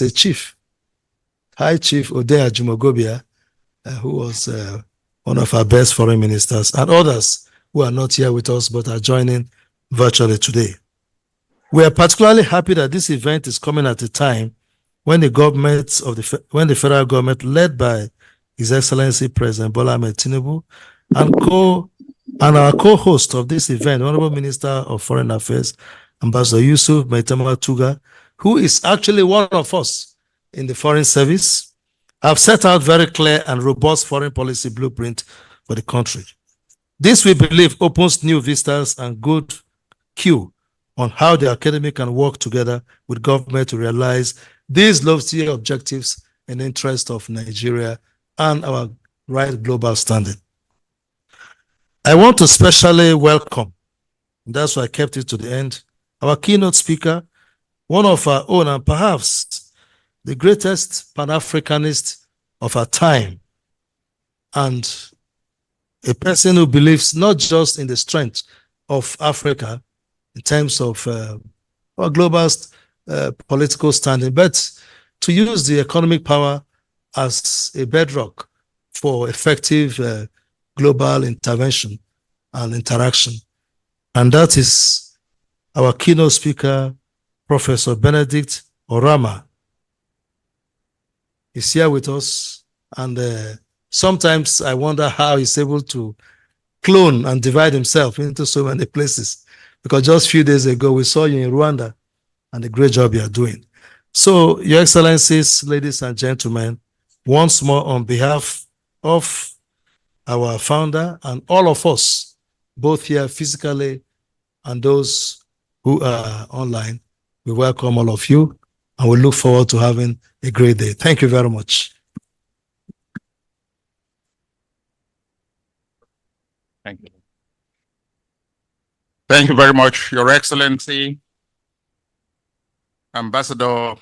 a chief, High Chief Odea Jumogobia, who was one of our best foreign ministers, and others who are not here with us but are joining virtually today. We are particularly happy that this event is coming at a time when the federal government, led by His Excellency President Bola Ahmed Tinubu, and our co-host of this event, Honorable Minister of Foreign Affairs, Ambassador Yusuf Maitama Tuga, who is actually one of us in the Foreign Service, have set out very clear and robust foreign policy blueprint for the country. This, we believe, opens new vistas and good cue on how the academy can work together with government to realize these lofty objectives in the interest of Nigeria and our right global standing. I want to specially welcome, and that's why I kept it to the end, our keynote speaker, one of our own and perhaps the greatest Pan-Africanist of our time, and a person who believes not just in the strength of Africa in terms of our global political standing, but to use the economic power as a bedrock for effective global intervention and interaction. And that is our keynote speaker, Professor Benedict Orama. He's here with us, and sometimes I wonder how he's able to clone and divide himself into so many places, because just a few days ago we saw you in Rwanda and the great job you are doing. So, Your Excellencies, ladies and gentlemen, once more on behalf of our founder and all of us, both here physically and those who are online, we welcome all of you and we look forward to having a great day. Thank you very much. Thank you. Thank you very much, Your Excellency, Ambassador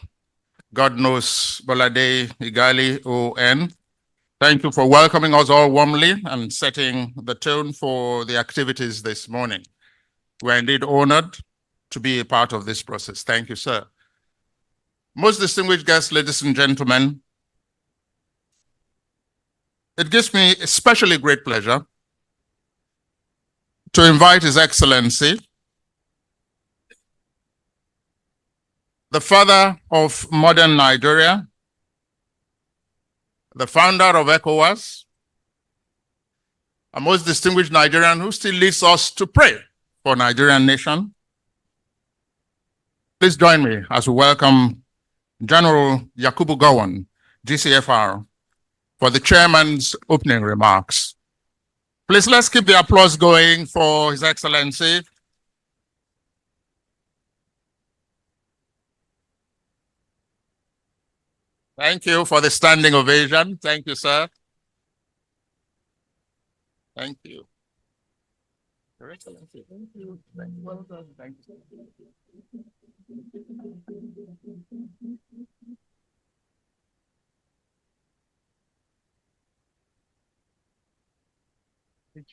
Godnos Bolade Igali ON. Thank you for welcoming us all warmly and setting the tone for the activities this morning. We're indeed honored to be a part of this process. Thank you, sir. Most distinguished guests, ladies and gentlemen, it gives me especially great pleasure to invite His Excellency, the father of modern Nigeria, the founder of ECOWAS, a most distinguished Nigerian who still leads us to pray for Nigerian nation. Please join me as we welcome General Yakubu Gowon, GCFR, for the chairman's opening remarks. Please, let's keep the applause going for His Excellency. Thank you for the standing ovation. Thank you, sir. Thank you. Your Excellency, thank you. Thank you. Well done. Thank you. Thank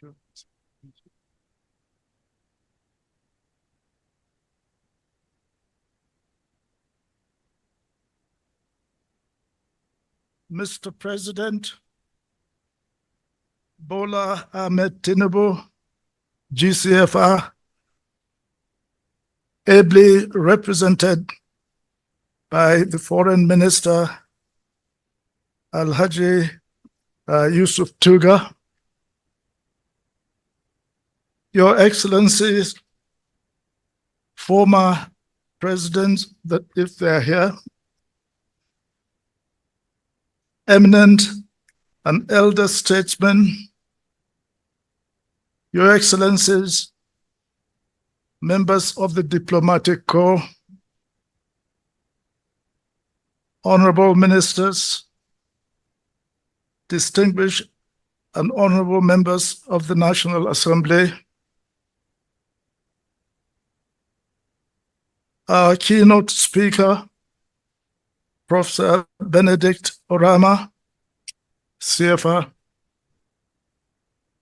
you. Mr. President, Bola Ahmed Tinubu, GCFR, ably represented by the Foreign Minister, Alhaji Yusuf Tuga, Your Excellencies, former presidents, that if they're here, eminent and elder statesmen, Your Excellencies, members of the Diplomatic Corps, honorable ministers, distinguished and honorable members of the National Assembly, our keynote speaker, Professor Benedict Orama, CFR,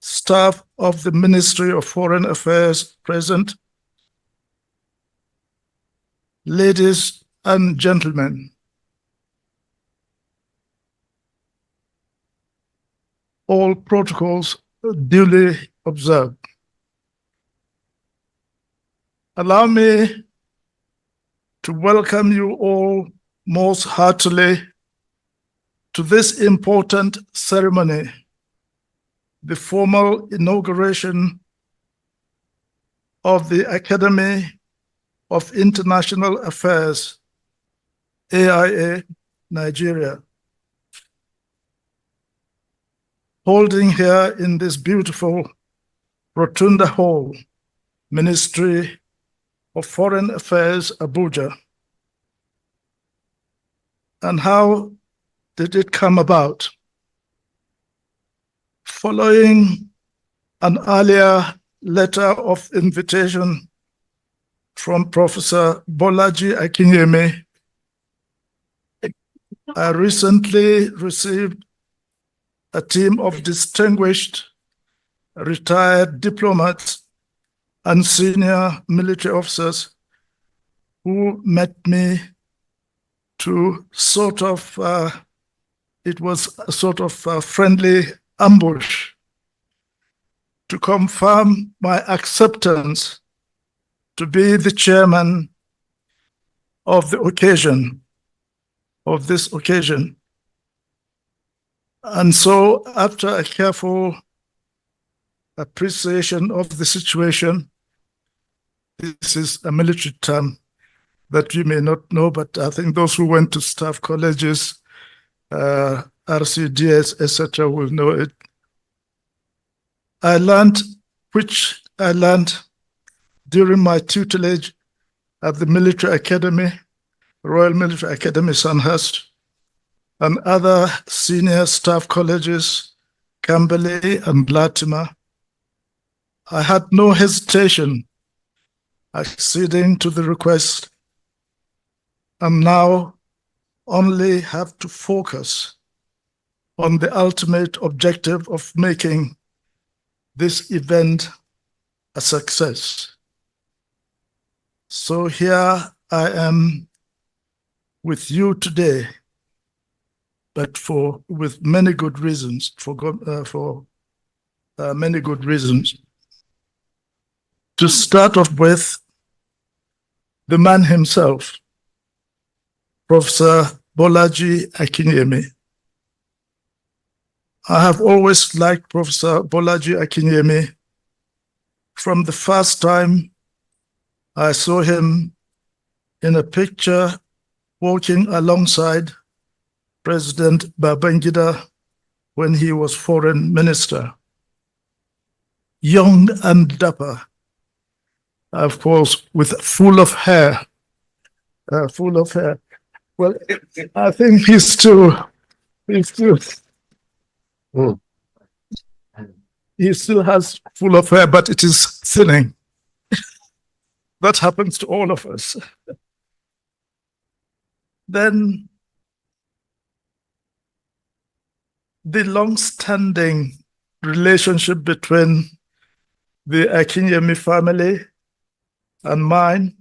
staff of the Ministry of Foreign Affairs present, ladies and gentlemen, all protocols duly observed. Allow me to welcome you all most heartily to this important ceremony, the formal inauguration of the Academy of International Affairs, AIA, Nigeria, holding here in this beautiful Rotunda Hall, Ministry of Foreign Affairs, Abuja. And how did it come about? Following an earlier letter of invitation from Professor Bolaji Akinyemi, I recently received a team of distinguished retired diplomats and senior military officers who met me to it was a sort of friendly ambush to confirm my acceptance to be the chairman of the occasion, of this occasion. And so after a careful appreciation of the situation, this is a military term that you may not know, but I think those who went to staff colleges, RCDS, etc., will know it. Which I learned during my tutelage at the Military Academy, Royal Military Academy, Sandhurst, and other senior staff colleges, Camberley and Latimer. I had no hesitation acceding to the request, and now only have to focus on the ultimate objective of making this event a success. So here I am with you today, but with many good reasons, many good reasons. To start off with, the man himself, Professor Bolaji Akinyemi. I have always liked Professor Bolaji Akinyemi from the first time I saw him in a picture walking alongside President Babangida when he was foreign minister. Young and dapper, of course, full of hair. Well, I think he still has full of hair, but it is thinning. That happens to all of us. Then the long-standing relationship between the Akinyemi family and mine,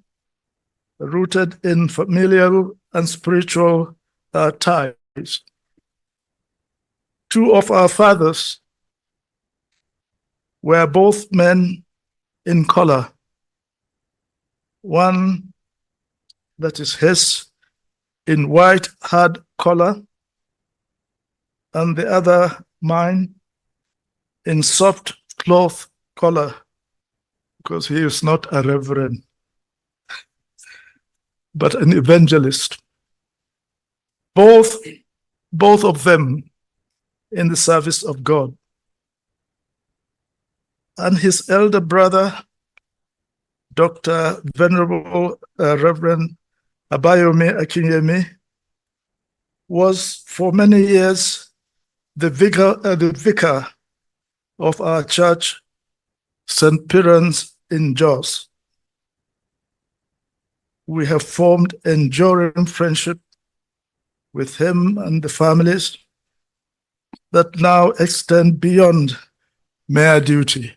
rooted in familial and spiritual ties. Two of our fathers were both men in color. One that is his in white hard collar, and the other mine in soft cloth collar, because he is not a reverend, but an evangelist. Both of them in the service of God. And his elder brother, Dr. Venerable Reverend Abayomi Akinyemi, was for many years the vicar of our church, St. Piran's in Jos. We have formed enduring friendship with him and the families that now extend beyond mere duty.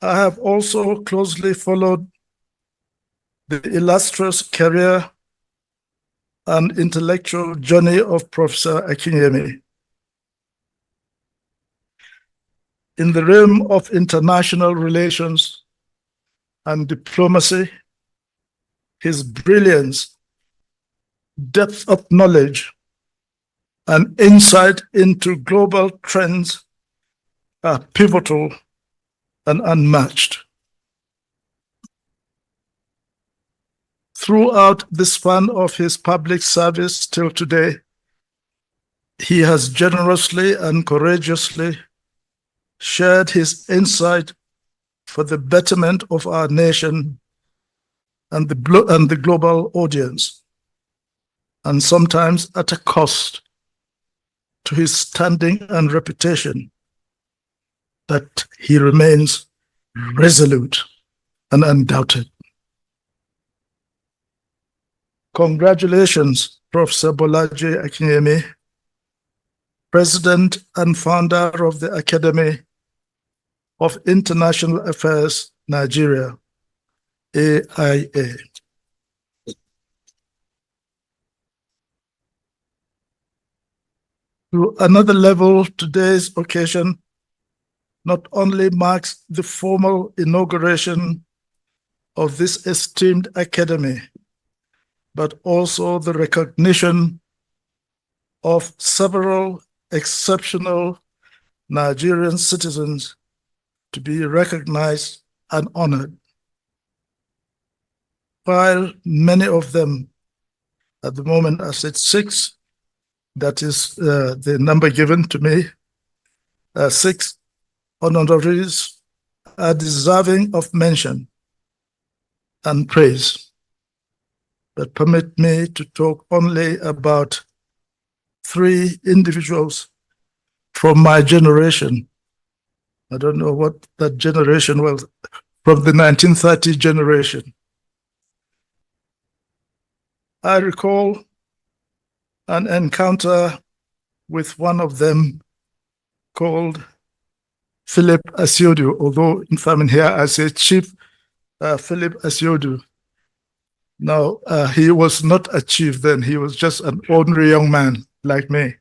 I have also closely followed the illustrious career and intellectual journey of Professor Akinyemi. In the realm of international relations and diplomacy, his brilliance, depth of knowledge, and insight into global trends are pivotal and unmatched. Throughout the span of his public service till today, he has generously and courageously shared his insight for the betterment of our nation and the global audience, and sometimes at a cost to his standing and reputation, that he remains resolute and undoubted. Congratulations, Professor Bolaji Akinyemi, President and founder of the Academy of International Affairs, Nigeria, AIA. To another level, today's occasion not only marks the formal inauguration of this esteemed academy, but also the recognition of several exceptional Nigerian citizens to be recognized and honored. While many of them, at the moment I said 6, that is the number given to me, 6 honoraries are deserving of mention and praise. But permit me to talk only about 3 individuals from my generation. I don't know what that generation was, from the 1930 generation. I recall an encounter with one of them called Philip Asiodu, although if I'm in here, I say Chief Philip Asiodu. Now, he was not a chief then, he was just an ordinary young man like me.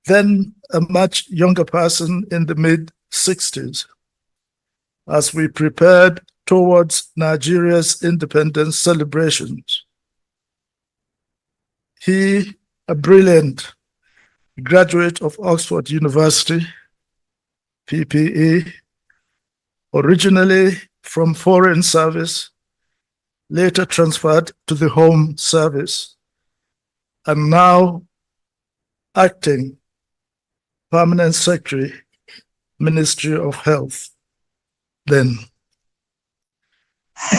Then a much younger person in the mid-60s, as we prepared towards Nigeria's independence celebrations. He, a brilliant graduate of Oxford University, PPE, originally from Foreign Service, later transferred to the Home Service, and now acting Permanent Secretary, Ministry of Health. Then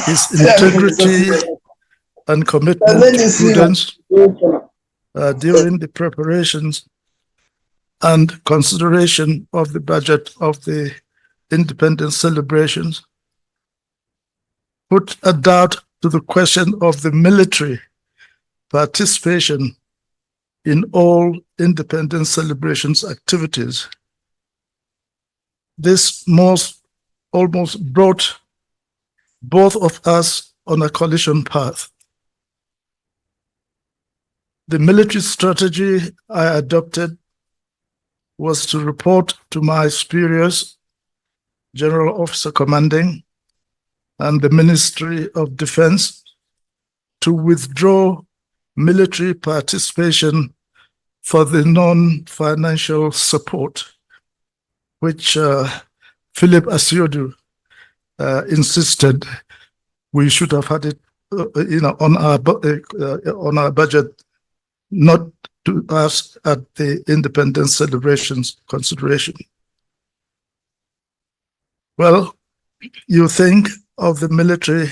his integrity and commitment to prudence during the preparations and consideration of the budget of the independence celebrations put a doubt to the question of the military participation in all independence celebrations activities. This almost brought both of us on a collision path. The military strategy I adopted was to report to my superiors, General Officer Commanding, and the Ministry of Defense to withdraw military participation for the non-financial support, which Philip Asiodu insisted we should have had it, on our budget, not to us at the independence celebrations consideration. Well, you think of the military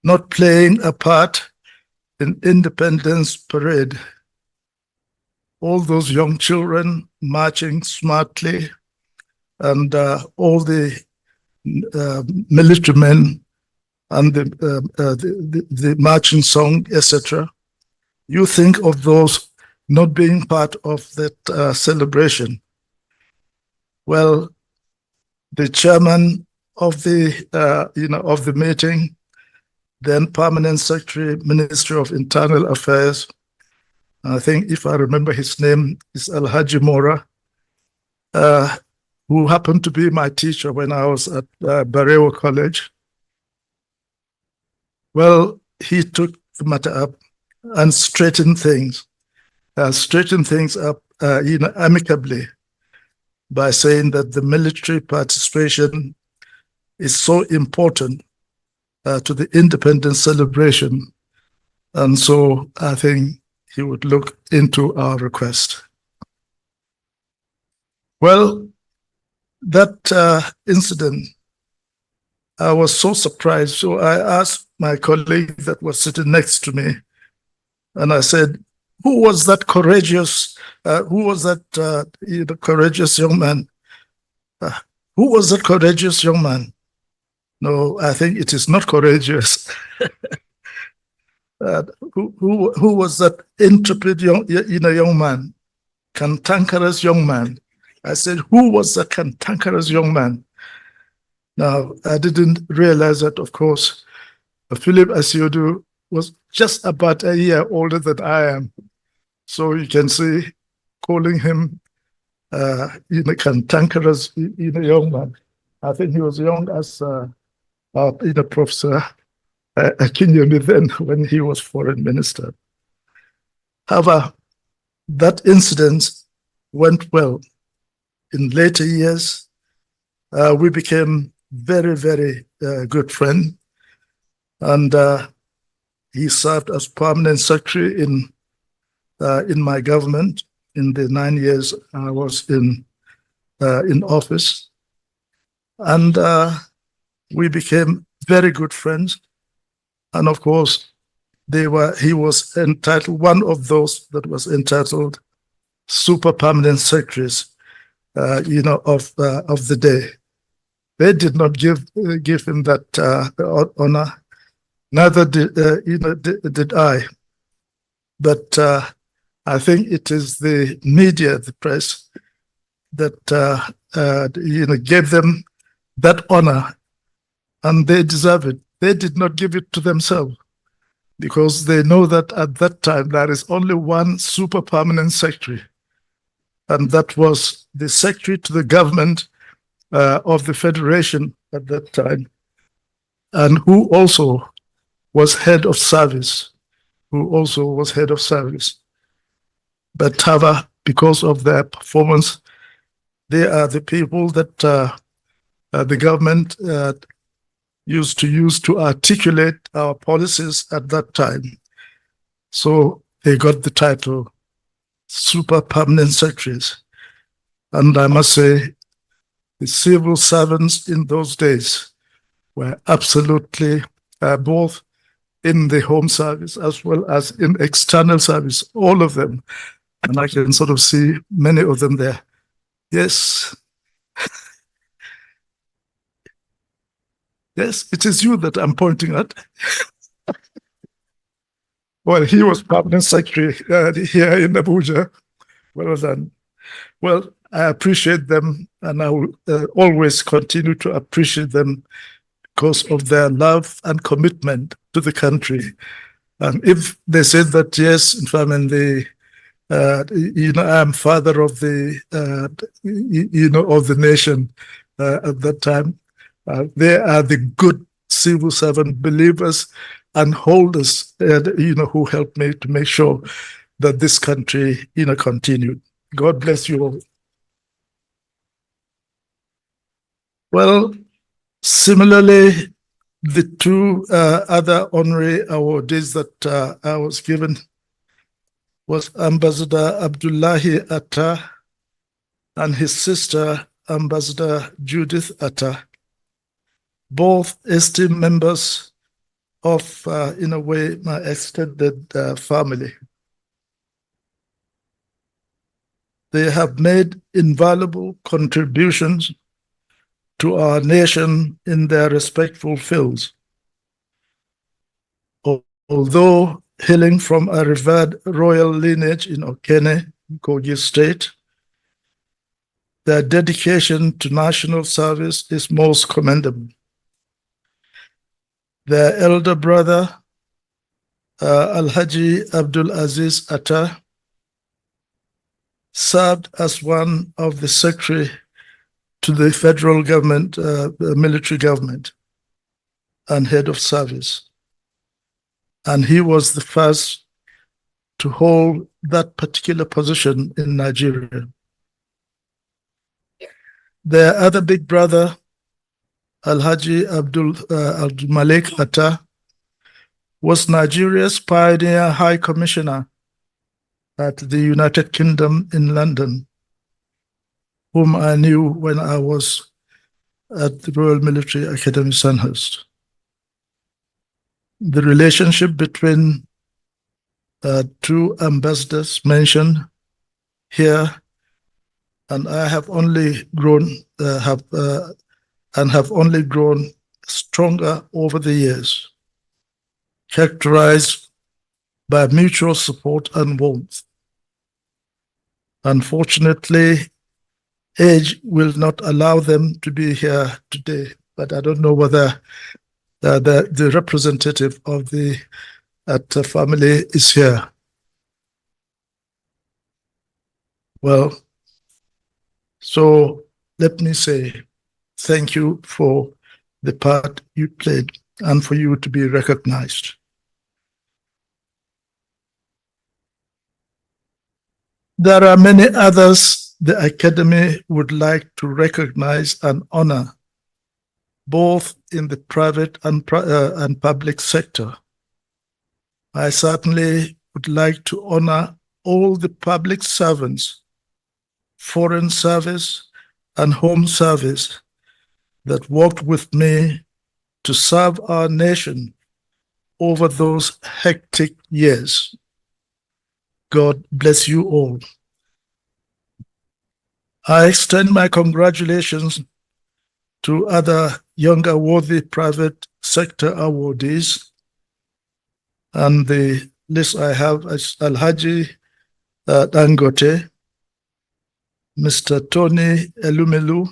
not playing a part in Independence Parade. All those young children marching smartly, and all the military men and the marching song, etc. You think of those not being part of that celebration. Well, the chairman of the meeting, then Permanent Secretary, Ministry of Internal Affairs, I think if I remember his name is Alhaji Mora, who happened to be my teacher when I was at Barewa College. Well, he took the matter up and straightened things up, amicably by saying that the military participation is so important to the independence celebration. And so I think he would look into our request. Well, that incident, I was so surprised. So I asked my colleague that was sitting next to me, and I said, who was that courageous, courageous young man? Who was that courageous young man? No, I think it is not courageous. Who was that intrepid young man, cantankerous young man? I said, who was that cantankerous young man? Now, I didn't realize that, of course, Philip Asiodu was just about a year older than I am. So you can see, calling him cantankerous young man. I think he was young as Professor Akinyemi then, when he was foreign minister. However, that incident went well. In later years, we became very, very good friends. And he served as permanent secretary in my government in the 9 years I was in office. And we became very good friends. And of course, he was entitled, one of those that was entitled super permanent secretaries, of the day. They did not give him that honor. Neither did I. But I think it is the media, the press, that gave them that honor, and they deserve it. They did not give it to themselves, because they know that at that time there is only one super permanent secretary, and that was the secretary to the government of the Federation at that time, and who also was head of service. But however, because of their performance, they are the people that the government used to use to articulate our policies at that time. So they got the title super permanent secretaries. And I must say, the civil servants in those days were absolutely both in the home service as well as in external service, all of them. And I can sort of see many of them there. Yes. Yes, it is you that I'm pointing at. Well, he was permanent secretary here in Abuja. Well done. Well, I appreciate them, and I will always continue to appreciate them because of their love and commitment to the country. And if they said that, yes, in fact, I'm father of the, of the nation at that time, they are the good civil servant believers and holders, who helped me to make sure that this country, continued. God bless you all. Well, similarly, the two other honorary awardees that I was given was Ambassador Abdullahi Atta and his sister, Ambassador Judith Atta, both esteemed members of, in a way, my extended family. They have made invaluable contributions to our nation in their respectful fields. Although hailing from a revered royal lineage in Okene, Kogi State, their dedication to national service is most commendable. Their elder brother, Alhaji Abdul Aziz Atta, served as one of the secretary to the federal government, military government, and head of service. And he was the first to hold that particular position in Nigeria. Their other big brother, Alhaji Abdul Malik Atta, was Nigeria's pioneer High Commissioner at the United Kingdom in London, whom I knew when I was at the Royal Military Academy, Sandhurst. The relationship between two ambassadors mentioned here, and I have only grown have only grown stronger over the years, characterized by mutual support and warmth. Unfortunately, age will not allow them to be here today, but I don't know whether the representative of the Atta family is here. Well, so let me say thank you for the part you played and for you to be recognized. There are many others the Academy would like to recognize and honor, both in the private and public sector. I certainly would like to honor all the public servants, foreign service and home service that worked with me to serve our nation over those hectic years. God bless you all. I extend my congratulations to other younger worthy private sector awardees. And the list I have is Alhaji Dangote, Mr. Tony Elumelu,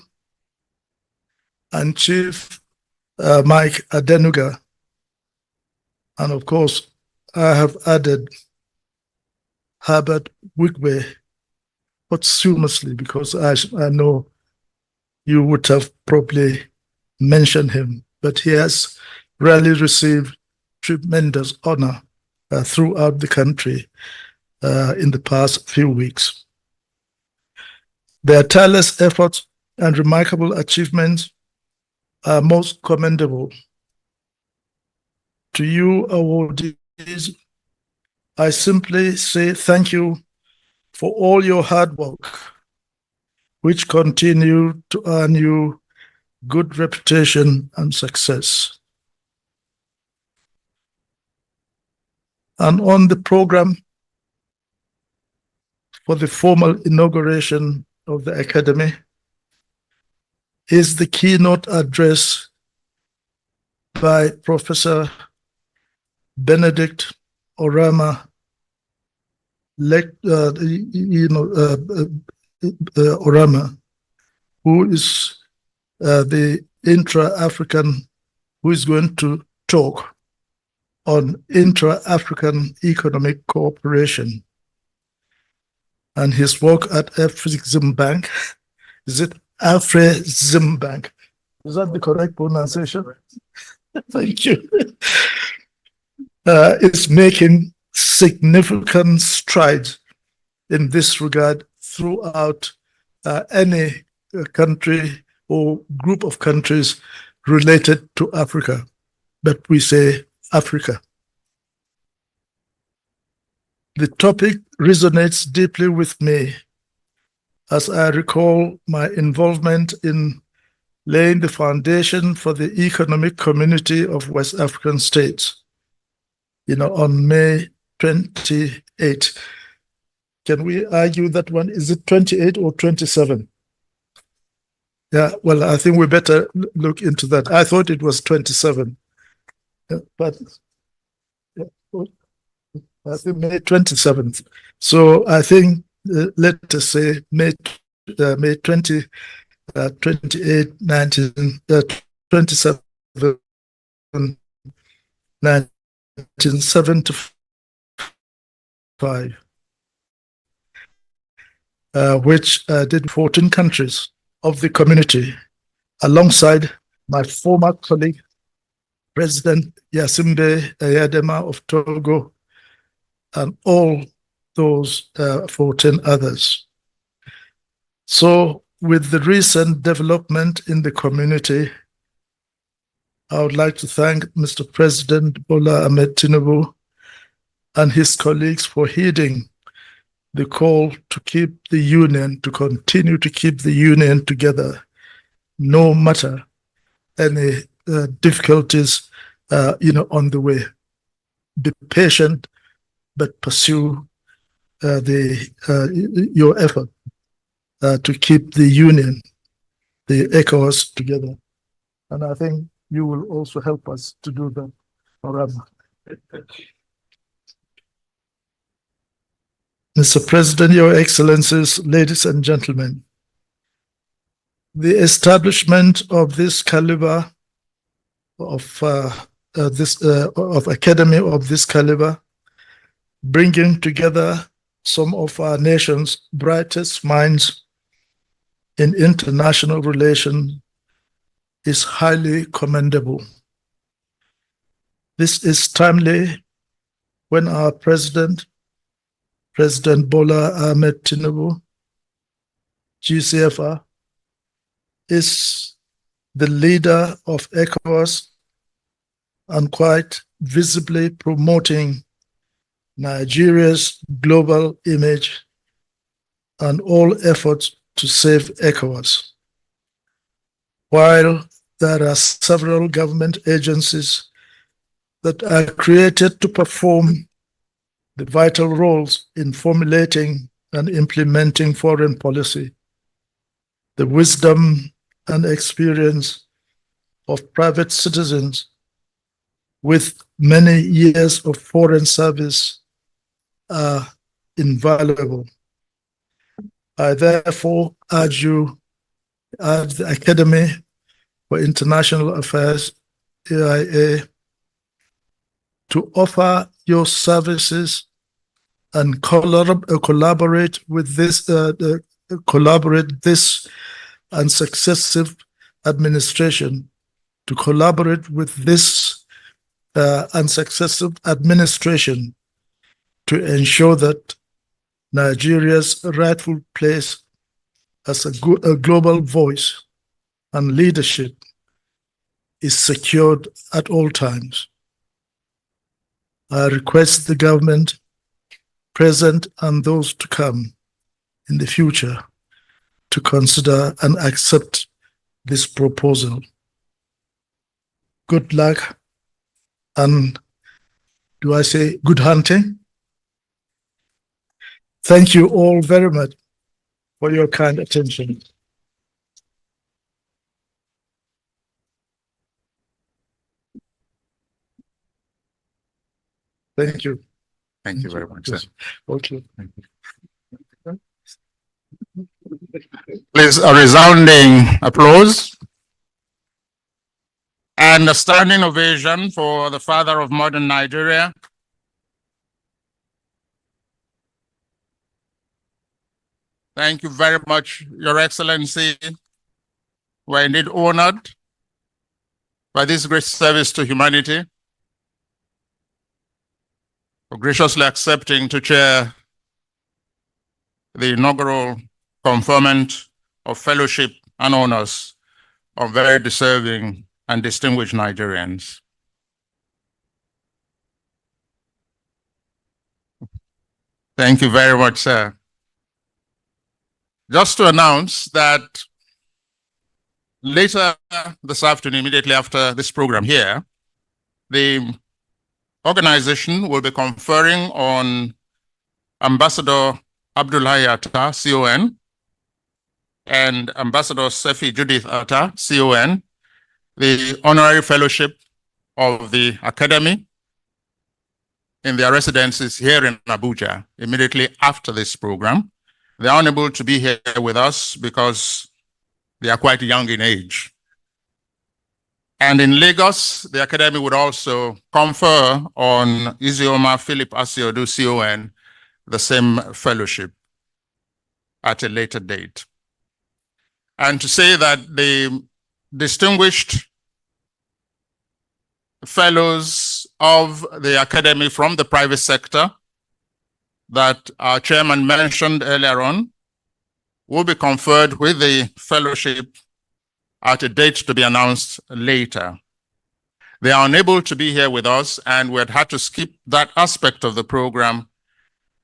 and Chief Mike Adenuga. And of course, I have added Herbert Wigwe posthumously because I know you would have probably mentioned him, but he has really received tremendous honor throughout the country in the past few weeks. Their tireless efforts and remarkable achievements are most commendable. To you, awardees, I simply say thank you for all your hard work, which continue to earn you good reputation and success. And on the program for the formal inauguration of the Academy is the keynote address by Professor Benedict Orama, Orama, who is the intra-African, who is going to talk on intra-African economic cooperation and his work at Afreximbank. Is it Afreximbank? Is that the correct pronunciation? Thank you. Is making significant strides in this regard throughout any country or group of countries related to Africa, but we say Africa. The topic resonates deeply with me as I recall my involvement in laying the foundation for the Economic Community of West African States, on May 28. Can we argue that one? Is it 28 or 27? Yeah, well, I think we better look into that. I thought it was 27, but I think May 27th. So I think, let us say May 20, 28, 19, 27, 1975. which did 14 countries of the community, alongside my former colleague, President Yasimbe Ayadema of Togo, and all those 14 others. So with the recent development in the community, I would like to thank Mr. President Bola Ahmed Tinubu and his colleagues for heeding the call to keep the union, to continue to keep the union together, no matter any difficulties, on the way. Be patient, but pursue your effort to keep the union, the ECOWAS together. And I think you will also help us to do that. Mr. President, Your Excellencies, ladies and gentlemen, the establishment of this caliber of academy of this caliber, bringing together some of our nation's brightest minds in international relations, is highly commendable. This is timely when our President Bola Ahmed Tinubu, GCFR, is the leader of ECOWAS and quite visibly promoting Nigeria's global image and all efforts to save ECOWAS. While there are several government agencies that are created to perform the vital roles in formulating and implementing foreign policy, the wisdom and experience of private citizens with many years of foreign service are invaluable. I therefore urge the Academy for International Affairs, AIA, to offer your services and collaborate with this and successive administration, to collaborate with this and successive administration to ensure that Nigeria's rightful place as a global voice and leadership is secured at all times. I request the government present and those to come in the future to consider and accept this proposal. Good luck, and do I say good hunting? Thank you all very much for your kind attention. Thank you. Thank you very much, sir. Okay. Please, a resounding applause and a standing ovation for the father of modern Nigeria. Thank you very much, Your Excellency. We're indeed honored by this great service to humanity, for graciously accepting to chair the inaugural conferment of fellowship and honors of very deserving and distinguished Nigerians. Thank you very much, sir. Just to announce that later this afternoon, immediately after this program here, the organization will be conferring on Ambassador Abdullahi Atta, CON, and Ambassador Sefi Judith Atta, CON, the honorary fellowship of the Academy in their residences here in Abuja immediately after this program. They are unable to be here with us because they are quite young in age. And in Lagos, the Academy would also confer on Isioma Philip Asiodu, CON, the same fellowship. at a later date. And to say that the distinguished fellows of the academy from the private sector that our chairman mentioned earlier on will be conferred with the fellowship at a date to be announced later. They are unable to be here with us, and we had had to skip that aspect of the program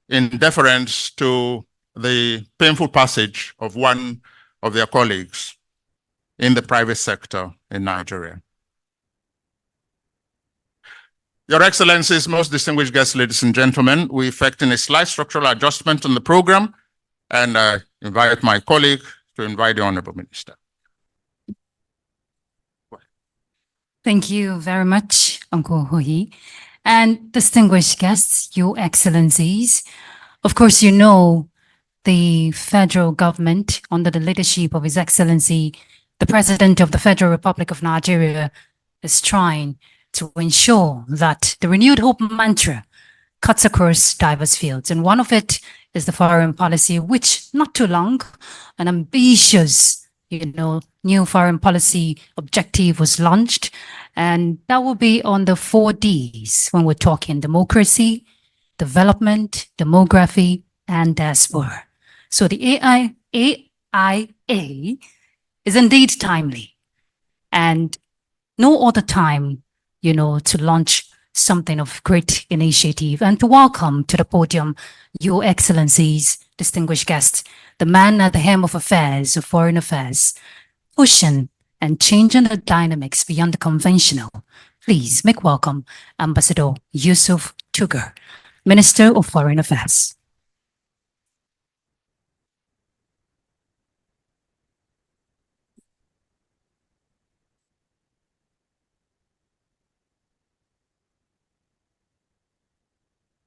in deference to the painful passage of one of their colleagues in the private sector in Nigeria. Your Excellencies, most distinguished guests, ladies and gentlemen, we're effecting a slight structural adjustment on the program, and I invite my colleague to invite the Honorable Minister. Thank you very much, Uncle Hui. And distinguished guests, Your Excellencies, of course, you know the federal government, under the leadership of His Excellency, the President of the Federal Republic of Nigeria, is trying to ensure that the renewed hope mantra cuts across diverse fields. And one of it is the foreign policy, which not too long, an ambitious, new foreign policy objective was launched. And that will be on the 4 Ds when we're talking democracy, development, demography, and diaspora. So the AIA is indeed timely, and no other time, to launch something of great initiative and to welcome to the podium Your Excellencies, distinguished guests, the man at the helm of affairs, of foreign affairs, pushing and changing the dynamics beyond the conventional. Please make welcome Ambassador Yusuf Tugar, Minister of Foreign Affairs.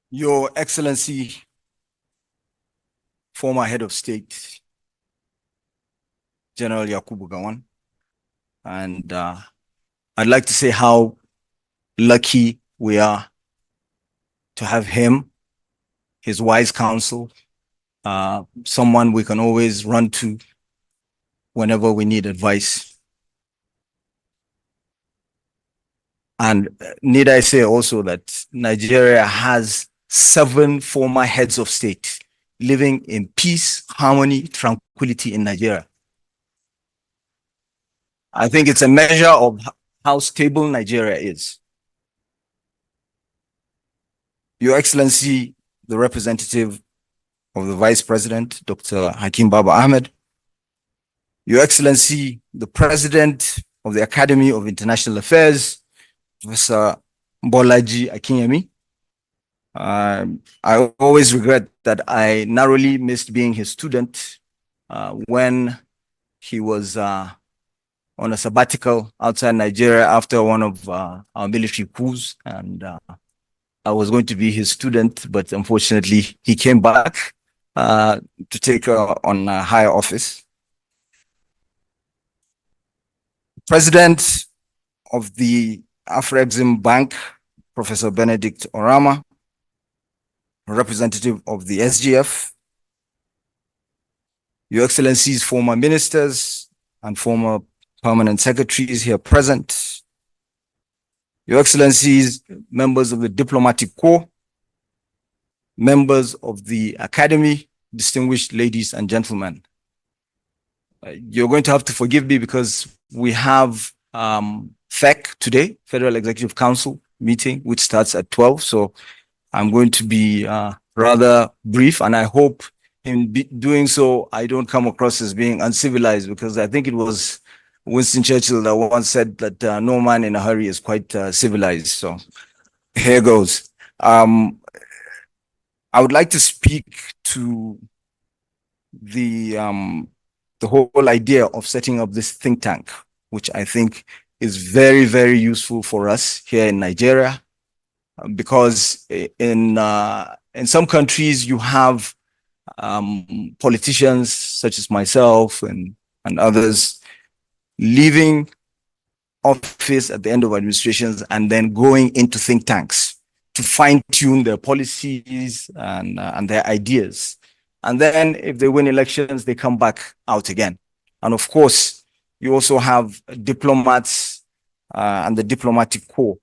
Your Excellency, former Head of State, General Yakubu Gowon, and I'd like to say how lucky we are to have him, his wise counsel, someone we can always run to whenever we need advice. And need I say also that Nigeria has 7 former heads of state living in peace, harmony, tranquility in Nigeria. I think it's a measure of how stable Nigeria is. Your Excellency, the representative of the Vice President, Dr. Hakim Baba Ahmed, Your Excellency, the President of the Academy of International Affairs, Professor Bolaji Akinyemi. I always regret that I narrowly missed being his student when he was on a sabbatical outside Nigeria after one of our military coups, and I was going to be his student, but unfortunately he came back to take on a higher office. President of the Afrexim Bank, Professor Benedict Orama, representative of the SGF, Your Excellencies, former ministers and former permanent secretaries here present, Your Excellencies, members of the diplomatic corps, members of the academy, distinguished ladies and gentlemen. You're going to have to forgive me because we have FEC today, Federal Executive Council meeting, which starts at 12. So I'm going to be rather brief, and I hope in doing so, I don't come across as being uncivilized, because I think it was Winston Churchill that once said that no man in a hurry is quite civilized. So here goes. I would like to speak to the whole idea of setting up this think tank, which I think is very, very useful for us here in Nigeria, because in some countries you have politicians such as myself and others leaving office at the end of administrations and then going into think tanks to fine-tune their policies and their ideas. And then if they win elections, they come back out again. And of course, you also have diplomats and the diplomatic corps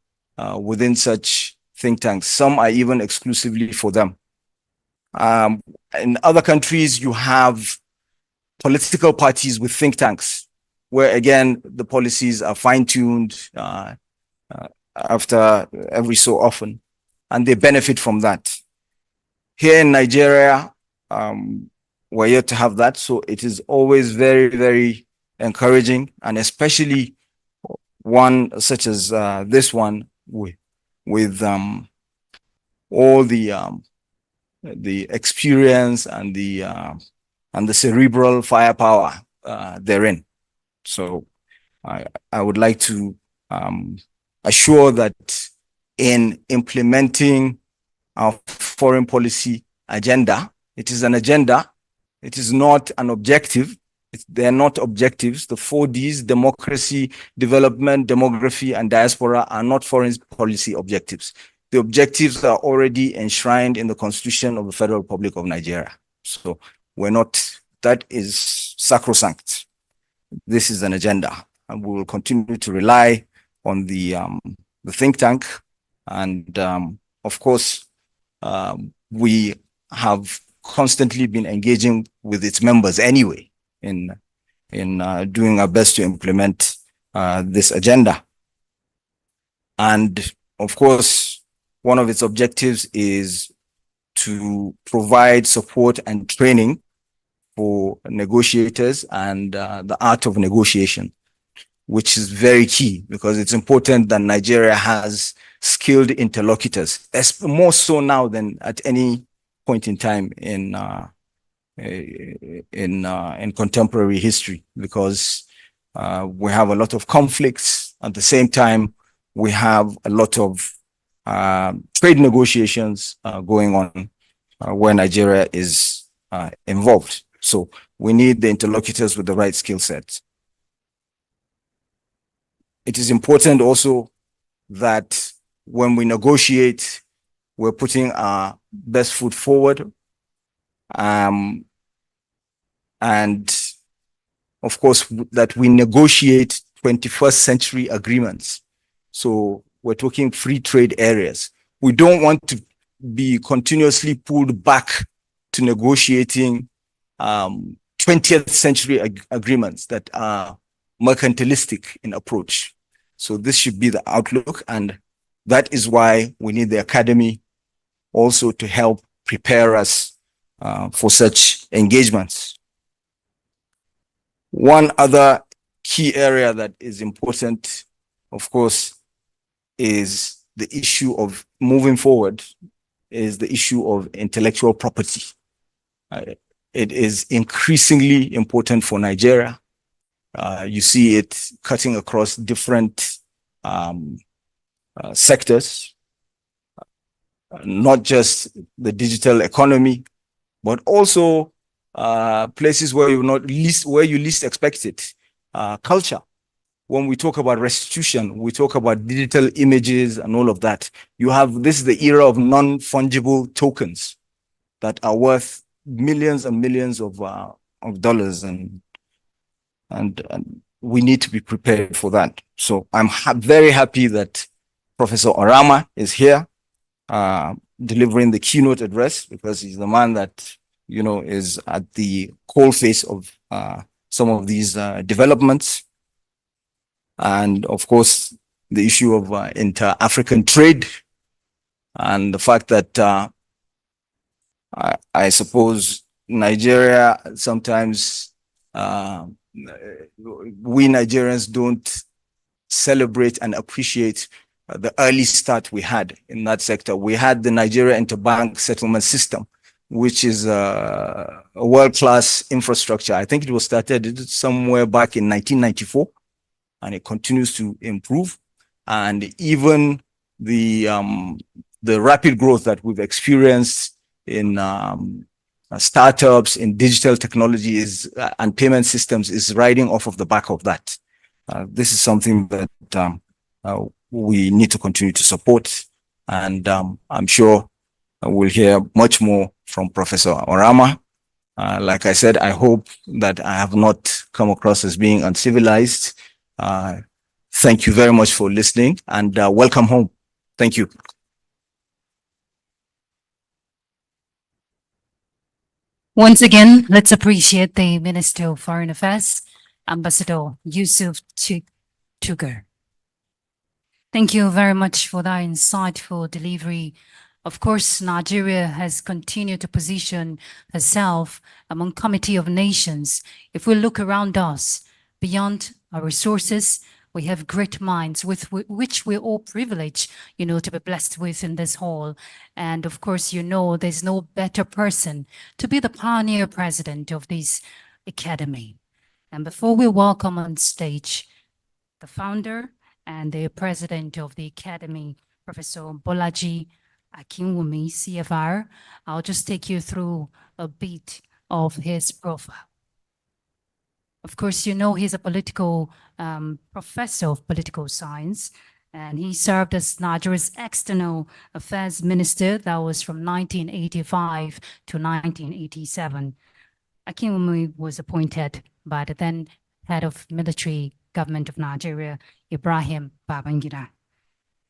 within such think tanks. Some are even exclusively for them. In other countries, you have political parties with think tanks, where again, the policies are fine-tuned after every so often, and they benefit from that. Here in Nigeria, we're yet to have that, so it is always very, very encouraging, and especially one such as this one with all the experience and the cerebral firepower therein. So I would like to assure that in implementing our foreign policy agenda, it is an agenda, it is not an objective. They're not objectives. The 4Ds, democracy, development, demography, and diaspora, are not foreign policy objectives. The objectives are already enshrined in the Constitution of the Federal Republic of Nigeria. So we're not, that is sacrosanct. This is an agenda, and we will continue to rely on the think tank. And of course, we have constantly been engaging with its members anyway in doing our best to implement this agenda. And of course, one of its objectives is to provide support and training for negotiators and the art of negotiation, which is very key, because it's important that Nigeria has skilled interlocutors, more so now than at any point in time in contemporary history, because we have a lot of conflicts. At the same time, we have a lot of trade negotiations going on where Nigeria is involved. So we need the interlocutors with the right skill sets. It is important also that when we negotiate, we're putting our best foot forward. And of course, that we negotiate 21st century agreements. So we're talking free trade areas. We don't want to be continuously pulled back to negotiating 20th century agreements that are mercantilistic in approach. So this should be the outlook, and that is why we need the academy also to help prepare us for such engagements. One other key area that is important, of course, is the issue of moving forward, is the issue of intellectual property. It is increasingly important for Nigeria. You see it cutting across different sectors, not just the digital economy, but also places where you least expect it. Culture. When we talk about restitution, we talk about digital images and all of that. This is the era of non-fungible tokens that are worth millions and millions of dollars, and we need to be prepared for that. So I'm very happy that Professor Orama is here delivering the keynote address, because he's the man that is at the coalface of some of these developments. And of course, the issue of inter-African trade, and the fact that I suppose Nigeria sometimes, we Nigerians don't celebrate and appreciate the early start we had in that sector. We had the Nigeria Interbank Settlement System, which is a world-class infrastructure. I think it was started somewhere back in 1994, and it continues to improve. And even the rapid growth that we've experienced in startups, in digital technology and payment systems is riding off of the back of that. This is something that we need to continue to support. And I'm sure we'll hear much more from Professor Orama. Like I said, I hope that I have not come across as being uncivilized. Thank you very much for listening, and welcome home. Thank you. Once again, let's appreciate the Minister of Foreign Affairs, Ambassador Yusuf Tugar. Thank you very much for that insightful delivery. Of course, Nigeria has continued to position herself among Committee of Nations. If we look around us, beyond our resources, we have great minds with which we're all privileged, to be blessed with in this hall. And of course, there's no better person to be the pioneer president of this academy. And before we welcome on stage the founder and the president of the academy, Professor Bolaji Akinwumi, CFR, I'll just take you through a bit of his profile. Of course, he's a political professor of political science, and he served as Nigeria's external affairs minister. That was from 1985 to 1987. Akinwumi was appointed by the then head of military government of Nigeria, Ibrahim Babangida.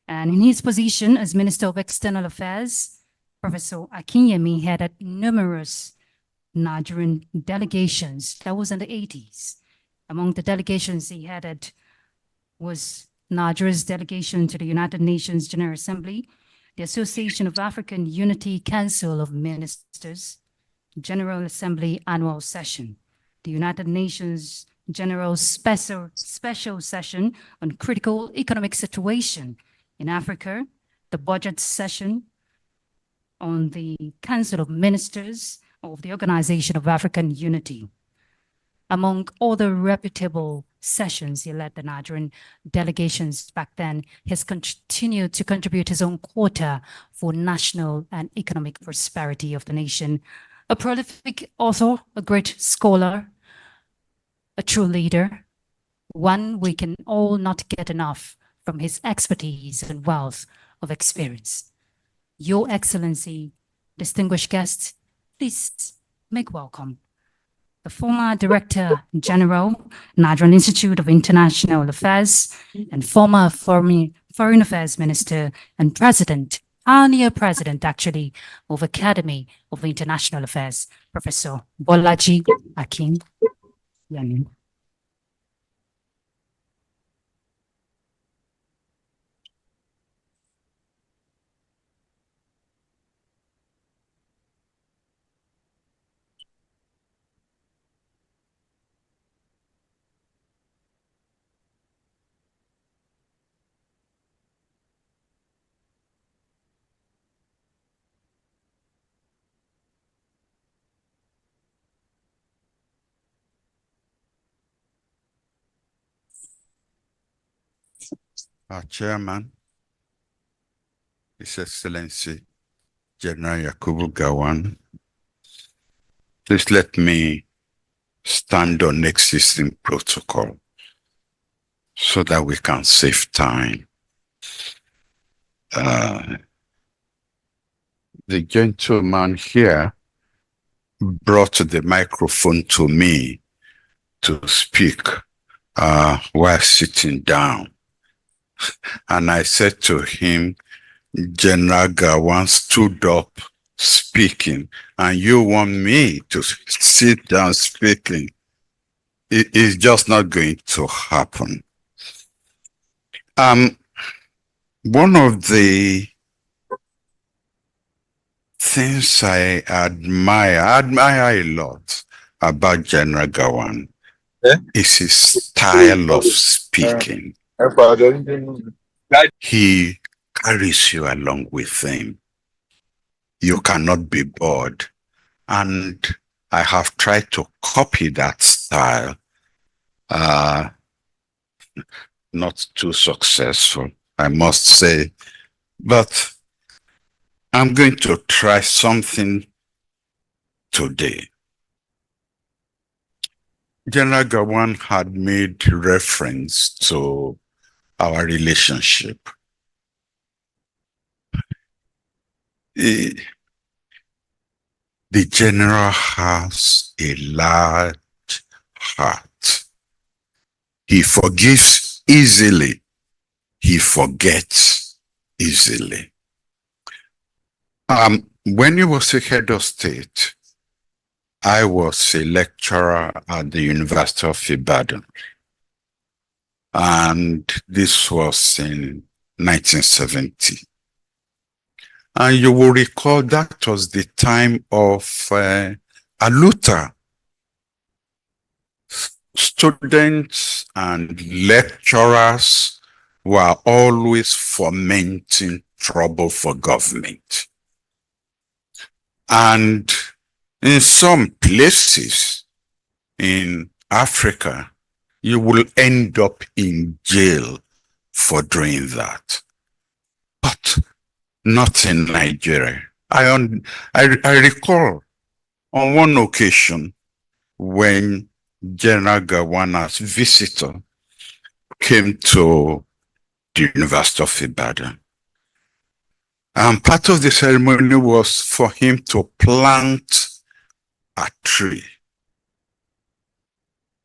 And in his position as Minister of External Affairs, Professor Akinyemi headed numerous Nigerian delegations. That was in the 80s. Among the delegations he headed was Nigeria's delegation to the United Nations General Assembly, the Association of African Unity Council of Ministers, General Assembly Annual Session, the United Nations General Special Session on Critical Economic Situation in Africa, the Budget Session on the Council of Ministers of the Organization of African Unity. Among other reputable sessions, he led the Nigerian delegations back then. He has continued to contribute his own quota for national and economic prosperity of the nation. A prolific author, a great scholar, a true leader, one we can all not get enough from his expertise and wealth of experience. Your Excellency, distinguished guests, please make welcome the former Director General, Nigerian Institute of International Affairs, and former Foreign Affairs Minister and pioneer president actually, of Academy of International Affairs, Professor Bolaji Akinwumi. Our chairman, His Excellency General Yakubu Gowon, please let me stand on existing protocol so that we can save time. The gentleman here brought the microphone to me to speak while sitting down. And I said to him, General Gowon stood up speaking, and you want me to sit down speaking? It's just not going to happen. One of the things I admire a lot about General Gowon is his style of speaking. He carries you along with him. You cannot be bored. And I have tried to copy that style. Not too successful, I must say. But I'm going to try something today. General Gowon had made reference to our relationship. The the general has a large heart. He forgives easily. He forgets easily. When he was a head of state, I was a lecturer at the University of Ibadan. And this was in 1970. And you will recall that was the time of Aluta. Students and lecturers were always fomenting trouble for government. And in some places in Africa, you will end up in jail for doing that. But not in Nigeria. I recall on one occasion when General Gawana's visitor came to the University of Ibadan. And part of the ceremony was for him to plant a tree.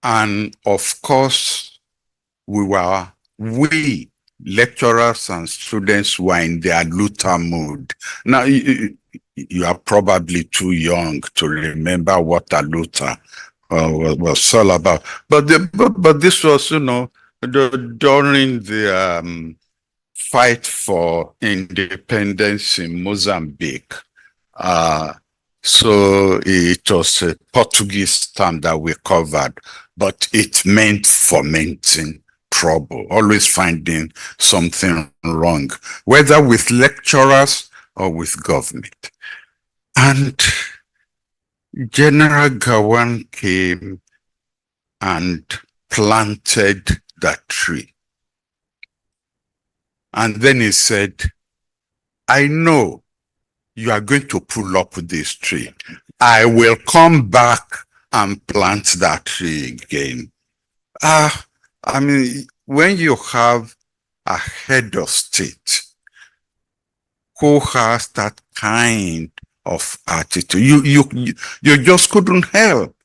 And of course, we lecturers and students were in the Aluta mood. Now, you are probably too young to remember what Aluta was all about. But this was, during the fight for independence in Mozambique. So it was a Portuguese term that we covered, but it meant fomenting trouble, always finding something wrong, whether with lecturers or with government. And General Gawan came and planted that tree. And then he said, I know you are going to pull up this tree. I will come back and plant that tree again. I mean, when you have a head of state who has that kind of attitude, you just couldn't help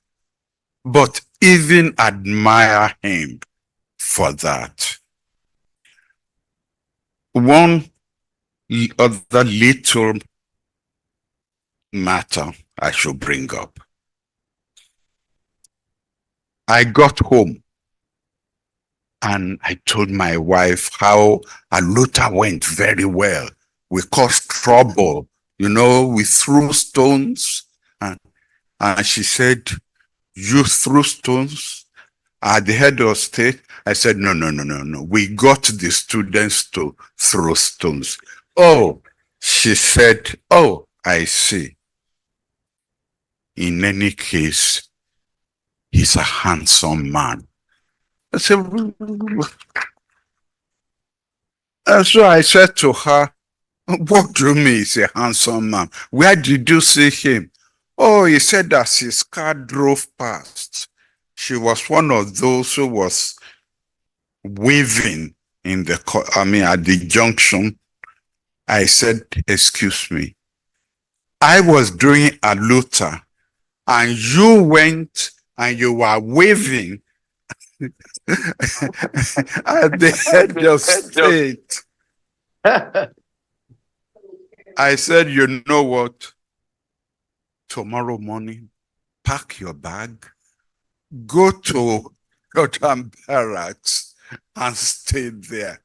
but even admire him for that. One other little matter I should bring up. I got home and I told my wife how Aluta went very well. We caused trouble, we threw stones. And she said, you threw stones at the head of state? I said, no. We got the students to throw stones. Oh, she said, oh, I see. In any case, he's a handsome man. I said, so I said to her, what do you mean he's a handsome man? Where did you see him? Oh, he said as his car drove past, she was one of those who was waving at the junction. I said, excuse me. I was doing Aluta and you went and you were waving at the head of state. I said, you know what? Tomorrow morning, pack your bag, go to Gotham Barracks and stay there.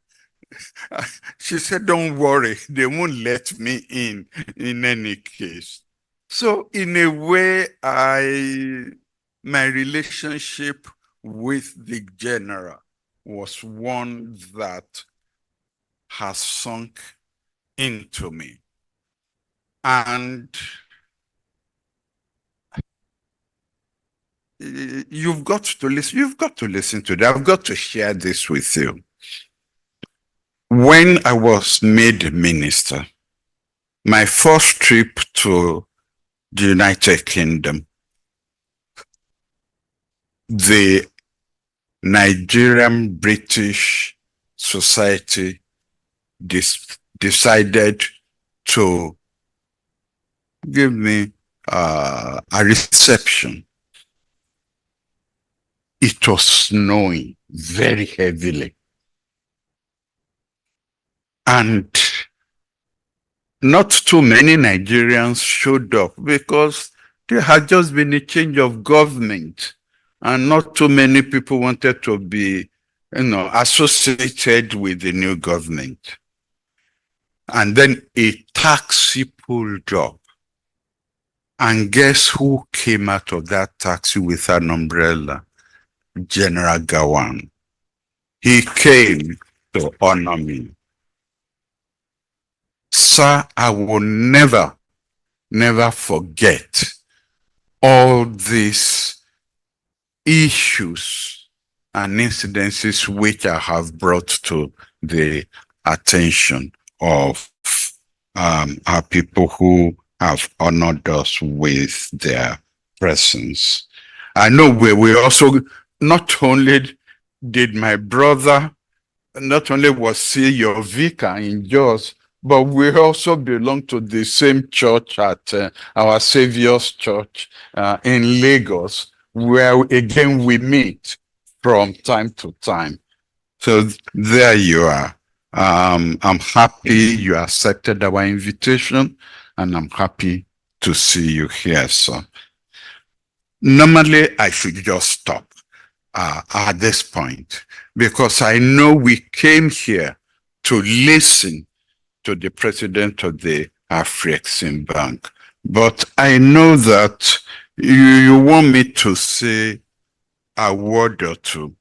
She said, don't worry, they won't let me in any case. So in a way, my relationship with the general was one that has sunk into me. And you've got to listen to that. I've got to share this with you. When I was made minister, my first trip to the United Kingdom, the Nigerian British Society decided to give me a reception. It was snowing very heavily. And not too many Nigerians showed up because there had just been a change of government and not too many people wanted to be, associated with the new government. And then a taxi pulled up. And guess who came out of that taxi with an umbrella? General Gawan. He came to honor me. Sir, I will never forget all these issues and incidences which I have brought to the attention of our people who have honored us with their presence. I know we also, not only did my brother, not only was he your vicar in Jos, but we also belong to the same church at our Savior's Church in Lagos, where again we meet from time to time. So there you are. I'm happy you accepted our invitation, and I'm happy to see you here, sir. Normally, I should just stop at this point, because I know we came here to listen to the president of the Afrexim Bank. But I know that you want me to say a word or two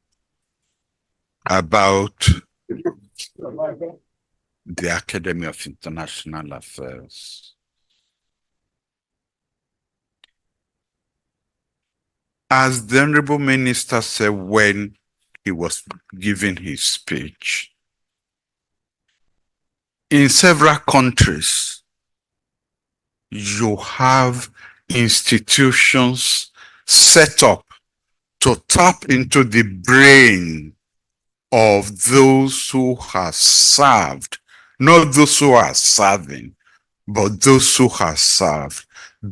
about the Academy of International Affairs. As the Honorable Minister said when he was giving his speech, in several countries, you have institutions set up to tap into the brain of those who have served, not those who are serving, but those who have served,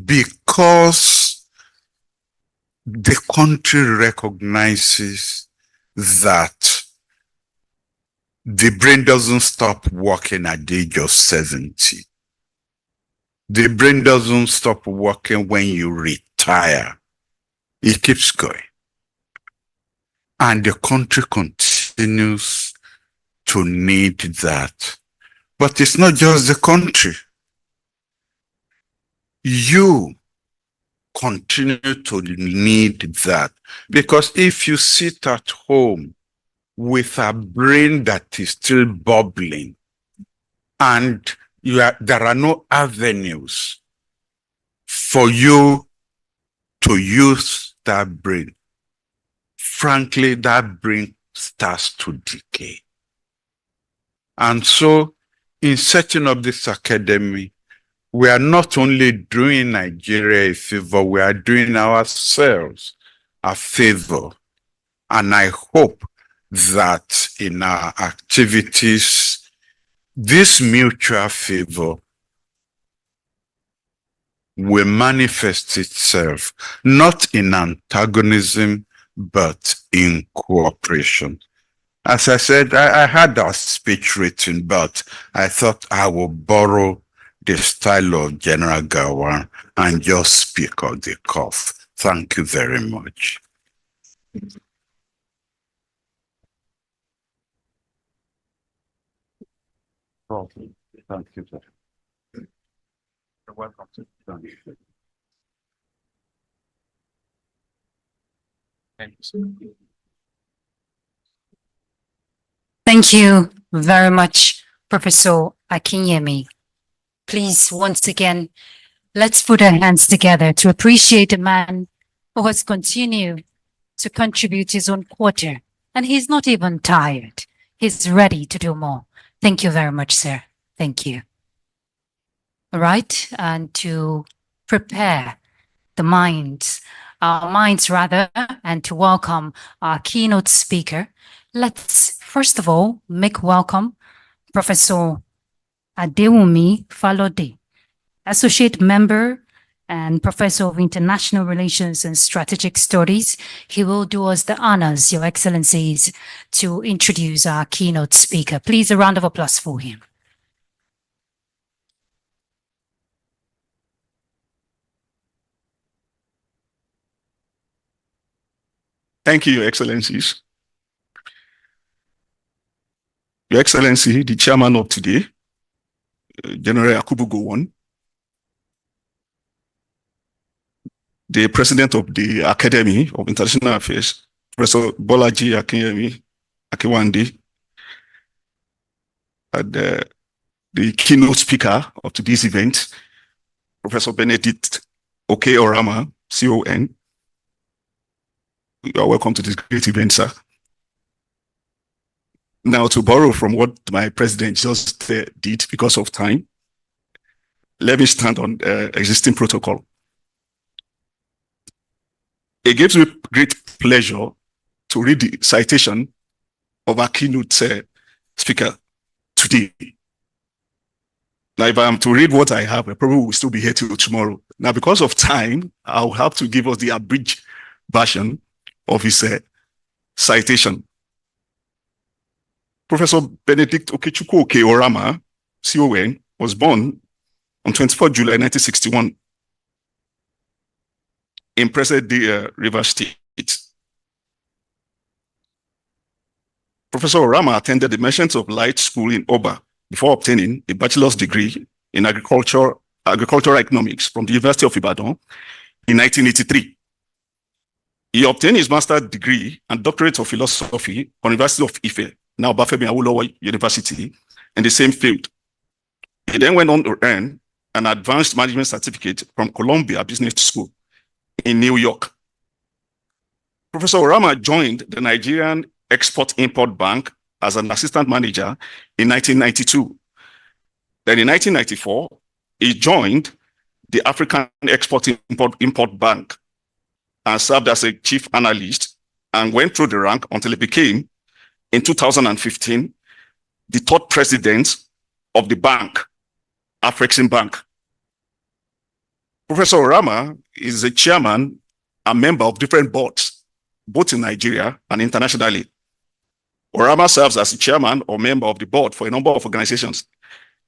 because the country recognizes that the brain doesn't stop working at the age of 70. The brain doesn't stop working when you retire. It keeps going. And the country continues to need that. But it's not just the country. You continue to need that. Because if you sit at home with a brain that is still bubbling, and there are no avenues for you to use that brain, frankly, that brain starts to decay. And so, in setting up this academy, we are not only doing Nigeria a favor, we are doing ourselves a favor. And I hope that in our activities, this mutual favor will manifest itself not in antagonism, but in cooperation. As I said, I had a speech written, but I thought I would borrow the style of General Gawan and just speak of the cuff. Thank you very much. Thank you, sir. You're welcome. Thank you. Thank you very much, Professor Akinyemi. Please, once again, let's put our hands together to appreciate a man who has continued to contribute his own quarter. And he's not even tired. He's ready to do more. Thank you very much, sir. Thank you. All right, and to prepare the minds, our minds rather, and to welcome our keynote speaker, let's first of all make welcome Professor Adewumi Falode, Associate Member, and Professor of International Relations and Strategic Studies. He will do us the honors, Your Excellencies, to introduce our keynote speaker. Please, a round of applause for him. Thank you, Your Excellencies. Your Excellency, the chairman of today, General Yakubu Gowon, the president of the Academy of International Affairs, Professor Bolaji Akiwande, and the keynote speaker of today's event, Professor Benedict Oke-Orama, CON. You are welcome to this great event, sir. Now, to borrow from what my president just did because of time, let me stand on existing protocol. It gives me great pleasure to read the citation of our keynote speaker today. Now, if I am to read what I have, I probably will still be here till tomorrow. Now, because of time, I'll have to give us the abridged version of his citation. Professor Benedict Okechukwu Oke-Orama, CON, was born on 24 July 1961 in present-day Rivers State. Professor Orama attended the Merchants of Light School in Oba before obtaining a bachelor's degree in agricultural economics from the University of Ibadan in 1983. He obtained his master's degree and doctorate of philosophy from University of Ife, now Bafemi Awolowo University, in the same field. He then went on to earn an advanced management certificate from Columbia Business School in New York. Professor Orama joined the Nigerian Export-Import Bank as an assistant manager in 1992. Then in 1994, he joined the African Export-Import Bank and served as a chief analyst and went through the rank until he became, in 2015, the third president of the bank, Afrexim Bank. Professor Orama is a chairman and member of different boards, both in Nigeria and internationally. Orama serves as the chairman or member of the board for a number of organizations.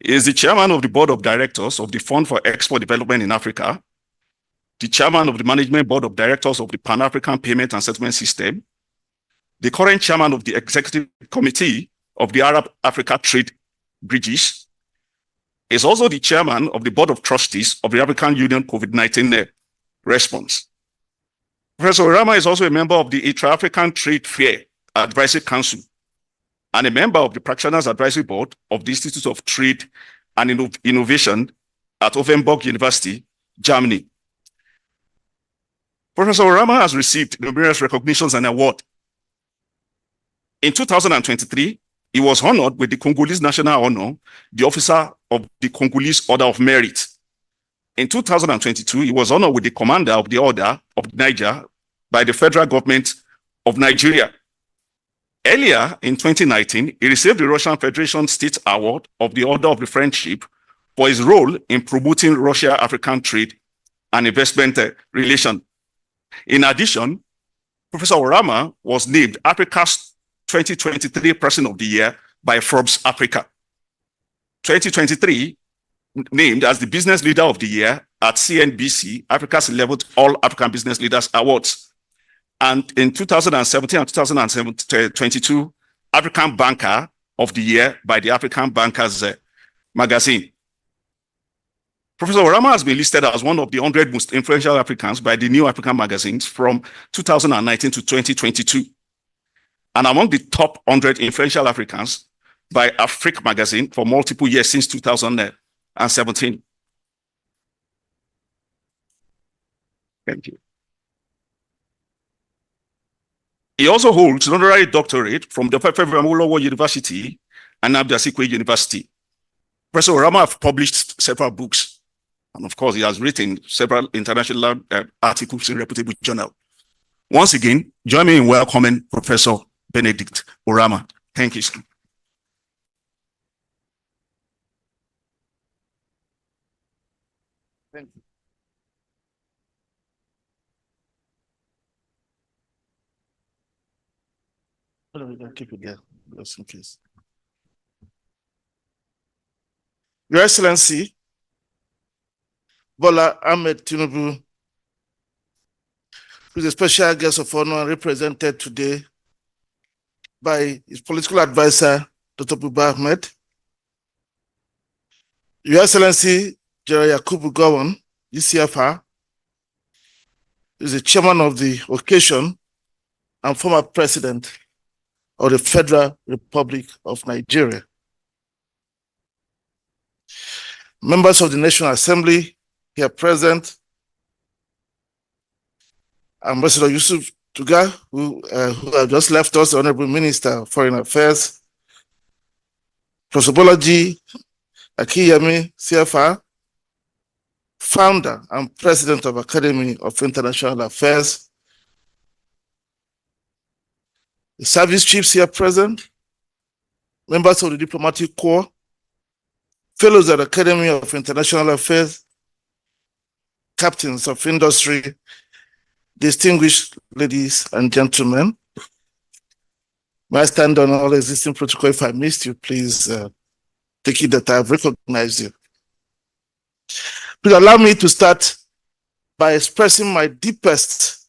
He is the chairman of the board of directors of the Fund for Export Development in Africa, the chairman of the management board of directors of the Pan-African Payment and Settlement System, the current chairman of the executive committee of the Arab-Africa Trade Bridges, is also the chairman of the board of trustees of the African Union COVID-19 response. Professor Orama is also a member of the Intra-African Trade Fair Advisory Council and a member of the Practitioners Advisory Board of the Institute of Trade and Innovation at Offenburg University, Germany. Professor Orama has received numerous recognitions and awards. In 2023, he was honored with the Congolese National Honor, the Officer of the Congolese Order of Merit. In 2022, he was honored with the Commander of the Order of Niger by the federal government of Nigeria. Earlier in 2019, he received the Russian Federation State Award of the Order of the Friendship for his role in promoting Russia-African trade and investment relations. In addition, Professor Orama was named Africa's 2023 Person of the Year by Forbes Africa. 2023, named as the Business Leader of the Year at CNBC, Africa's 11th All African Business Leaders Awards. And in 2017 and 2022, African Banker of the Year by the African Bankers magazine. Professor Orama has been listed as one of the 100 most influential Africans by the New African magazines from 2019 to 2022. And among the top 100 influential Africans by Afrique magazine for multiple years since 2017. Thank you. He also holds an honorary doctorate from the Bafemi Awolowo University and Nnamdi Azikiwe University. Professor Orama has published several books. And of course, he has written several international articles in reputable journals. Once again, join me in welcoming Professor Benedict Orama. Thank you, sir. Thank you. We can keep it there, just in case. Your Excellency, Bola Ahmed Tinubu, who is a special guest of honor represented today by his political advisor, Dr. Buba Ahmed. Your Excellency, General Yakubu Gowon, UCFR, is the chairman of the occasion and former president of the Federal Republic of Nigeria. Members of the National Assembly here present, Ambassador Yusuf Tuga, who have just left us, the Honorable Minister of Foreign Affairs, Professor Bolaji Akinyemi, CFR, founder and president of Academy of International Affairs, the service chiefs here present, members of the diplomatic corps, fellows at the Academy of International Affairs, captains of industry, distinguished ladies and gentlemen. May I stand on all existing protocol? If I missed you, please take it that I have recognized you. Please allow me to start by expressing my deepest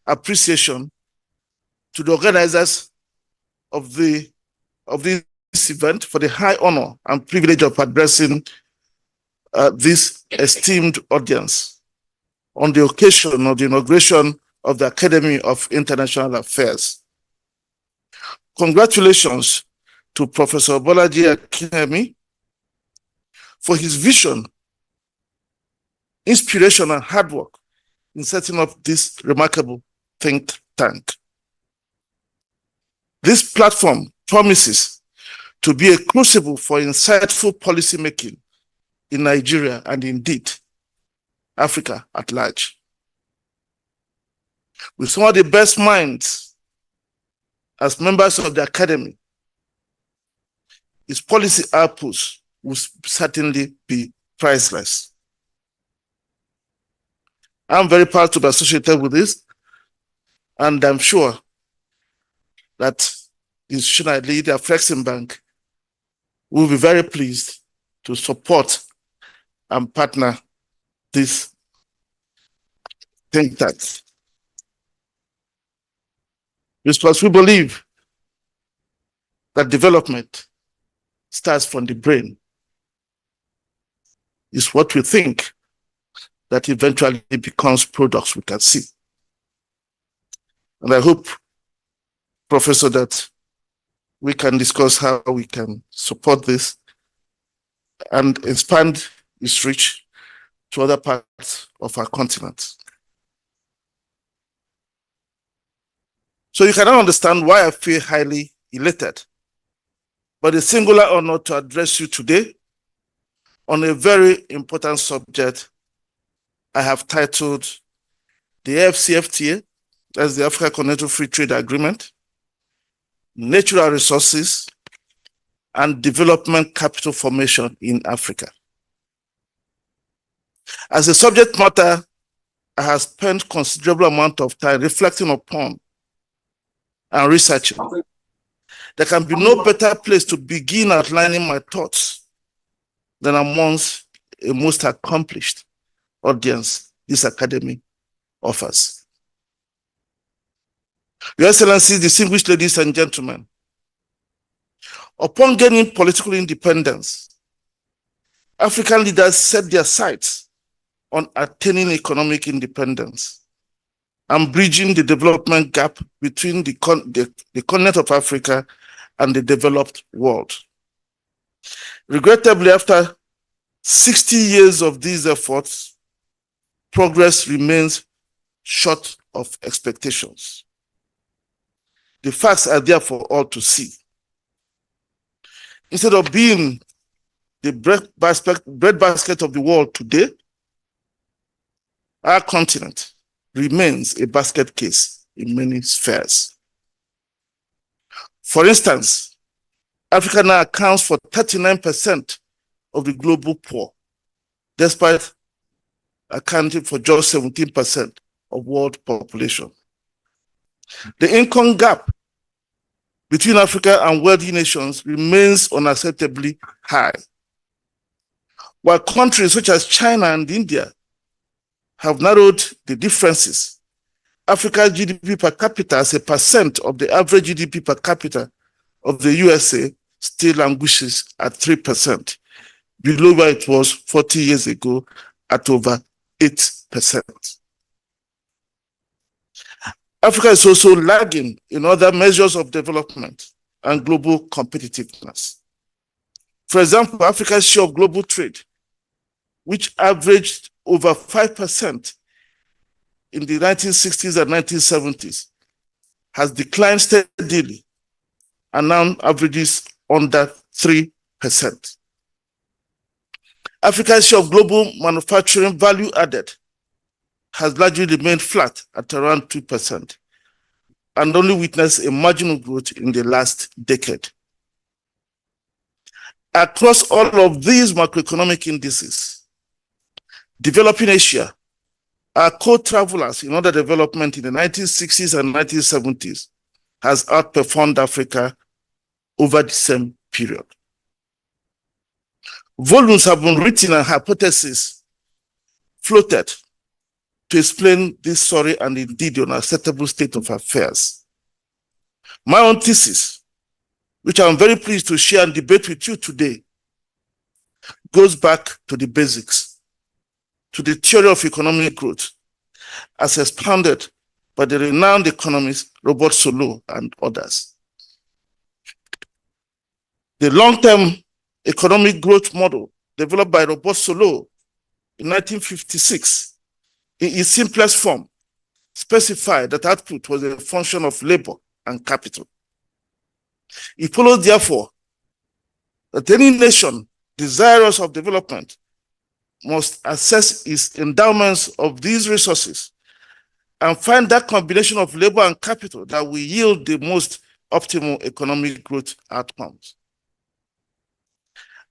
appreciation to the organizers of this event for the high honor and privilege of addressing this esteemed audience on the occasion of the inauguration of the Academy of International Affairs. Congratulations to Professor Bolaji Akinyemi for his vision, inspiration, and hard work in setting up this remarkable think tank. This platform promises to be a crucible for insightful policy making in Nigeria and indeed Africa at large. With some of the best minds as members of the Academy, its policy outputs will certainly be priceless. I'm very proud to be associated with this, and I'm sure that the institution I lead, the Flexing Bank, will be very pleased to support and partner this think tank. Because we believe that development starts from the brain. It's what we think that eventually becomes products we can see. And I hope, Professor, that we can discuss how we can support this and expand its reach to other parts of our continent. So you cannot understand why I feel highly elated, but a singular honor to address you today on a very important subject I have titled the AfCFTA, that's the Africa Continental Free Trade Agreement, Natural Resources, and Development Capital Formation in Africa. As a subject matter, I have spent considerable amount of time reflecting upon and researching. There can be no better place to begin outlining my thoughts than amongst a most accomplished audience this academy offers. Your Excellencies, distinguished ladies and gentlemen, upon gaining political independence, African leaders set their sights on attaining economic independence and bridging the development gap between the continent of Africa and the developed world. Regrettably, after 60 years of these efforts, progress remains short of expectations. The facts are there for all to see. Instead of being the breadbasket of the world today, our continent remains a basket case in many spheres. For instance, Africa now accounts for 39% of the global poor, despite accounting for just 17% of world population. The income gap between Africa and wealthy nations remains unacceptably high. While countries such as China and India have narrowed the differences, Africa's GDP per capita as a percent of the average GDP per capita of the USA still languishes at 3%, below where it was 40 years ago at over 8%. Africa is also lagging in other measures of development and global competitiveness. For example, Africa's share of global trade, which averaged over 5% in the 1960s and 1970s, has declined steadily and now averages under 3%. Africa's share of global manufacturing value added has largely remained flat at around 2% and only witnessed a marginal growth in the last decade. Across all of these macroeconomic indices, developing Asia, our co-travelers in other development in the 1960s and 1970s, has outperformed Africa over the same period. Volumes have been written and hypotheses floated to explain this sorry and indeed unacceptable state of affairs. My own thesis, which I'm very pleased to share and debate with you today, goes back to the basics, to the theory of economic growth, as expounded by the renowned economist Robert Solow and others. The long-term economic growth model developed by Robert Solow in 1956, in its simplest form, specified that output was a function of labor and capital. It follows, therefore, that any nation desirous of development must assess its endowments of these resources and find that combination of labor and capital that will yield the most optimal economic growth outcomes.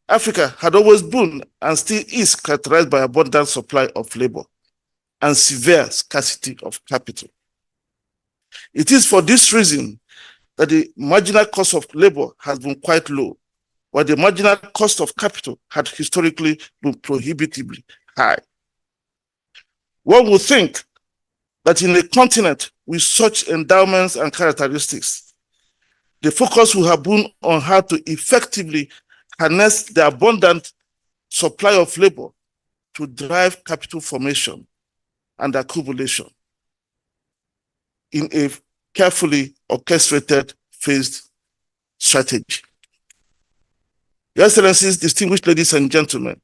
Africa had always been and still is characterized by abundant supply of labor and severe scarcity of capital. It is for this reason that the marginal cost of labor has been quite low, while the marginal cost of capital had historically been prohibitively high. One would think that in a continent with such endowments and characteristics, the focus would have been on how to effectively harness the abundant supply of labor to drive capital formation and accumulation in a carefully orchestrated, phased strategy. Your Excellencies, distinguished ladies and gentlemen,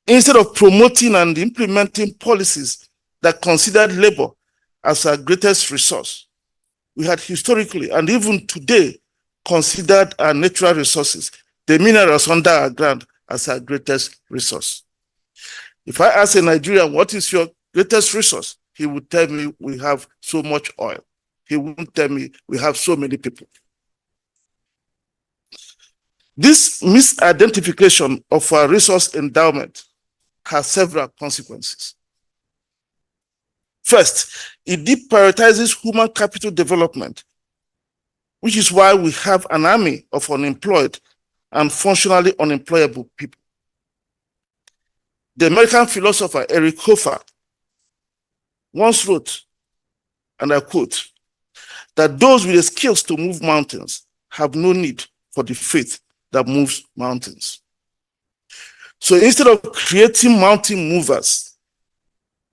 instead of promoting and implementing policies that considered labor as our greatest resource, we had historically and even today considered our natural resources, the minerals under our ground, as our greatest resource. If I ask a Nigerian, what is your greatest resource? He would tell me we have so much oil. He wouldn't tell me we have so many people. This misidentification of our resource endowment has several consequences. First, it deprioritizes human capital development, which is why we have an army of unemployed and functionally unemployable people. The American philosopher Eric Hoffer once wrote, and I quote, that those with the skills to move mountains have no need for the faith that moves mountains. So instead of creating mountain movers,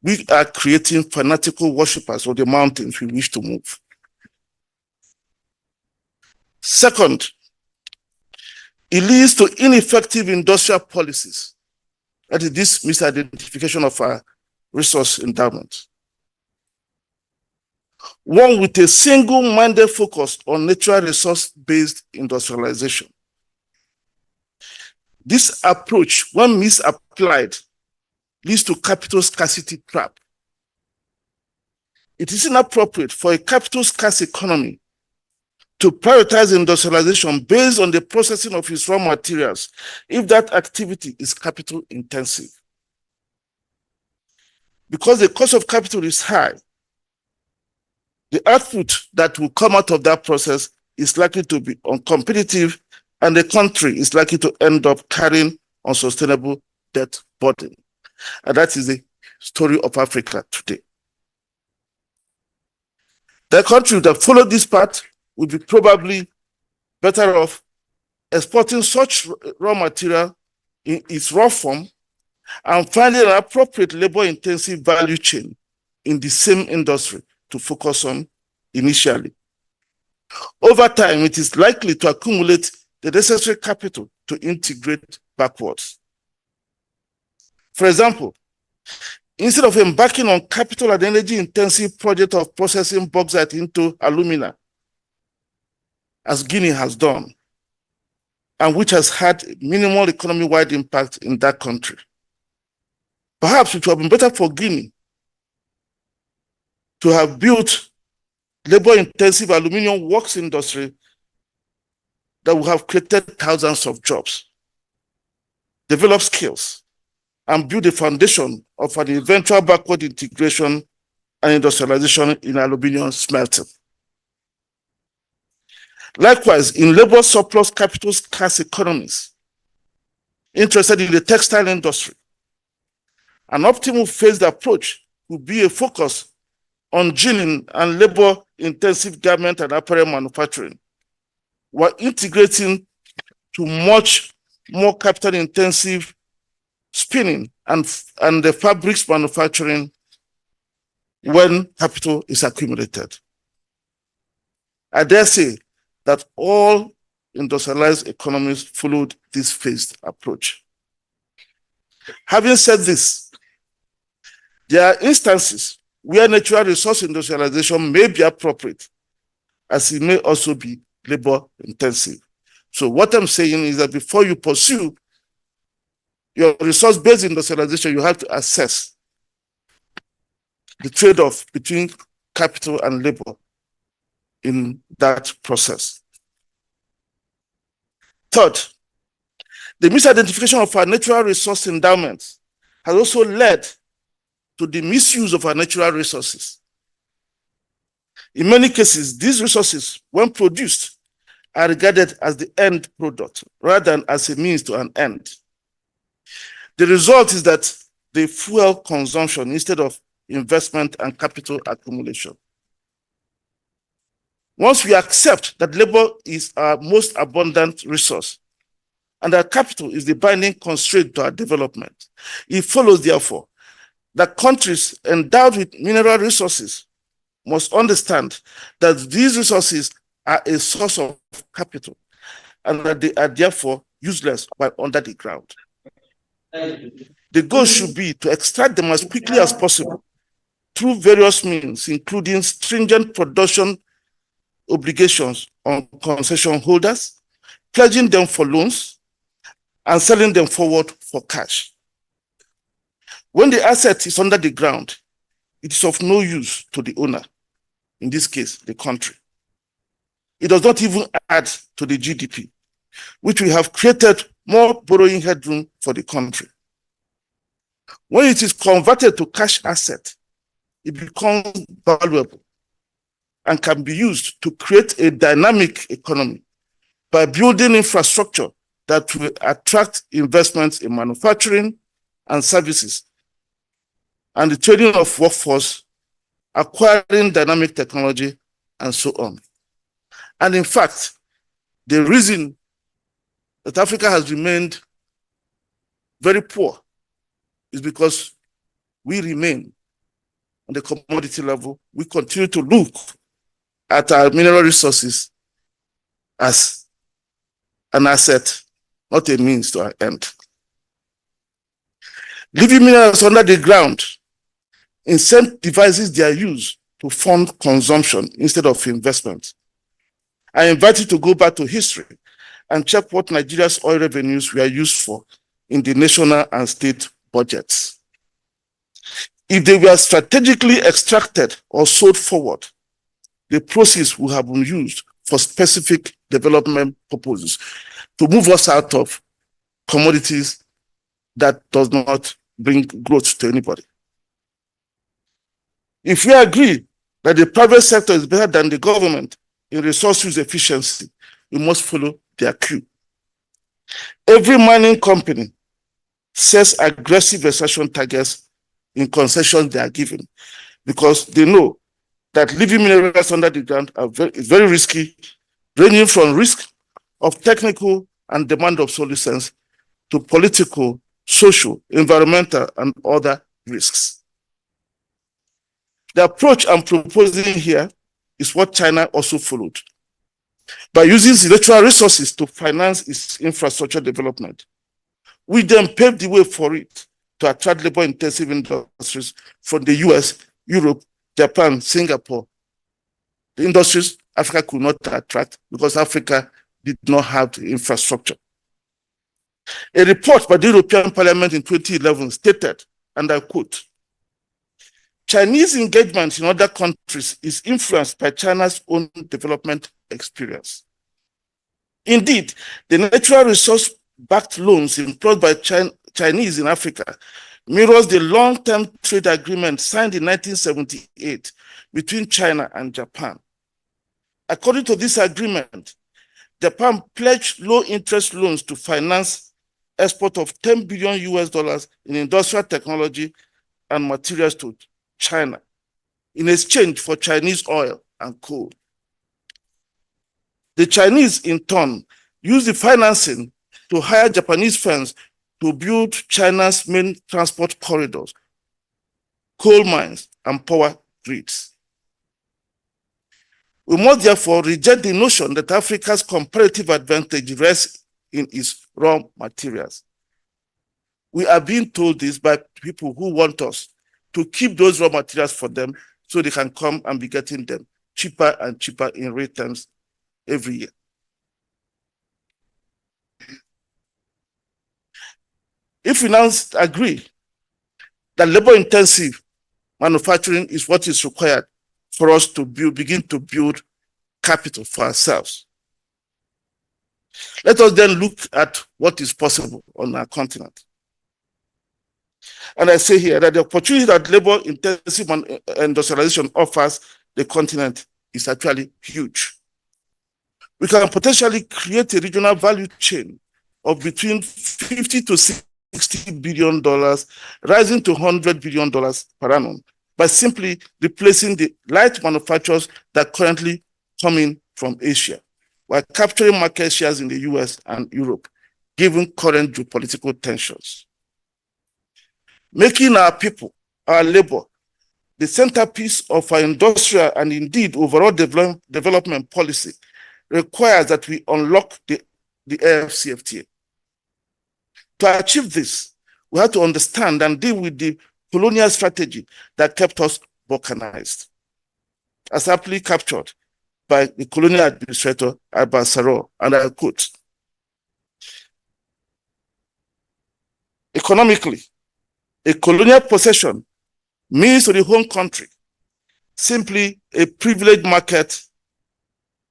we are creating fanatical worshippers of the mountains we wish to move. Second, it leads to ineffective industrial policies. That is this misidentification of our resource endowment. One with a single-minded focus on natural resource-based industrialization. This approach, when misapplied, leads to capital scarcity trap. It is inappropriate for a capital scarce economy to prioritize industrialization based on the processing of its raw materials if that activity is capital intensive. Because the cost of capital is high, the output that will come out of that process is likely to be uncompetitive, and the country is likely to end up carrying unsustainable debt burden. And that is the story of Africa today. The countries that follow this path will be probably better off exporting such raw material in its raw form and finding an appropriate labor-intensive value chain in the same industry to focus on initially. Over time, it is likely to accumulate the necessary capital to integrate backwards. For example, instead of embarking on capital and energy-intensive project of processing bauxite into alumina, as Guinea has done, and which has had minimal economy-wide impact in that country, perhaps it would have been better for Guinea to have built labor-intensive aluminium works industry that would have created thousands of jobs, developed skills, and build a foundation of an eventual backward integration and industrialization in aluminium smelting. Likewise, in labor surplus capital scarce economies interested in the textile industry, an optimal phased approach would be a focus on ginning and labor-intensive garment and apparel manufacturing, while integrating to much more capital-intensive spinning and the fabrics manufacturing when capital is accumulated. I dare say that all industrialized economies followed this phased approach. Having said this, there are instances where natural resource industrialization may be appropriate, as it may also be labor intensive. So what I'm saying is that before you pursue your resource-based industrialization, you have to assess the trade-off between capital and labor in that process. Third, the misidentification of our natural resource endowments has also led to the misuse of our natural resources. In many cases, these resources, when produced, are regarded as the end product rather than as a means to an end. The result is that they fuel consumption instead of investment and capital accumulation. Once we accept that labor is our most abundant resource and that capital is the binding constraint to our development, it follows, therefore, that countries endowed with mineral resources must understand that these resources are a source of capital and that they are therefore useless while under the ground. The goal should be to extract them as quickly as possible through various means, including stringent production obligations on concession holders, pledging them for loans, and selling them forward for cash. When the asset is under the ground, it is of no use to the owner, in this case, the country. It does not even add to the GDP, which will have created more borrowing headroom for the country. When it is converted to cash asset, it becomes valuable and can be used to create a dynamic economy by building infrastructure that will attract investments in manufacturing and services and the training of workforce, acquiring dynamic technology, and so on. And in fact, the reason that Africa has remained very poor is because we remain on the commodity level. We continue to look at our mineral resources as an asset, not a means to our end. Leaving minerals under the ground incentivizes their use to fund consumption instead of investment. I invite you to go back to history and check what Nigeria's oil revenues were used for in the national and state budgets. If they were strategically extracted or sold forward, the proceeds would have been used for specific development purposes to move us out of commodities that does not bring growth to anybody. If we agree that the private sector is better than the government in resource use efficiency, we must follow their cue. Every mining company sets aggressive extraction targets in concessions they are given because they know that leaving minerals under the ground is very risky, ranging from risk of technical and demand obsolescence to political, social, environmental, and other risks. The approach I'm proposing here is what China also followed. By using the natural resources to finance its infrastructure development, we then paved the way for it to attract labor-intensive industries from the US, Europe, Japan, Singapore. The industries Africa could not attract because Africa did not have the infrastructure. A report by the European Parliament in 2011 stated, and I quote, Chinese engagement in other countries is influenced by China's own development experience. Indeed, the natural resource-backed loans employed by Chinese in Africa mirrors the long-term trade agreement signed in 1978 between China and Japan. According to this agreement, Japan pledged low-interest loans to finance export of $10 billion in industrial technology and materials to China in exchange for Chinese oil and coal. The Chinese, in turn, used the financing to hire Japanese firms to build China's main transport corridors, coal mines, and power grids. We must therefore reject the notion that Africa's comparative advantage rests in its raw materials. We are being told this by people who want us to keep those raw materials for them so they can come and be getting them cheaper and cheaper in real terms every year. If we now agree that labor-intensive manufacturing is what is required for us to begin to build capital for ourselves, let us then look at what is possible on our continent. And I say here that the opportunity that labor-intensive industrialization offers the continent is actually huge. We can potentially create a regional value chain of between $50 to $60 billion, rising to $100 billion per annum, by simply replacing the light manufacturers that currently come in from Asia, while capturing market shares in the US and Europe, given current geopolitical tensions. Making our people, our labor, the centerpiece of our industrial and indeed overall development policy requires that we unlock the AFCFTA. To achieve this, we have to understand and deal with the colonial strategy that kept us balkanized, as aptly captured by the colonial administrator Albert Sarraut, and I quote, economically, a colonial possession means to the home country simply a privileged market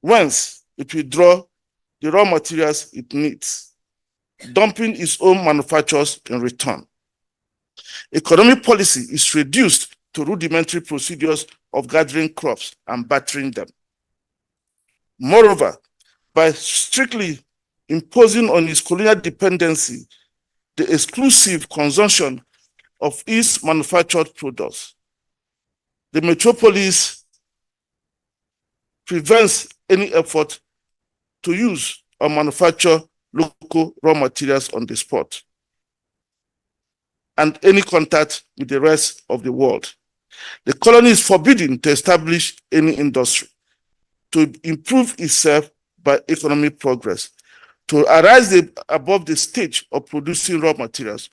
whence it will draw the raw materials it needs, dumping its own manufacturers in return. Economic policy is reduced to rudimentary procedures of gathering crops and bartering them. Moreover, by strictly imposing on its colonial dependency the exclusive consumption of its manufactured products, the metropolis prevents any effort to use or manufacture local raw materials on the spot and any contact with the rest of the world. The colony is forbidden to establish any industry, to improve itself by economic progress, to arise above the stage of producing raw materials,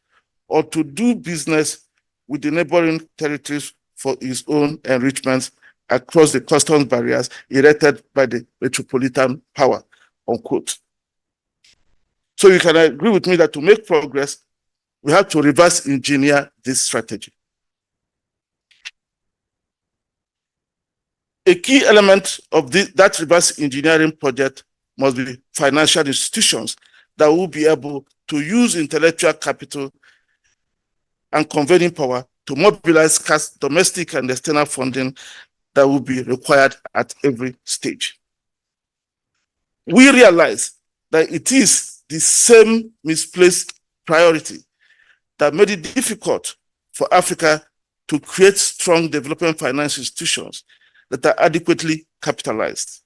or to do business with the neighboring territories for its own enrichments across the customs barriers erected by the metropolitan power, unquote. So you can agree with me that to make progress, we have to reverse engineer this strategy. A key element of that reverse engineering project must be financial institutions that will be able to use intellectual capital and convening power to mobilize domestic and external funding that will be required at every stage. we realize that it is the same misplaced priority that made it difficult for Africa to create strong development financial institutions that are adequately capitalized.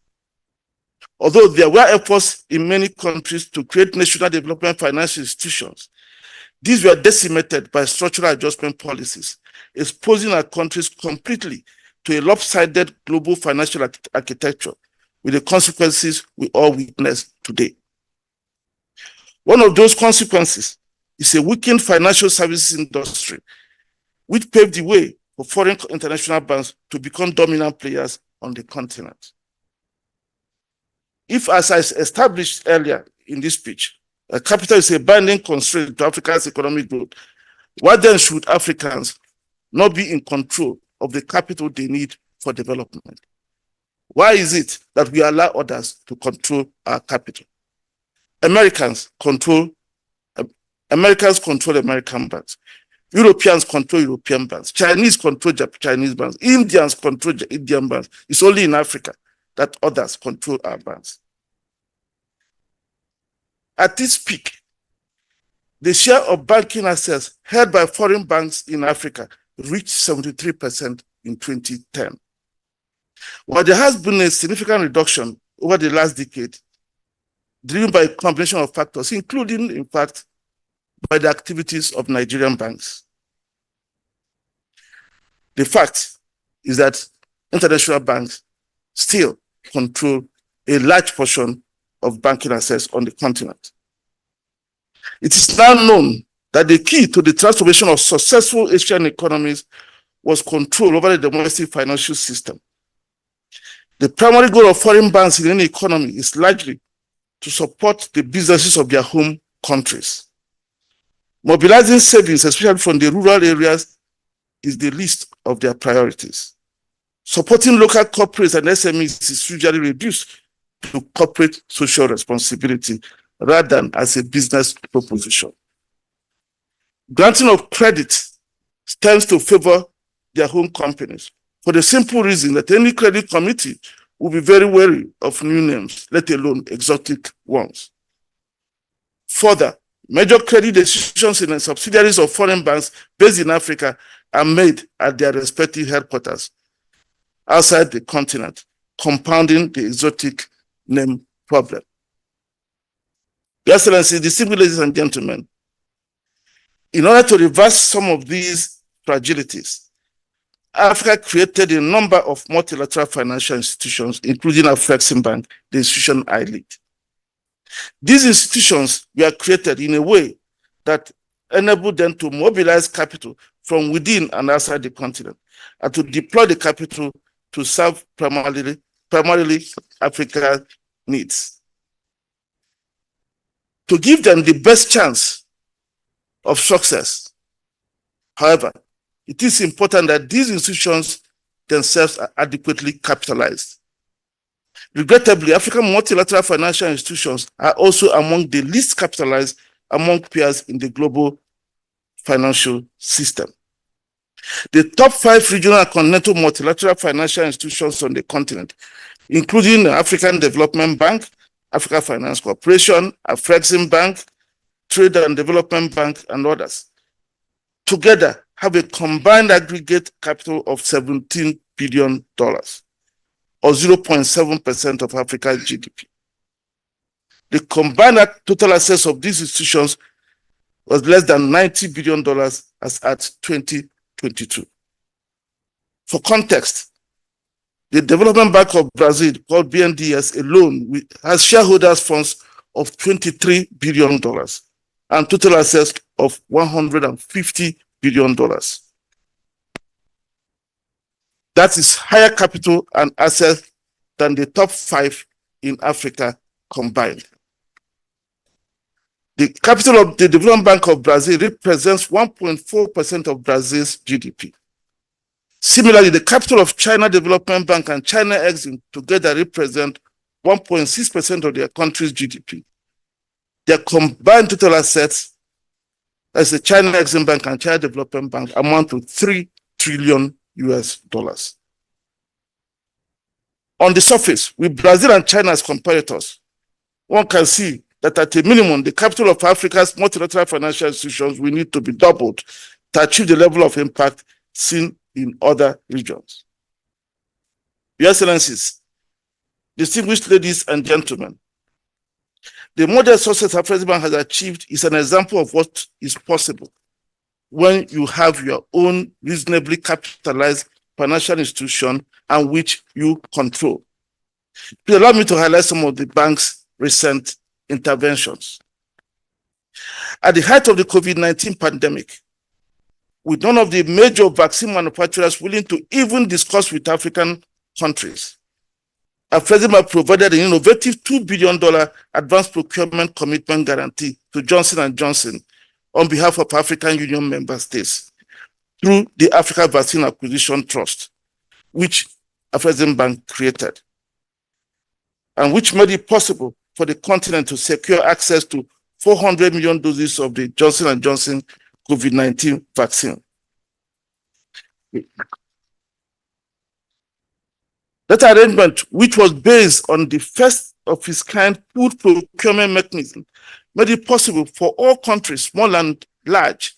Although there were efforts in many countries to create national development financial institutions, these were decimated by structural adjustment policies, exposing our countries completely to a lopsided global financial architecture with the consequences we all witness today. One of those consequences is a weakened financial services industry, which paved the way for foreign international banks to become dominant players on the continent. If, as I established earlier in this speech, capital is a binding constraint to Africa's economic growth, why then should Africans not be in control of the capital they need for development? Why is it that we allow others to control our capital? Americans control American banks. Europeans control European banks. Chinese control Chinese banks. Indians control Indian banks. It's only in Africa that others control our banks. At its peak, the share of banking assets held by foreign banks in Africa reached 73% in 2010. While there has been a significant reduction over the last decade, driven by a combination of factors, including, in fact, by the activities of Nigerian banks. The fact is that international banks still control a large portion of banking assets on the continent. It is now known that the key to the transformation of successful Asian economies was control over the domestic financial system. The primary goal of foreign banks in any economy is largely to support the businesses of their home countries. Mobilizing savings, especially from the rural areas, is the least of their priorities. Supporting local corporates and SMEs is usually reduced to corporate social responsibility rather than as a business proposition. Granting of credit tends to favor their home companies for the simple reason that any credit committee will be very wary of new names, let alone exotic ones. Further, major credit decisions in the subsidiaries of foreign banks based in Africa are made at their respective headquarters outside the continent, compounding the exotic name problem. Your Excellency, distinguished ladies and gentlemen, in order to reverse some of these fragilities, Africa created a number of multilateral financial institutions, including Afreximbank, the institution I lead. These institutions were created in a way that enabled them to mobilize capital from within and outside the continent and to deploy the capital to serve primarily Africa's needs. To give them the best chance of success, however, it is important that these institutions themselves are adequately capitalized. Regrettably, African multilateral financial institutions are also among the least capitalized among peers in the global financial system. The top 5 regional and continental multilateral financial institutions on the continent, including the African Development Bank, Africa Finance Corporation, Afreximbank, Trade and Development Bank, and others, together have a combined aggregate capital of $17 billion, or 0.7% of Africa's GDP. The combined total assets of these institutions was less than $90 billion as at 2022. For context, the Development Bank of Brazil, called BNDES alone, has shareholders' funds of $23 billion and total assets of $150 billion. That is higher capital and assets than the top 5 in Africa combined. The capital of the Development Bank of Brazil represents 1.4% of Brazil's GDP. Similarly, the capital of China Development Bank and China Exim together represent 1.6% of their country's GDP. Their combined total assets, as the China Exim Bank and China Development Bank, amount to $3 trillion. On the surface, with Brazil and China as competitors, one can see that at a minimum, the capital of Africa's multilateral financial institutions will need to be doubled to achieve the level of impact seen in other regions. Your Excellencies, distinguished ladies and gentlemen, the modest success Afreximbank has achieved is an example of what is possible when you have your own reasonably capitalized financial institution and which you control. Please allow me to highlight some of the bank's recent interventions. At the height of the COVID-19 pandemic, with none of the major vaccine manufacturers willing to even discuss with African countries, Afreximbank provided an innovative $2 billion advanced procurement commitment guarantee to Johnson & Johnson on behalf of African Union member states through the Africa Vaccine Acquisition Trust, which Afreximbank created, and which made it possible for the continent to secure access to 400 million doses of the Johnson & Johnson COVID-19 vaccine. That arrangement, which was based on the first of its kind food procurement mechanism, made it possible for all countries, small and large,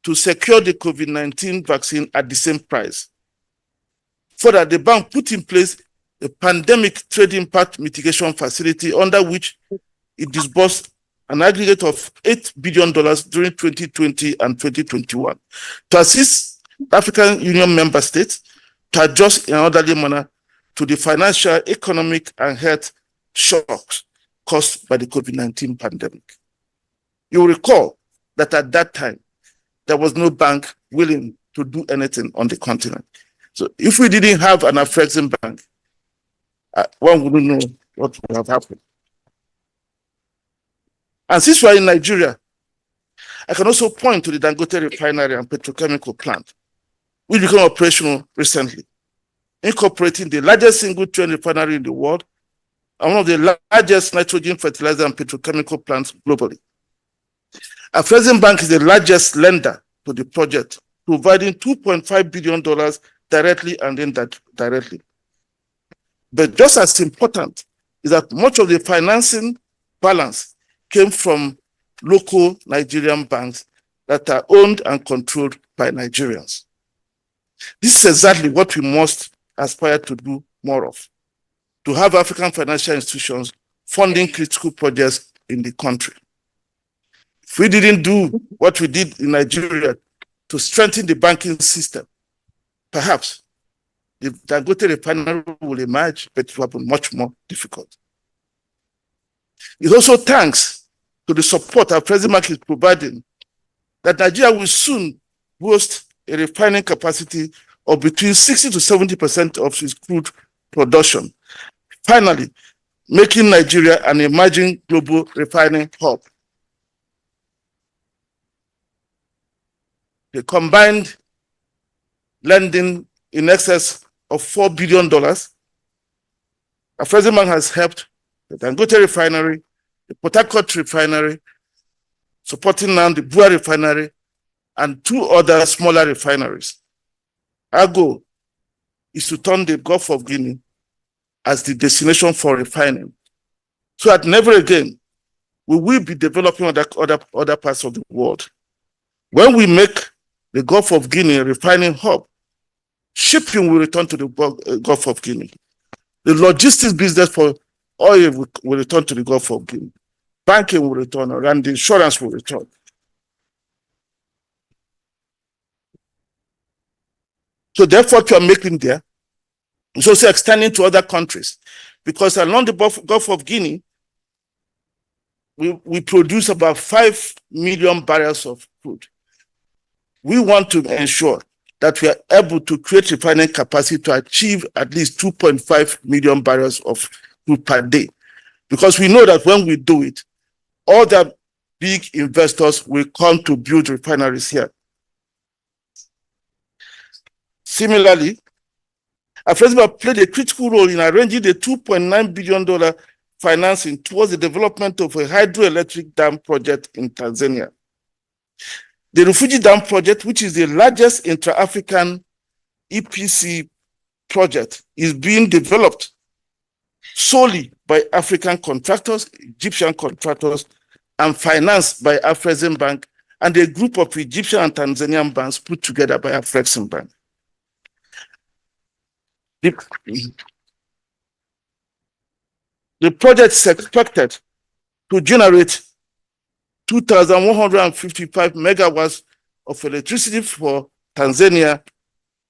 to secure the COVID-19 vaccine at the same price. Further, the bank put in place a pandemic trade impact mitigation facility under which it disbursed an aggregate of $8 billion during 2020 and 2021 to assist African Union member states to adjust in an orderly manner to the financial, economic, and health shocks caused by the COVID-19 pandemic. You will recall that at that time, there was no bank willing to do anything on the continent. So if we didn't have an Afreximbank, one wouldn't know what would have happened. And since we're in Nigeria, I can also point to the Dangote refinery and petrochemical plant, which became operational recently, incorporating the largest single-train refinery in the world and one of the largest nitrogen fertilizer and petrochemical plants globally. Afreximbank is the largest lender to the project, providing $2.5 billion directly and indirectly. But just as important is that much of the financing balance came from local Nigerian banks that are owned and controlled by Nigerians. This is exactly what we must aspire to do more of, to have African financial institutions funding critical projects in the country. If we didn't do what we did in Nigeria to strengthen the banking system, perhaps the Dangote refinery will emerge, but it will be much more difficult. It's also thanks to the support our Afreximbank is providing that Nigeria will soon boast a refining capacity of between 60 to 70% of its crude production, finally making Nigeria an emerging global refining hub. The combined lending in excess of $4 billion, Afreximbank has helped the Dangote refinery, the Port Harcourt refinery, supporting now the Bua refinery, and 2 other smaller refineries. Our goal is to turn the Gulf of Guinea as the destination for refining, so that never again we will be developing other parts of the world. When we make the Gulf of Guinea a refining hub, shipping will return to the Gulf of Guinea. The logistics business for oil will return to the Gulf of Guinea. Banking will return, and the insurance will return. So the effort we are making there is also extending to other countries, because along the Gulf of Guinea, we produce about 5 million barrels of crude. We want to ensure that we are able to create refining capacity to achieve at least 2.5 million barrels of crude per day, because we know that when we do it, all the big investors will come to build refineries here. Similarly, Afreximbank played a critical role in arranging the $2.9 billion financing towards the development of a hydroelectric dam project in Tanzania. The Rufiji Dam project, which is the largest intra-African EPC project, is being developed solely by African contractors, Egyptian contractors, and financed by Afreximbank and a group of Egyptian and Tanzanian banks put together by Afreximbank. The project is expected to generate 2,155 megawatts of electricity for Tanzania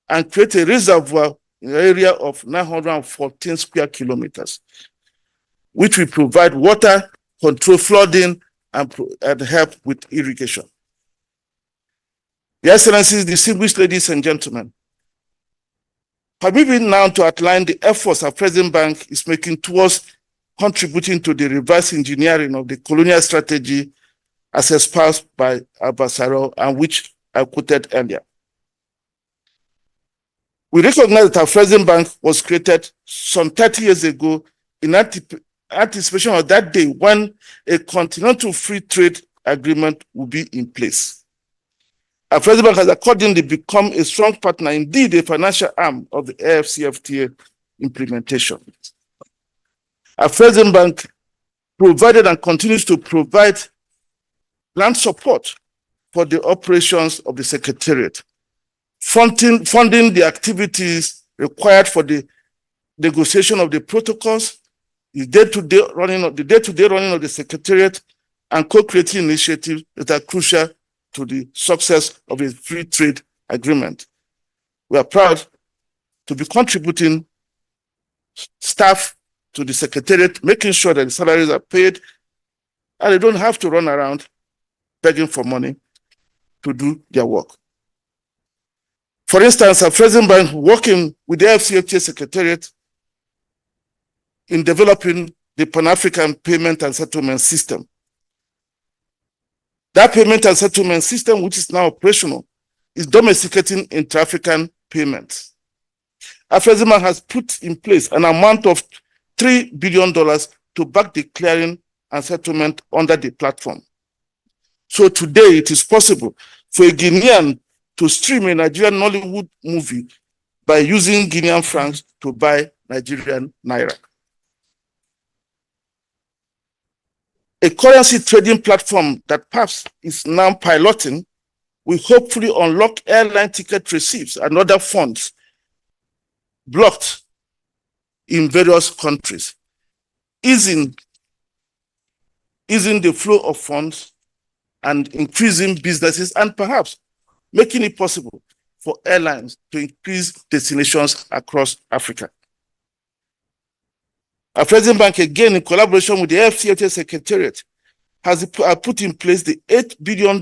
and create a reservoir in an area of 914 square kilometers, which will provide water, control flooding, and help with irrigation. Your Excellencies, distinguished ladies and gentlemen, permit me now to outline the efforts Afreximbank is making towards contributing to the reverse engineering of the colonial strategy as espoused by Albasaro and which I quoted earlier. We recognize that Afreximbank was created some 30 years ago in anticipation of that day when a continental free trade agreement will be in place. Afreximbank has accordingly become a strong partner, indeed a financial arm of the AfCFTA implementation. Afreximbank provided and continues to provide grant support for the operations of the Secretariat, funding the activities required for the negotiation of the protocols, the day-to-day running of the Secretariat, and co-creating initiatives that are crucial to the success of a free trade agreement. We are proud to be contributing staff to the Secretariat, making sure that the salaries are paid and they don't have to run around begging for money to do their work. For instance, Afreximbank working with the AfCFTA Secretariat in developing the Pan-African Payment and Settlement System. That payment and settlement system, which is now operational, is domesticating intra-African payments. Afreximbank has put in place an amount of $3 billion to back the clearing and settlement under the platform. So today it is possible for a Guinean to stream a Nigerian Nollywood movie by using Guinean francs to buy Nigerian naira. A currency trading platform that PAPS is now piloting will hopefully unlock airline ticket receipts and other funds blocked in various countries, easing the flow of funds and increasing businesses and perhaps making it possible for airlines to increase destinations across Africa. Afreximbank, again in collaboration with the AfCFTA Secretariat, has put in place the $8 billion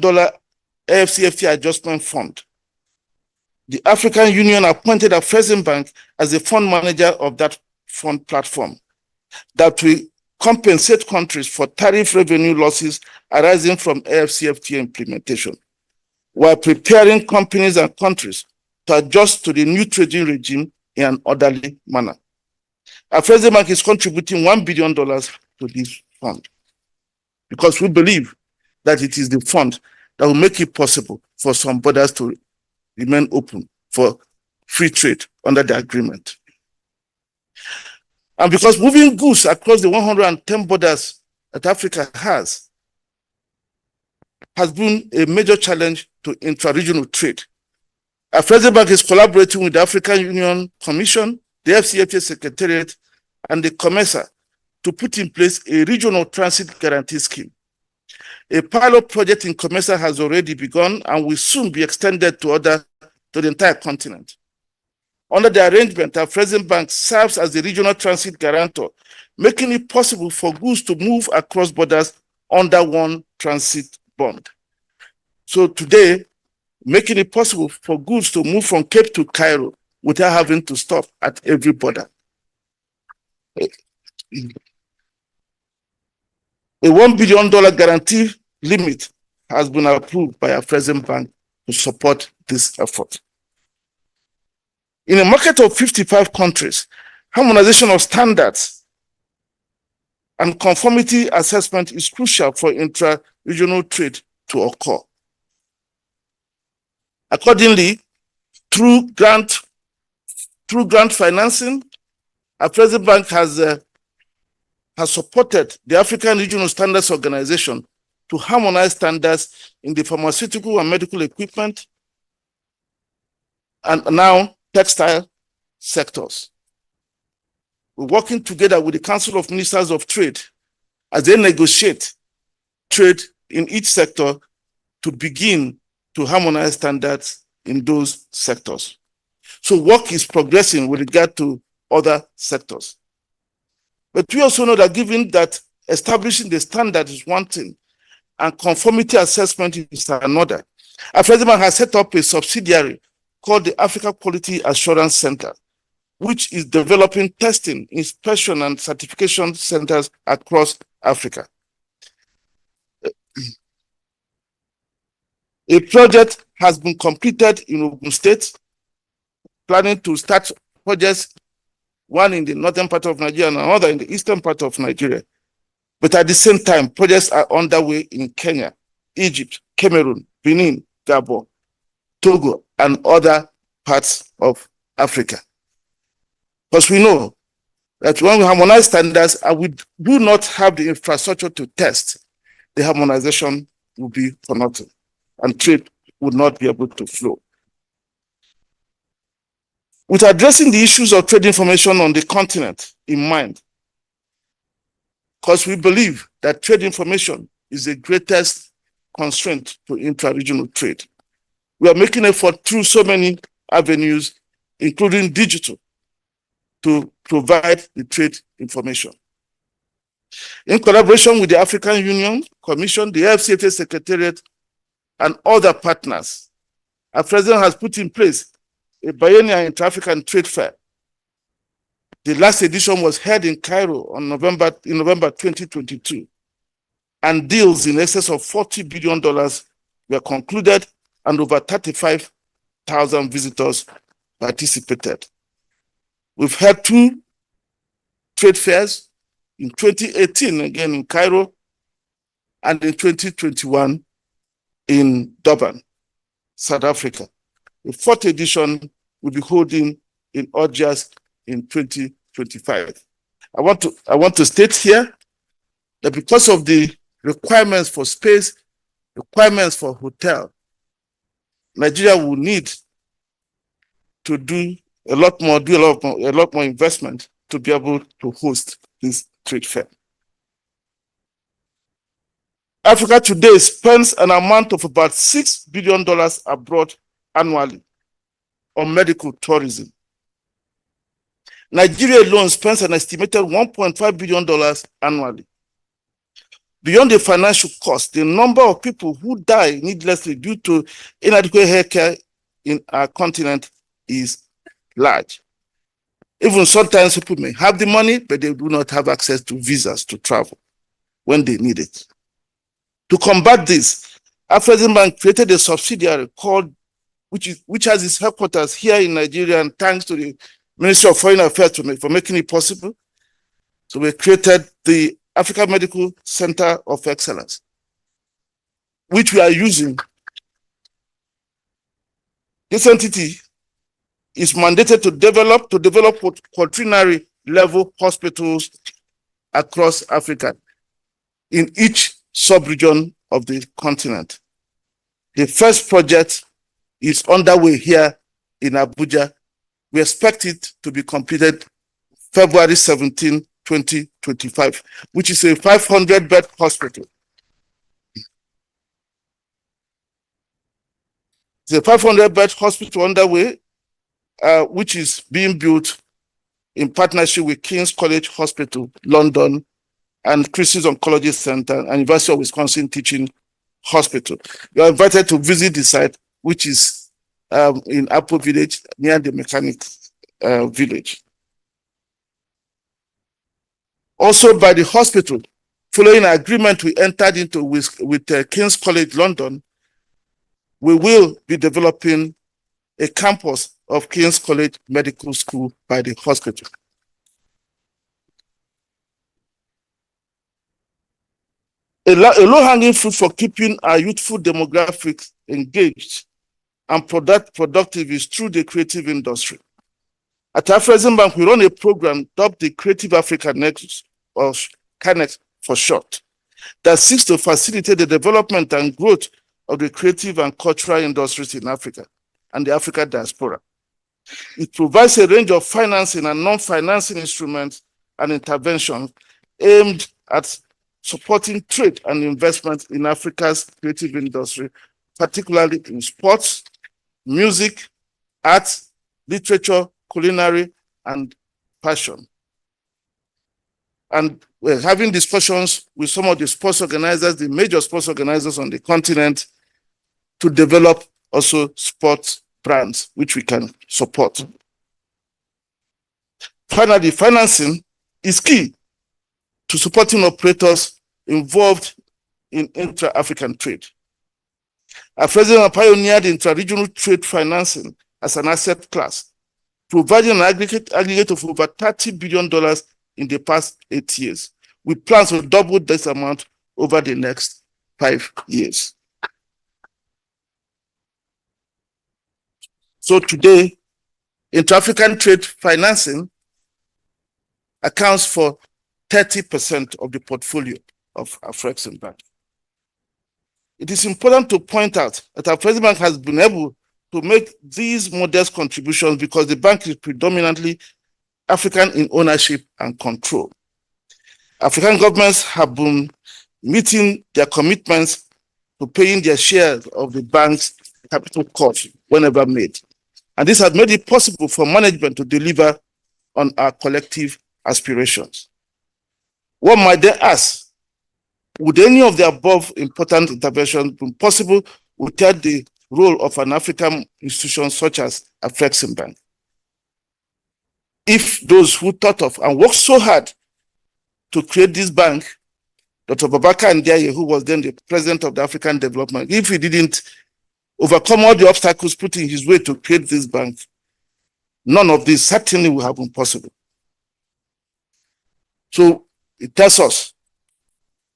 AfCFTA Adjustment Fund. The African Union appointed Afreximbank as the fund manager of that fund platform that will compensate countries for tariff revenue losses arising from AfCFTA implementation, while preparing companies and countries to adjust to the new trading regime in an orderly manner. Afreximbank is contributing $1 billion to this fund because we believe that it is the fund that will make it possible for some borders to remain open for free trade under the agreement. And because moving goods across the 110 borders that Africa has been a major challenge to intra-regional trade. Afreximbank is collaborating with the African Union Commission, the AfCFTA Secretariat, and the COMESA to put in place a regional transit guarantee scheme. A pilot project in COMESA has already begun and will soon be extended to the entire continent. Under the arrangement, Afreximbank serves as the regional transit guarantor, making it possible for goods to move across borders under one transit bond. So today, making it possible for goods to move from Cape to Cairo without having to stop at every border. A $1 billion guarantee limit has been approved by Afreximbank to support this effort. In a market of 55 countries, harmonization of standards and conformity assessment is crucial for intra-regional trade to occur. Accordingly, through grant financing, Afreximbank has has supported the African Regional Standards Organization to harmonize standards in the pharmaceutical and medical equipment and now textile sectors. We're working together with the Council of Ministers of Trade as they negotiate trade in each sector to begin to harmonize standards in those sectors. So work is progressing with regard to other sectors. But we also know that given that establishing the standard is one thing and conformity assessment is another, Afresiban has set up a subsidiary called the Africa Quality Assurance Center, which is developing testing, inspection, and certification centers across Africa. A project has been completed in Ogun State, planning to start projects, one in the northern part of Nigeria and another in the eastern part of Nigeria. But at the same time, projects are underway in Kenya, Egypt, Cameroon, Benin, Gabon, Togo, and other parts of Africa. Because we know that when we harmonize standards and we do not have the infrastructure to test, the harmonization will be for nothing and trade would not be able to flow. With addressing the issues of trade information on the continent in mind, because we believe that trade information is the greatest constraint to intra-regional trade. We are making effort through so many avenues, including digital, to provide the trade information. In collaboration with the African Union Commission, the FCFA Secretariat, and other partners, our president has put in place a biennial inter-African trade fair. The last edition was held in Cairo in November 2022, and deals in excess of $40 billion were concluded and over 35,000 visitors participated. We've had 2 trade fairs in 2018, again in Cairo, and in 2021 in Durban, South Africa. The 4th edition will be holding in Algiers in 2025. I want to state here that because of the requirements for space, requirements for hotel, Nigeria will need to do a lot more investment to be able to host this trade fair. Africa today spends an amount of about $6 billion abroad annually on medical tourism. Nigeria alone spends an estimated $1.5 billion annually. Beyond the financial cost, the number of people who die needlessly due to inadequate healthcare in our continent is large. Even sometimes people may have the money, but they do not have access to visas to travel when they need it. To combat this, Afresiban created a subsidiary called, which has its headquarters here in Nigeria, and thanks to the Ministry of Foreign Affairs for making it possible. So we created the Africa Medical Center of Excellence, which we are using. This entity is mandated to develop quaternary level hospitals across Africa in each sub-region of the continent. The first project is underway here in Abuja. We expect it to be completed February 17, 2025, which is a 500-bed hospital. It's a 500-bed hospital underway, which is being built in partnership with King's College Hospital, London, and Christie's Oncology Center and University of Wisconsin Teaching Hospital. You are invited to visit the site, which is in Apple Village, near the Mechanic Village. Also by the hospital, following an agreement we entered into with King's College London, we will be developing a campus of King's College Medical School by the hospital. A low-hanging fruit for keeping our youthful demographics engaged and productive is through the creative industry. At Afresiban, we run a program dubbed the Creative Africa Nexus, or CANET for short, that seeks to facilitate the development and growth of the creative and cultural industries in Africa and the African diaspora. It provides a range of financing and non-financing instruments and interventions aimed at supporting trade and investment in Africa's creative industry, particularly in sports, music, arts, literature, culinary, and fashion. And we're having discussions with some of the sports organizers, the major sports organizers on the continent, to develop also sports brands which we can support. Finally, financing is key to supporting operators involved in intra-African trade. Our president pioneered intra-regional trade financing as an asset class, providing an aggregate of over $30 billion in the past 8 years. We plan to double this amount over the next 5 years. So today, intra-African trade financing accounts for 30% of the portfolio of Afreximbank. It is important to point out that our Afreximbank has been able to make these modest contributions because the bank is predominantly African in ownership and control. African governments have been meeting their commitments to paying their share of the bank's capital cost whenever made. And this has made it possible for management to deliver on our collective aspirations. One might then ask, would any of the above important interventions be possible without the role of an African institution such as Afreximbank? If those who thought of and worked so hard to create this bank, Dr. Babaka Ndiaye, who was then the president of the African Development, if he didn't overcome all the obstacles put in his way to create this bank, none of this certainly would have been possible. So it tells us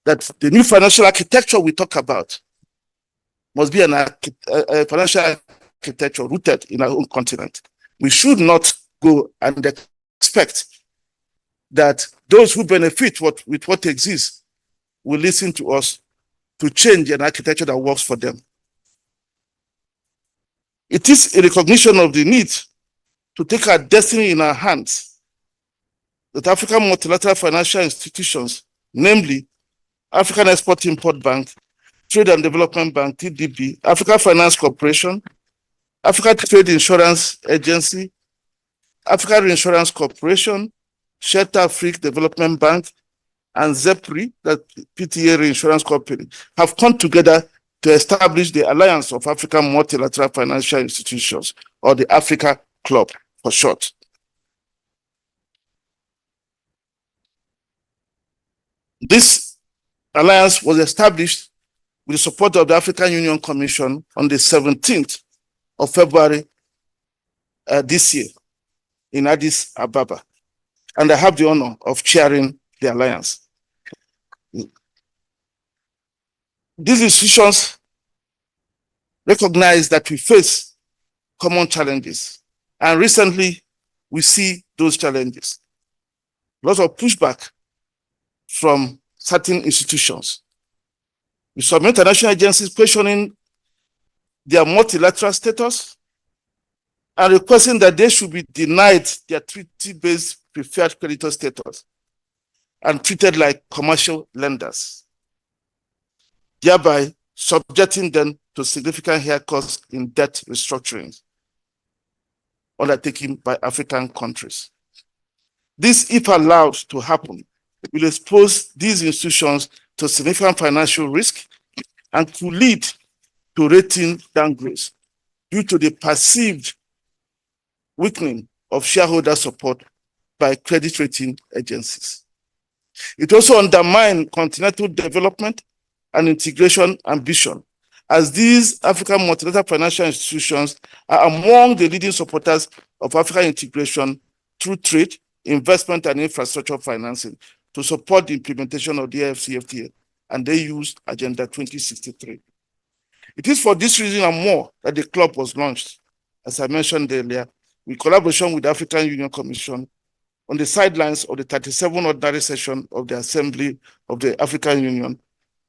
that the new financial architecture we talk about must be a financial architecture rooted in our own continent. We should not go and expect that those who benefit with what exists will listen to us to change an architecture that works for them. It is a recognition of the need to take our destiny in our hands that African multilateral financial institutions, namely African Export-Import Bank, Trade and Development Bank, TDB, Africa Finance Corporation, Africa Trade Insurance Agency, Africa Reinsurance Corporation, Shelter Afrique Development Bank, and ZEPRI, that PTA Reinsurance Company, have come together to establish the Alliance of African Multilateral Financial Institutions, or the Africa Club for short. This alliance was established with the support of the African Union Commission on the 17th of February this year in Addis Ababa. And I have the honor of chairing the alliance. These institutions recognize that we face common challenges. And recently, we see those challenges. Lots of pushback from certain institutions. We saw international agencies questioning their multilateral status and requesting that they should be denied their treaty-based preferred creditor status and treated like commercial lenders, thereby subjecting them to significant haircuts in debt restructuring undertaken by African countries. This, if allowed to happen, will expose these institutions to significant financial risk and could lead to rating downgrades due to the perceived weakening of shareholder support by credit rating agencies. It also undermines continental development and integration ambition, as these African multilateral financial institutions are among the leading supporters of African integration through trade, investment, and infrastructure financing to support the implementation of the AfCFTA, and they used Agenda 2063. It is for this reason and more that the club was launched, as I mentioned earlier, in collaboration with the African Union Commission on the sidelines of the 37th ordinary session of the Assembly of the African Union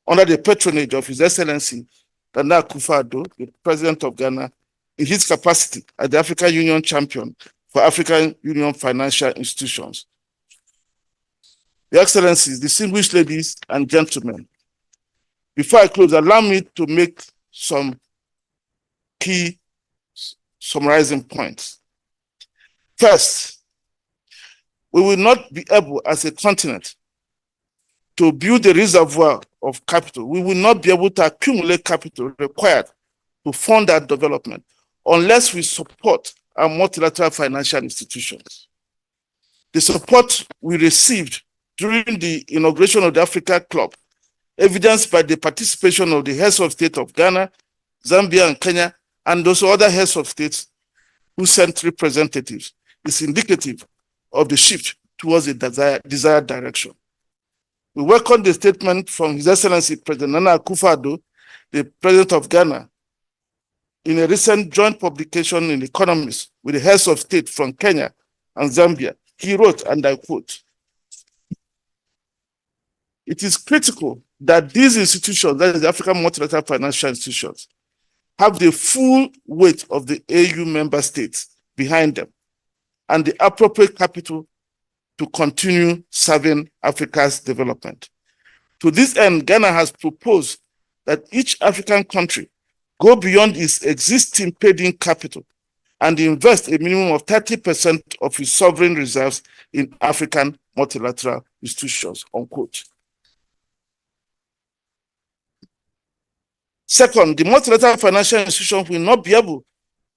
under the patronage of His Excellency Nana Akufo-Addo, the President of Ghana, in his capacity as the African Union champion for African Union financial institutions. Your Excellencies, distinguished ladies and gentlemen, before I close, allow me to make some key summarizing points. First, we will not be able as a continent to build a reservoir of capital. We will not be able to accumulate capital required to fund that development unless we support our multilateral financial institutions. The support we received during the inauguration of the Africa Club, evidenced by the participation of the heads of state of Ghana, Zambia, and Kenya, and also other heads of states who sent representatives, is indicative of the shift towards the desired direction. We welcome the statement from His Excellency President Nana Akufo-Addo, the President of Ghana, in a recent joint publication in Economist with the heads of state from Kenya and Zambia. He wrote, and I quote, "It is critical that these institutions, that is the African multilateral financial institutions, have the full weight of the AU member states behind them and the appropriate capital to continue serving Africa's development. To this end, Ghana has proposed that each African country go beyond its existing paid-in capital and invest a minimum of 30% of its sovereign reserves in African multilateral institutions," unquote. Second, the multilateral financial institutions will not be able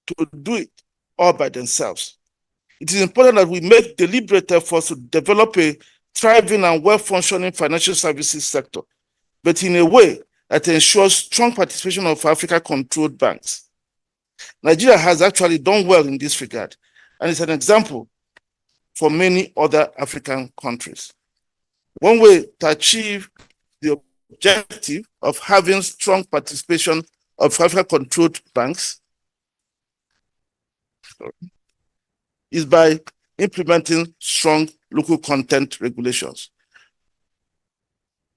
to do it all by themselves. It is important that we make deliberate efforts to develop a thriving and well-functioning financial services sector, but in a way that ensures strong participation of Africa-controlled banks. Nigeria has actually done well in this regard, and it's an example for many other African countries. One way to achieve the objective of having strong participation of Africa-controlled banks is by implementing strong local content regulations.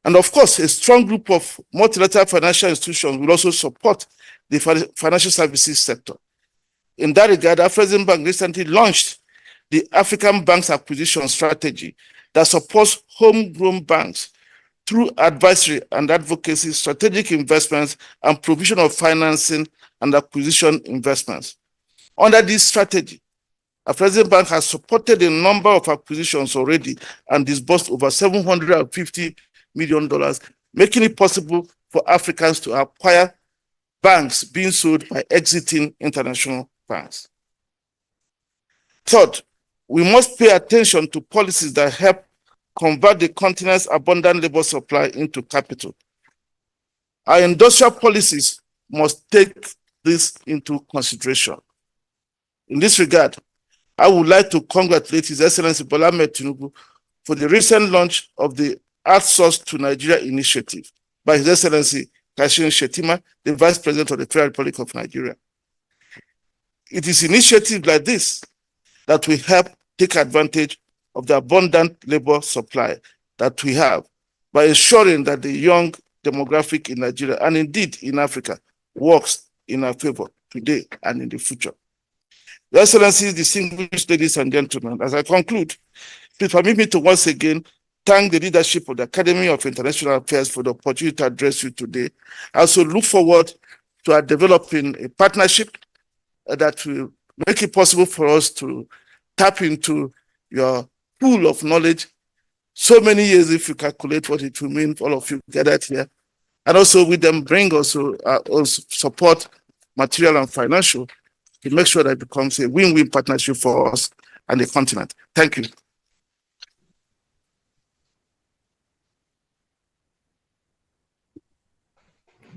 And of course, a strong group of multilateral financial institutions will also support the financial services sector. In that regard, Afreximbank recently launched the African Banks Acquisition Strategy that supports homegrown banks through advisory and advocacy, strategic investments, and provision of financing and acquisition investments. Under this strategy, Afreximbank has supported a number of acquisitions already and disbursed over $750 million, making it possible for Africans to acquire banks being sold by exiting international banks. Third, we must pay attention to policies that help convert the continent's abundant labor supply into capital. Our industrial policies must take this into consideration. In this regard, I would like to congratulate His Excellency Bola Ahmed Tinubu for the recent launch of the Outsource to Nigeria initiative by His Excellency Kashim Shettima, the Vice President of the Federal Republic of Nigeria. It is initiatives like this that will help take advantage of the abundant labor supply that we have by ensuring that the young demographic in Nigeria and indeed in Africa works in our favor today and in the future. Your Excellencies, distinguished ladies and gentlemen, as I conclude, please permit me to once again thank the leadership of the Academy of International Affairs for the opportunity to address you today. I also look forward to our developing a partnership that will make it possible for us to tap into your pool of knowledge. So many years, if you calculate what it will mean for all of you gathered here, and also with them bring also support, material and financial, to make sure that it becomes a win-win partnership for us and the continent. Thank you.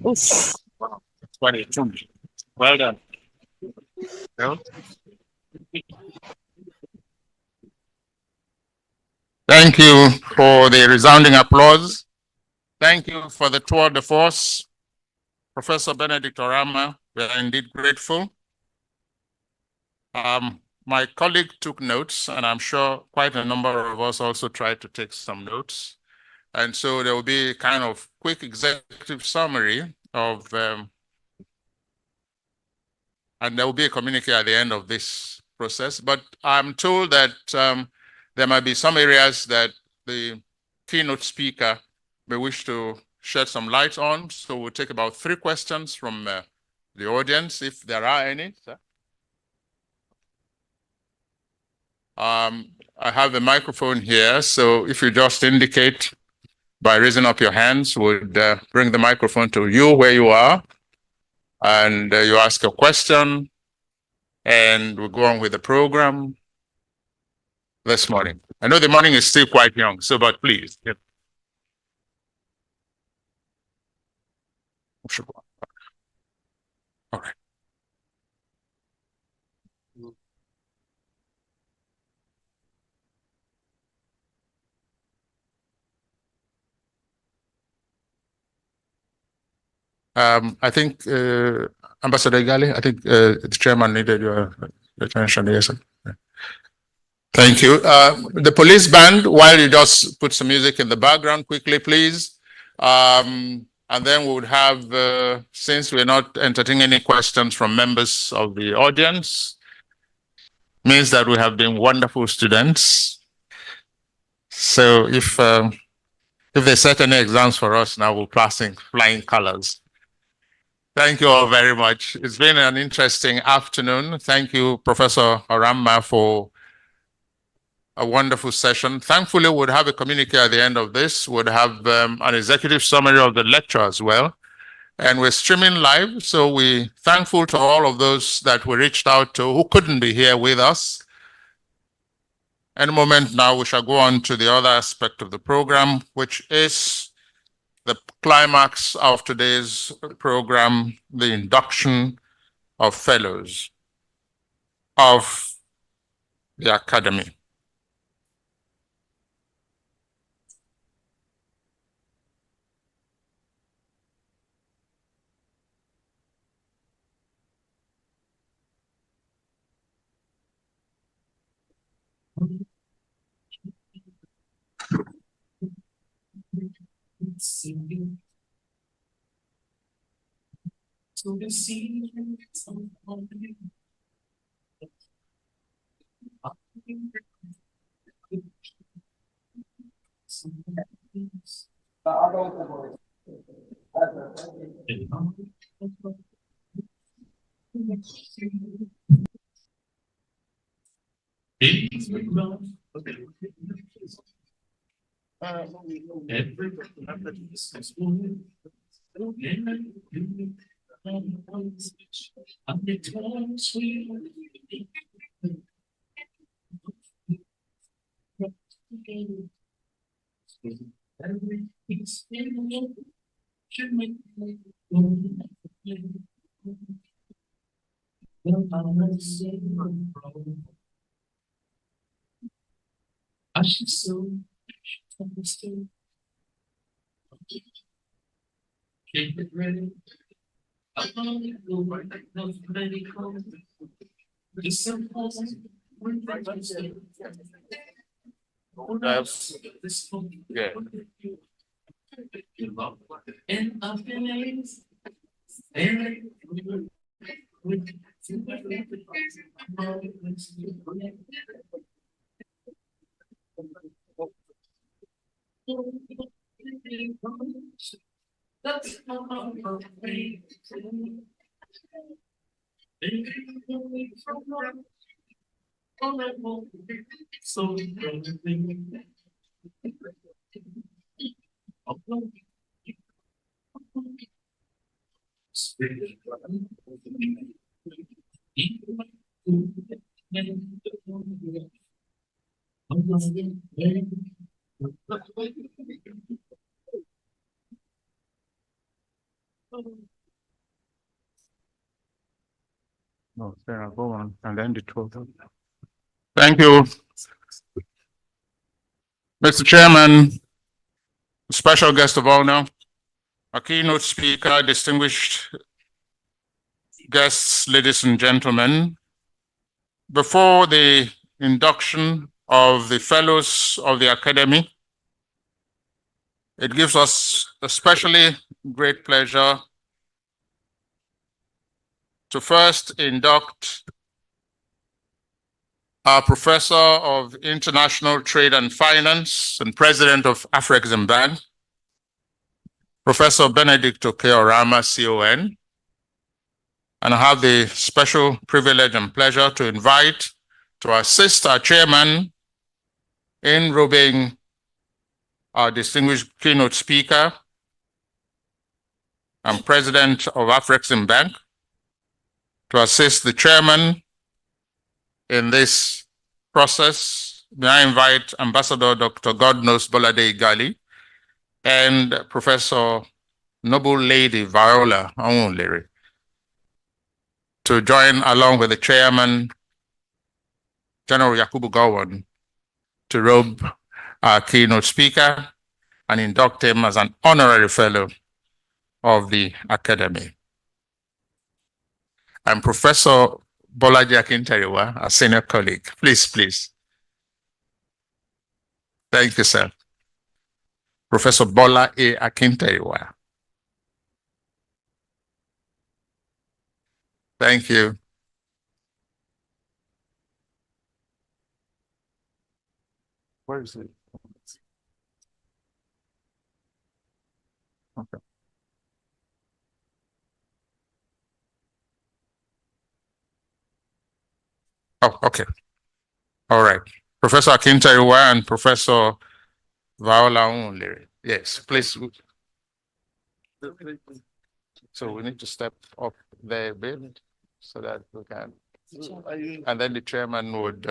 Oof. Wow. 22. Well done. No? Thank you for the resounding applause. Thank you for the tour de force. Professor Benedict Orama, we are indeed grateful. my colleague took notes, and I'm sure quite a number of us also tried to take some notes. And so there will be a kind of quick executive summary of, and there will be a communique at the end of this process. But I'm told that there might be some areas that the keynote speaker may wish to shed some light on. So we'll take about 3 questions from the audience, if there are any. I have the microphone here, so if you just indicate by raising up your hands, we'll bring the microphone to you where you are, and you ask a question, and we'll go on with the program this morning. I know the morning is still quite young, so but please. Yeah. All right. I think Ambassador Igali, I think the chairman needed your attention. Yes, sir. Thank you. The police band, while you just put some music in the background quickly, please. And then we would have, since we're not entertaining any questions from members of the audience, means that we have been wonderful students. So if they set any exams for us now, we're passing flying colors. Thank you all very much. It's been an interesting afternoon. Thank you, Professor Oramma, for a wonderful session. Thankfully, we'll have a communique at the end of this. We'll have an executive summary of the lecture as well. And we're streaming live, so we're thankful to all of those that we reached out to who couldn't be here with us. Any moment now, we shall go on to the other aspect of the program, which is the climax of today's program, the induction of fellows of the Academy. Yeah. No, Sarah, go on, and then the 12th. Thank you. Mr. Chairman, special guest of honor, a keynote speaker, distinguished guests, ladies and gentlemen, Before the induction of the fellows of the Academy, it gives us especially great pleasure to first induct our Professor of International Trade and Finance and President of Afrexim Bank, Professor Benedict Okeorama, CON, and I have the special privilege and pleasure to invite to assist our chairman in robing our distinguished keynote speaker and president of Afrexim Bank, to assist the chairman in this process. May I invite Ambassador Dr. Godnos Bolade Igali and Professor Noble Lady Viola Onliri to join along with the chairman, General Yakubu Gowon, to robe our keynote speaker and induct him as an honorary fellow of the Academy. And Professor Bolaji Akinteriwa, our senior colleague. Please, please. Thank you, sir. Professor Bola A. Akinteriwa. Thank you. Where is it? Okay. Oh, okay. All right. Professor Akinteriwa and Professor Viola Onliri. Yes, please. So we need to step up there a bit so that we can. And then the chairman would.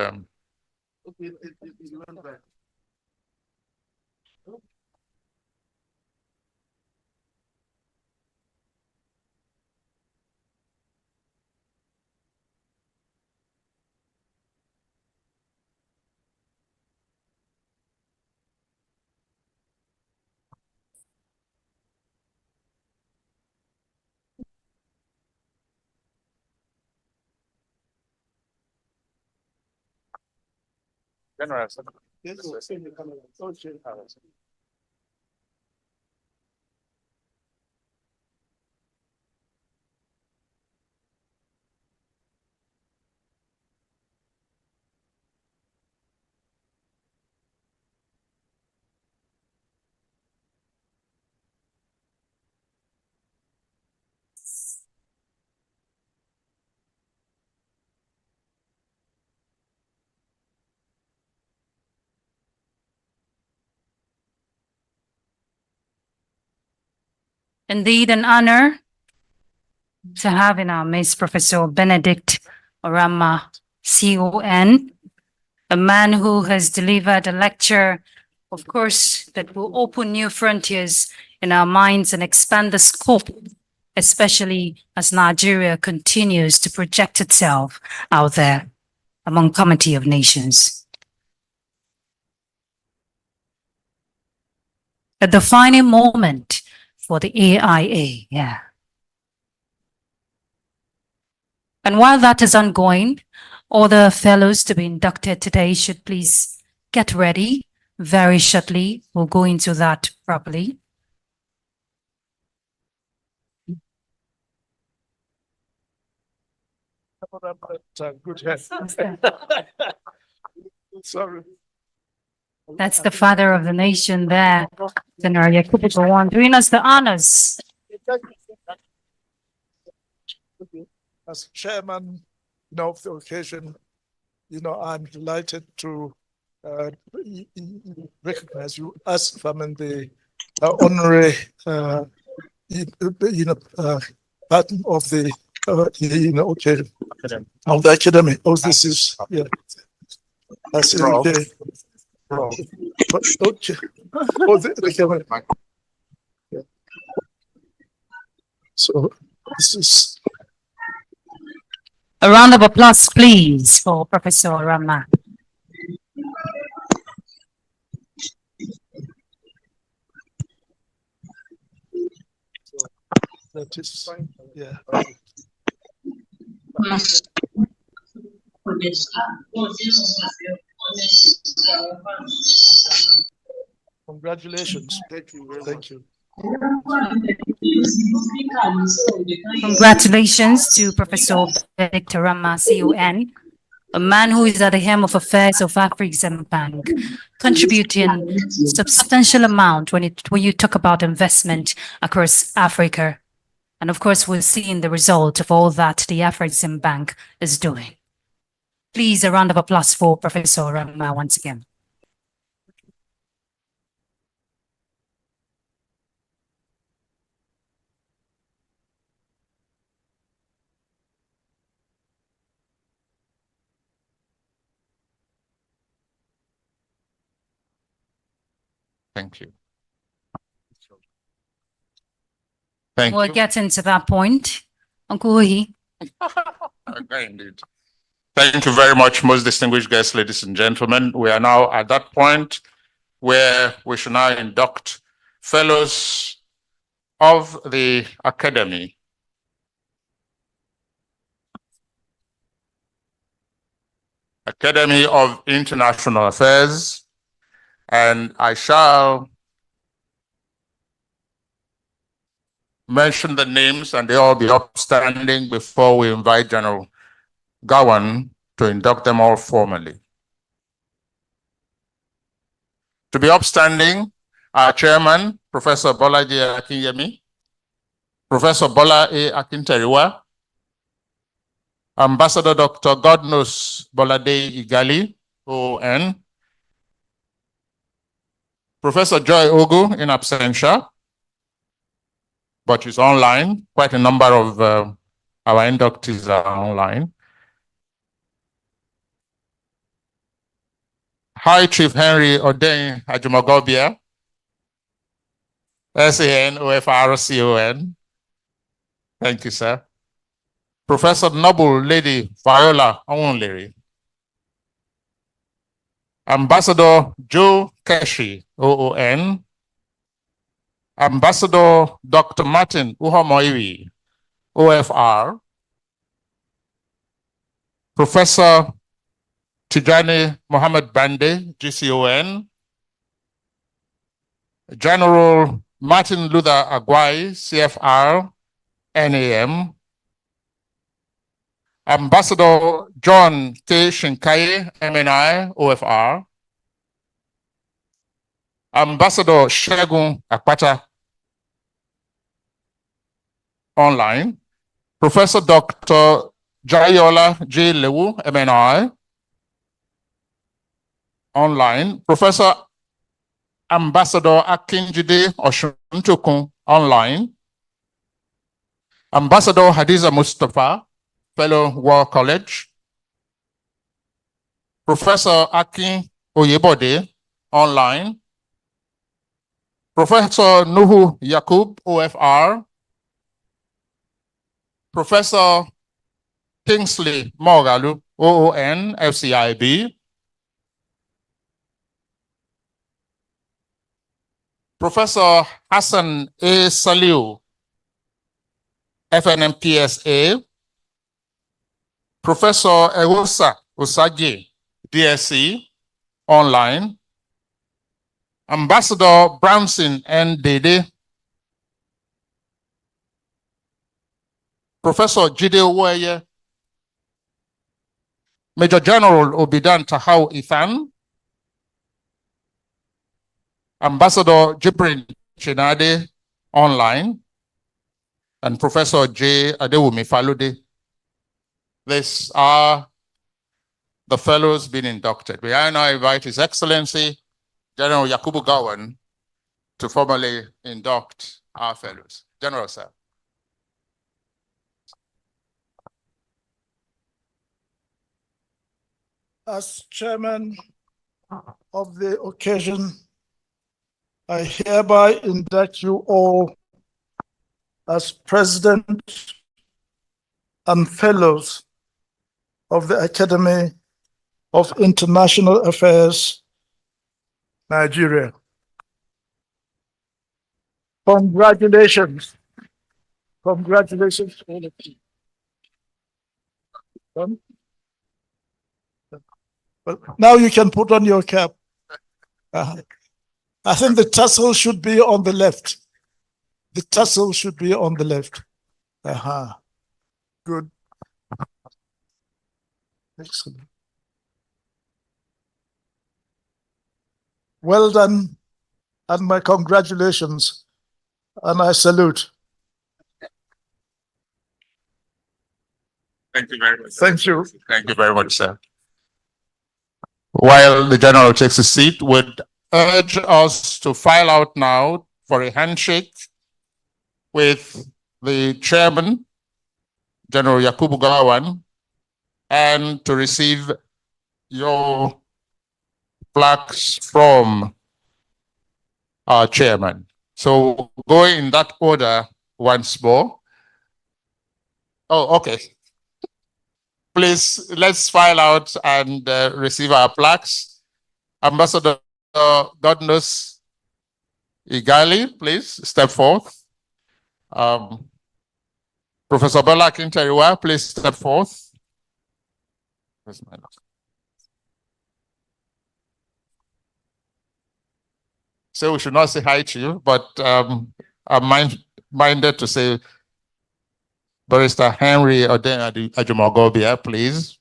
General. Indeed, an honor to have in our midst Professor Benedict Orama, CON, a man who has delivered a lecture, of course, that will open new frontiers in our minds and expand the scope, especially as Nigeria continues to project itself out there among community of nations. A defining moment for the AIA, yeah. And while that is ongoing, all the fellows to be inducted today should please get ready very shortly. We'll go into that properly. Good head. Sorry. That's the father of the nation there, General Yakubu Gowon, doing us the honors. As chairman, of the occasion, I'm delighted to recognize you as the honorary, pattern of the, occasion of the academy. Oh, this is, yeah. I see. Okay. Okay. Oh, the camera. Yeah. So this is. A round of applause, please, for Professor Rama. That is, yeah. Congratulations. Thank you very much. You. Congratulations to Professor Benedict Rama, CON, a man who is at the helm of affairs of Afrexim Bank, contributing substantial amount when you talk about investment across Africa. And of course, we're seeing the result of all that the Afrexim Bank is doing. Please, a round of applause for Professor Rama once again. Thank you. Thank We'll you. get into that point. Uncle Ohi. Okay, indeed. Thank you very much, most distinguished guests, ladies and gentlemen. We are now at that point where we should now induct fellows of the Academy. Academy of International Affairs, and I shall mention the names and they all be upstanding before we invite General Gowan to induct them all formally. To be upstanding, our chairman, Professor Bolaji Akinyemi, Professor Bola A. Akinteriwa, Ambassador Dr. Godnos Bolade Igali, ON, Professor Joy Ogu in absentia, but she's online. Quite a number of our inductees are online. High Chief Henry Oden Ajumogobia, SAN OFRCON. Thank you, sir. Professor Noble Lady Viola Onleri. Ambassador Joe Keshi, OON. Ambassador Dr. Martin Uhamoiwi, OFR. Professor Tijani Mohammed Bande, GCON. General Martin Luther Agwai, CFR, NAM. Ambassador John K. Shinkaye, MNI, OFR. Ambassador Shegun Akpata, online. Professor Dr. Jayola J. Lewu, MNI, online. Professor Ambassador Akinjide Oshuntukun, online. Ambassador Hadiza Mustafa, Fellow War College. Professor Akin Oyebode, online. Professor Nuhu Yakub, OFR. Professor Kingsley Mogalu, OON, FCIB. Professor Hassan A. Saliu, FNMPSA. Professor Ewosa Osage, DSC, online. Ambassador Brownson N. Dede. Professor Jide Oweye. Major General Obidan Tahau Ithan. Ambassador Jibrin Chinade, online. And Professor J. Adewumi Falude. These are the fellows being inducted. We are now invite His Excellency General Yakubu Gowan to formally induct our fellows. General, sir. As chairman of the occasion, I hereby induct you all as president and fellows of the Academy of International Affairs, Nigeria. Congratulations. Congratulations to all of you. Well, now you can put on your cap. I think the tassel should be on the left. The tassel should be on the left. Good. Excellent. Well done, and my congratulations, and I salute. Thank you very much. Thank you. Thank you very much, sir. While the general takes a seat, would urge us to file out now for a handshake with the chairman, General Yakubu Gawan, and to receive your plaques from our chairman. So go in that order once more. Oh, okay. Please, let's file out and receive our plaques. Ambassador Godness Igali, please step forth. Professor Bola Kinteriwa, please step forth. So we should not say hi to you, but I'm minded to say Barrister Henry Oden Ajumogobia, please.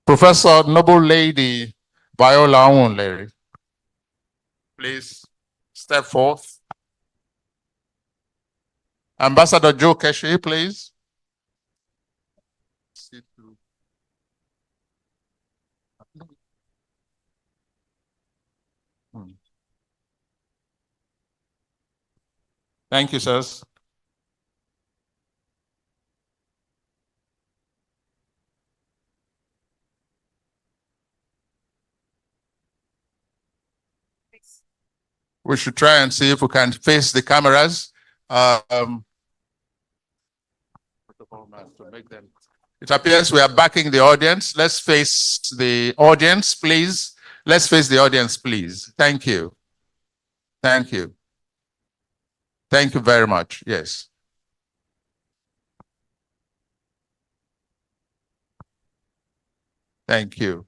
Professor Noble Lady Viola Onleri, please step forth. Ambassador Joe Keshi, please. Thank you, sirs. We should try and see if we can face the cameras. It appears we are backing the audience. Let's face the audience, please. Let's face the audience, please. Thank you. Thank you. Thank you very much. Yes. Thank you.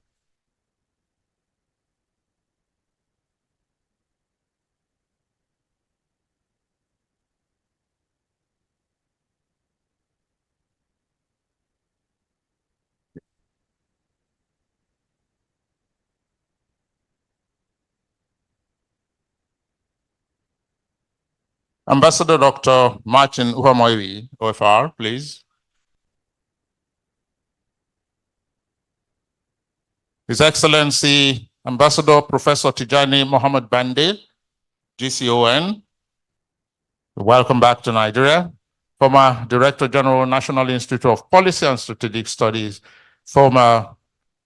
Ambassador Dr. Martin Uhamoiwi, OFR, please. His Excellency, Ambassador Professor Tijani Mohammed Bande, GCON. Welcome back to Nigeria. Former Director General, National Institute of Policy and Strategic Studies, former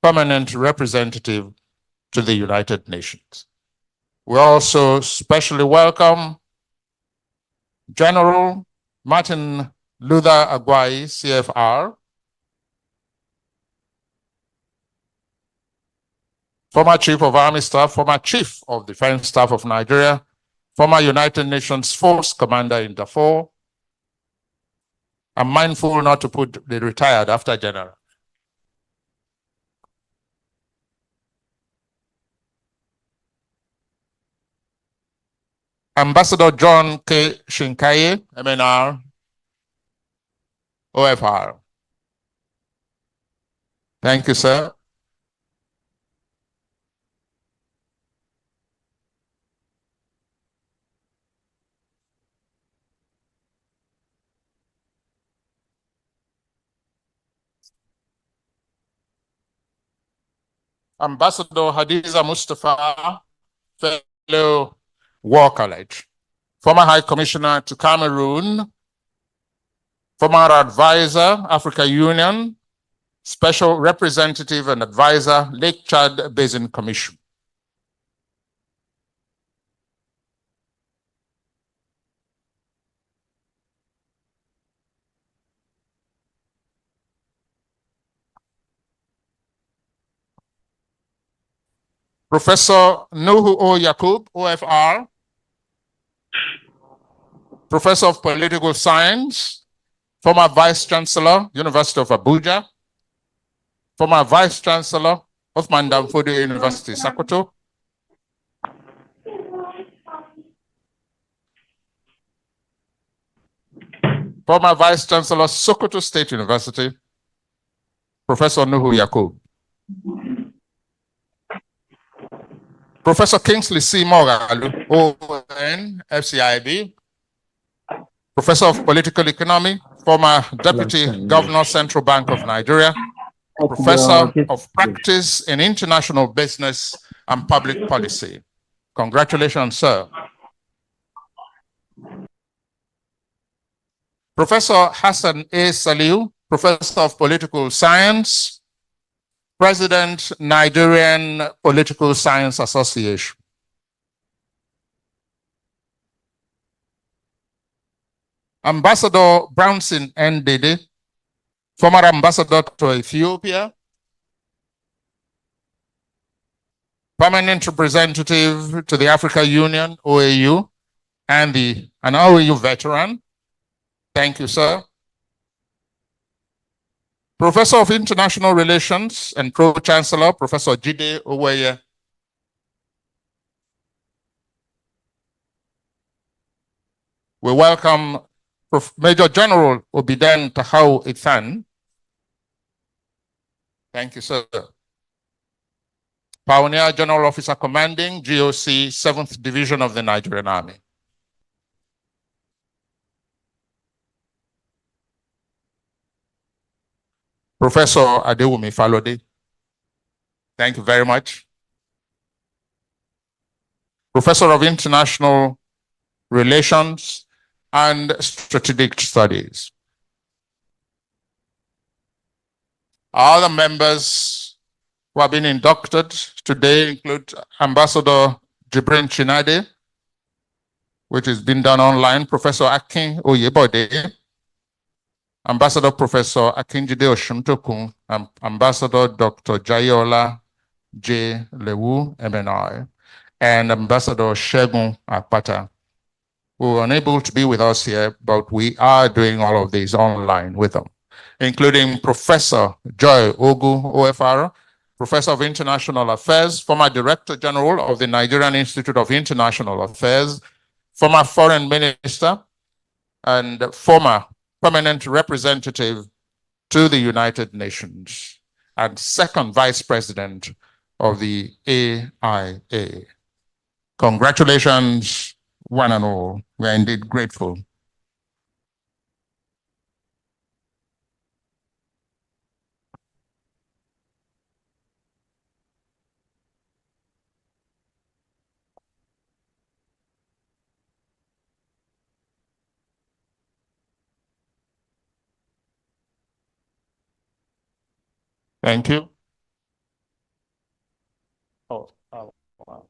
permanent representative to the United Nations. We also specially welcome General Martin Luther Agwai, CFR, former Chief of Army Staff, former Chief of Defense Staff of Nigeria, former United Nations Force Commander in Darfur. I'm mindful not to put the retired after General. Ambassador John K. Shinkaye, MNR, OFR. Thank you, sir. Ambassador Hadiza Mustafa, fellow War College, former High Commissioner to Cameroon, former advisor, Africa Union, special representative and advisor, Lake Chad Basin Commission. Professor Nuhu O. Yakub, OFR, Professor of Political Science, former Vice Chancellor, University of Abuja, former Vice Chancellor, Othman Danfodio University, Sokoto. Former Vice Chancellor, Sokoto State University, Professor Nuhu Yakub. Professor Kingsley C. Mogalu, ON, FCIB, Professor of Political Economy, former Deputy Governor, Central Bank of Nigeria, Professor of Practice in International Business and Public Policy. Congratulations, sir. Professor Hassan A. Saliu, Professor of Political Science, President, Nigerian Political Science Association. Ambassador Brownson Ndede, former ambassador to Ethiopia, permanent representative to the Africa Union, OAU, and an OAU veteran. Thank you, sir. Professor of International Relations and Pro-Chancellor, Professor Jide Oweye. We welcome Major General Obiden Tahau Ithan. Thank you, sir. Pioneer General Officer Commanding GOC 7th Division of the Nigerian Army. Professor Adewumi Falode. Thank you very much. Professor of International Relations and Strategic Studies. Other members who have been inducted today include Ambassador Jibrin Chinade, which has been done online, Professor Akin Oyebode, Ambassador Professor Akinjide Oshuntoku, Ambassador Dr. Jayola J. Lewu MNI, and Ambassador Shegun Akpata, who were unable to be with us here, but we are doing all of these online with them, including Professor Joy Ogu, OFR, Professor of International Affairs, former Director General of the Nigerian Institute of International Affairs, former Foreign Minister, and former Permanent Representative to the United Nations, and second Vice President of the AIA. Congratulations, one and all. We are indeed grateful. Thank you. Oh, wow. Oh,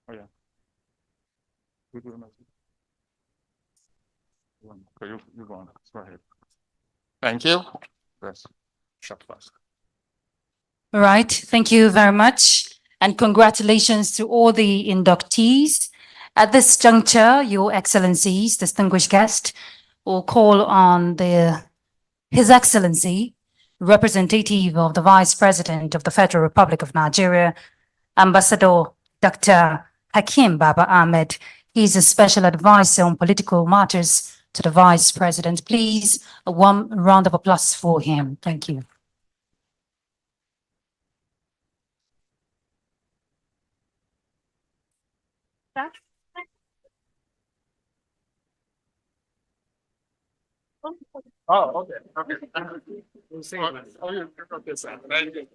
yeah. Okay, you go on. Go ahead. Thank you. Yes. Shut fast. All right, thank you very much. And congratulations to all the inductees. At this juncture, Your Excellencies, distinguished guest, will call on His Excellency, representative of the Vice President of the Federal Republic of Nigeria, Ambassador Dr. Hakim Baba Ahmed. He's a special advisor on political matters to the Vice President. Please, a warm round of applause for him. Thank you. Oh, okay. Okay. Oh, you okay, sir. Thank you.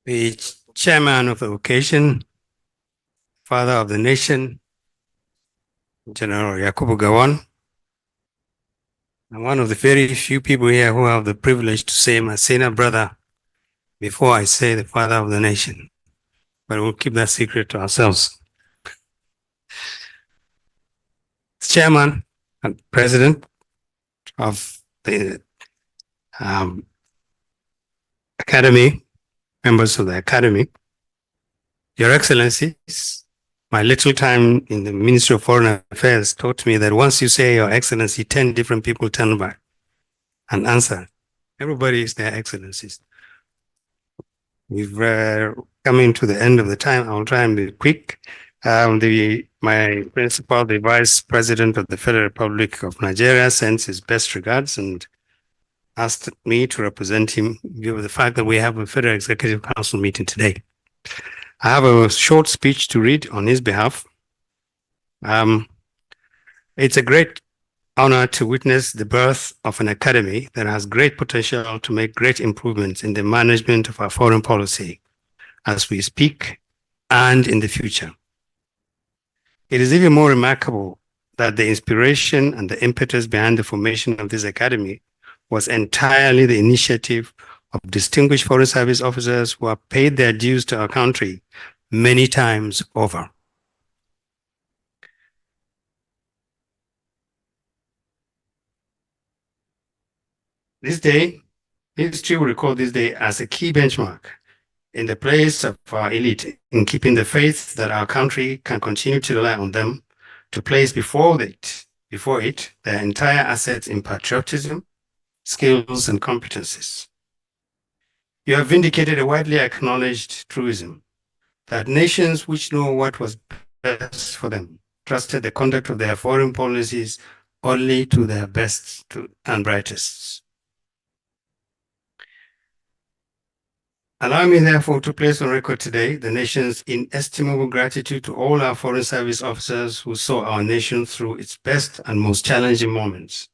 The chairman of the occasion, father of the nation, General Yakubu Gowon. I'm one of the very few people here who have the privilege to say my senior brother before I say the father of the nation. But we'll keep that secret to ourselves. Chairman and president of the Academy, members of the Academy, Your Excellencies, My little time in the Ministry of Foreign Affairs taught me that once you say Your Excellency, 10 different people turn back and answer. Everybody is their excellencies. We've coming to the end of the time. I'll try and be quick. My principal, the Vice President of the Federal Republic of Nigeria, sends his best regards and asked me to represent him given the fact that we have a Federal Executive Council meeting today. I have a short speech to read on his behalf. It's a great honor to witness the birth of an academy that has great potential to make great improvements in the management of our foreign policy as we speak and in the future. It is even more remarkable that the inspiration and the impetus behind the formation of this academy was entirely the initiative of distinguished foreign service officers who have paid their dues to our country many times over. This day, history will record this day as a key benchmark in the place of our elite in keeping the faith that our country can continue to rely on them to place before it their entire assets in patriotism, skills, and competencies. You have vindicated a widely acknowledged truism that nations which know what was best for them trusted the conduct of their foreign policies only to their best and brightest. Allow me, therefore, to place on record today the nation's inestimable gratitude to all our foreign service officers who saw our nation through its best and most challenging moments.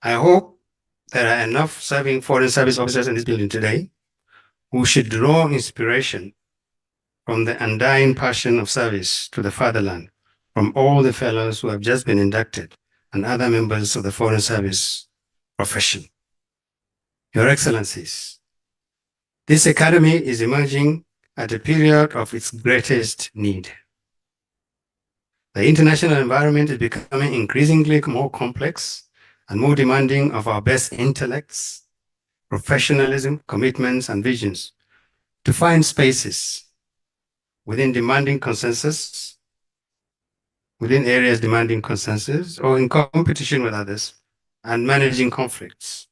I hope there are enough serving foreign service officers in this building today who should draw inspiration from the undying passion of service to the fatherland from all the fellows who have just been inducted and other members of the foreign service profession. Your Excellencies, this academy is emerging at a period of its greatest need. The international environment is becoming increasingly more complex and more demanding of our best intellects, professionalism, commitments, and visions to find spaces within areas demanding consensus, or in competition with others, and managing conflicts.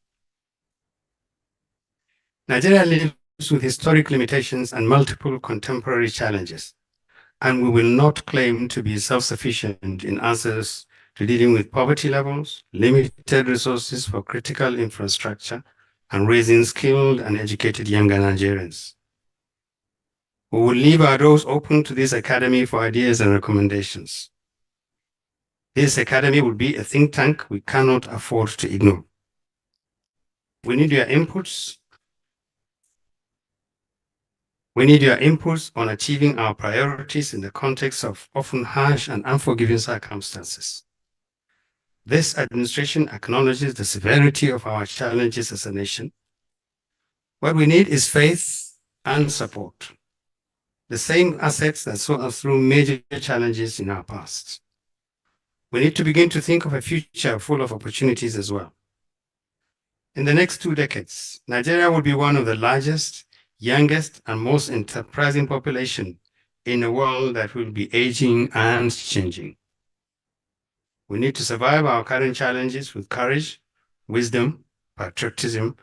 Nigeria lives with historic limitations and multiple contemporary challenges, and we will not claim to be self-sufficient in answers to dealing with poverty levels, limited resources for critical infrastructure, and raising skilled and educated younger Nigerians. We will leave our doors open to this academy for ideas and recommendations. This academy will be a think tank we cannot afford to ignore. We need your inputs. We need your inputs on achieving our priorities in the context of often harsh and unforgiving circumstances. This administration acknowledges the severity of our challenges as a nation. What we need is faith and support, the same assets that saw us through major challenges in our past. We need to begin to think of a future full of opportunities as well. In the next 2 decades, Nigeria will be one of the largest, youngest, and most enterprising population in a world that will be aging and changing. We need to survive our current challenges with courage, wisdom, patriotism,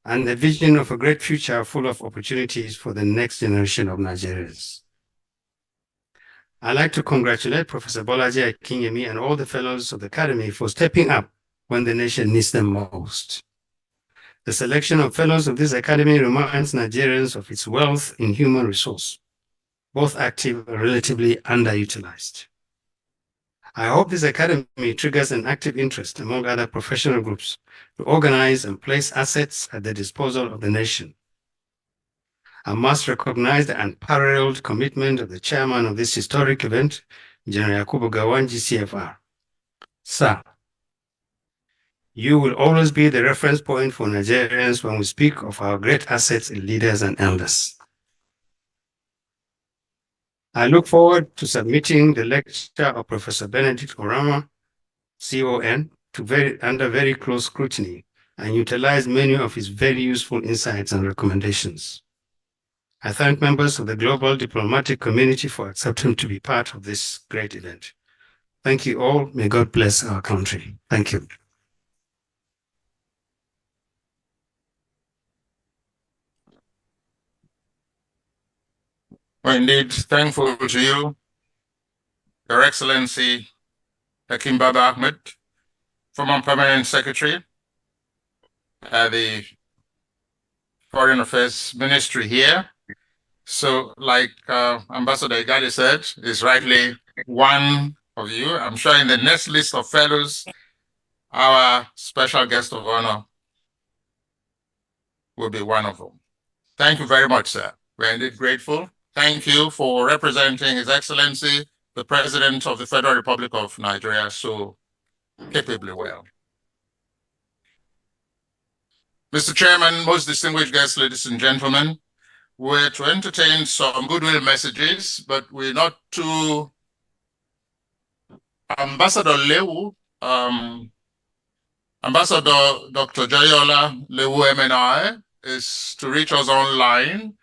and a vision of a great future full of opportunities for the next generation of Nigerians. I'd like to congratulate Professor Bolaji Akinyemi and all the fellows of the Academy for stepping up when the nation needs them most. The selection of fellows of this academy reminds Nigerians of its wealth in human resource, both active and relatively underutilized. I hope this academy triggers an active interest among other professional groups to organize and place assets at the disposal of the nation. I must recognize the unparalleled commitment of the chairman of this historic event, General Yakubu Gowon, GCFR. Sir, you will always be the reference point for Nigerians when we speak of our great assets in leaders and elders. I look forward to submitting the lecture of Professor Benedict Orama, CON, under very close scrutiny and utilize many of his very useful insights and recommendations. I thank members of the global diplomatic community for accepting to be part of this great event. Thank you all. May God bless our country. Thank you. We're indeed thankful to you, Your Excellency Hakim Baba Ahmed, former Permanent Secretary at the Foreign Affairs Ministry here. So, like Ambassador Igadi said, is rightly one of you. I'm sure in the next list of fellows, our special guest of honor will be one of them. Thank you very much, sir. We're indeed grateful. Thank you for representing His Excellency, the President of the Federal Republic of Nigeria, so capably well. Mr. Chairman, most distinguished guests, ladies and gentlemen, we're to entertain some goodwill messages, but we're not to Ambassador Lewu, Ambassador Dr. Jayola Lewu MNI is to reach us online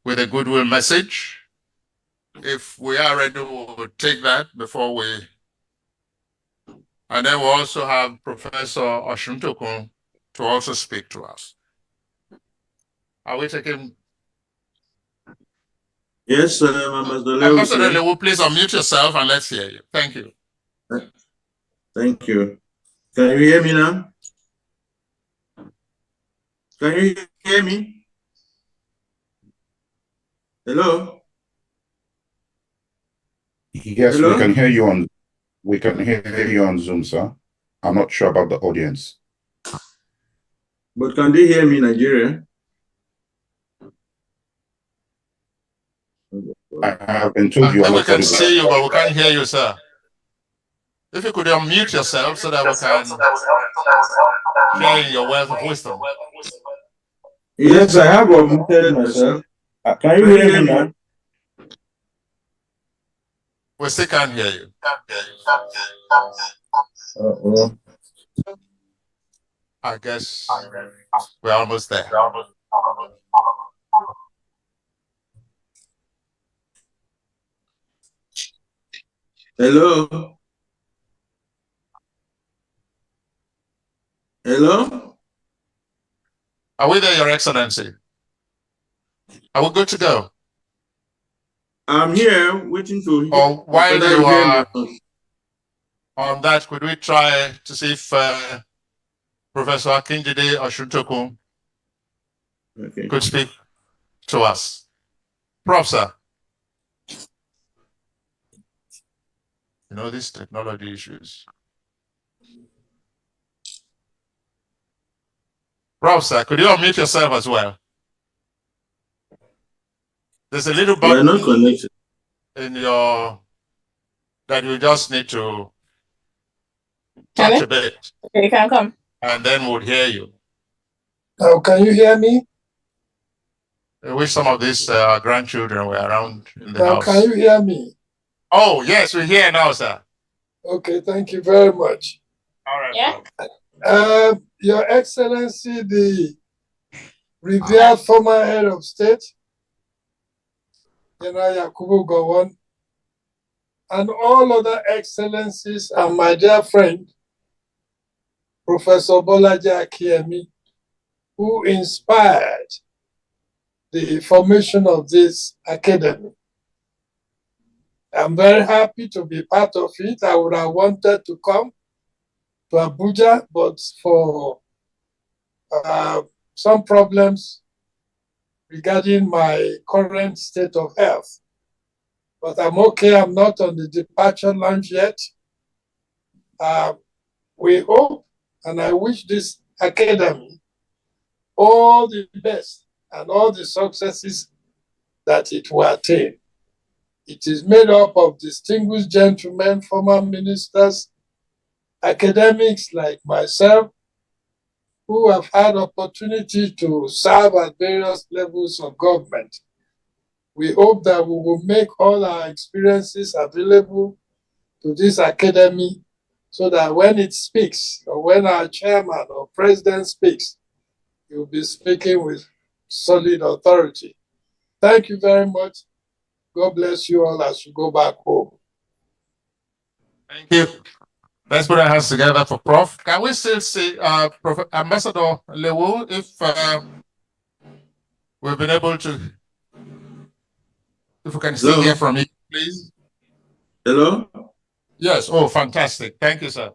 with a goodwill message. If we are ready, we'll take that before we. And then we'll also have Professor Oshuntokun to also speak to us. Are we taking? Yes, Ambassador Lewu. Ambassador Lewu, please unmute yourself and let's hear you. Thank you. Thank you. Can you hear me now? Can you hear me? Hello? Yes, Hello? we can hear you on Zoom, sir. I'm not sure about the audience. But can they hear me, Nigeria? I have been told you are We not can audible. see you, but we can't hear you, sir. If you could unmute yourself so that we can share your wealth of wisdom. Yes, I have unmuted myself. Can you hear me now? We still can't hear you. I guess we're almost there. Hello? Hello? Are we there, Your Excellency? Are we good to go? I'm here waiting to hear. Or while whether you hear are me. on that, could we try to see if Professor Akinjide Oshuntokun Okay. could speak to us? Prof, sir. You know, these technology issues. Prof, sir, could you unmute yourself as well? There's a little We are button not connected. in your that you just need to touch a bit. Okay, you can come. And then we'll hear you. Now, can you hear me? I wish some of these grandchildren were around in the Now, house. can you hear me? Oh, yes, we're here now, sir. Okay, thank you very much. All right. Yeah. Your Excellency, the revered former head of state, General Yakubu Gowon, and all other excellencies, and my dear friend, Professor Bolaji Akinyemi, who inspired the formation of this academy. I'm very happy to be part of it. I would have wanted to come to Abuja, but for some problems regarding my current state of health. But I'm okay. I'm not on the departure lounge yet. We hope, and I wish this academy all the best and all the successes that it will attain. It is made up of distinguished gentlemen, former ministers, academics like myself, who have had opportunity to serve at various levels of government. We hope that we will make all our experiences available to this academy so that when it speaks, or when our chairman or president speaks, he will be speaking with solid authority. Thank you very much. God bless you all as you go back home. Thank you. Let's put our hands together for Prof. Can we still see Ambassador Lewu, if we've been able to, if we can still hear from you, please? Hello? Yes. Oh, fantastic. Thank you, sir.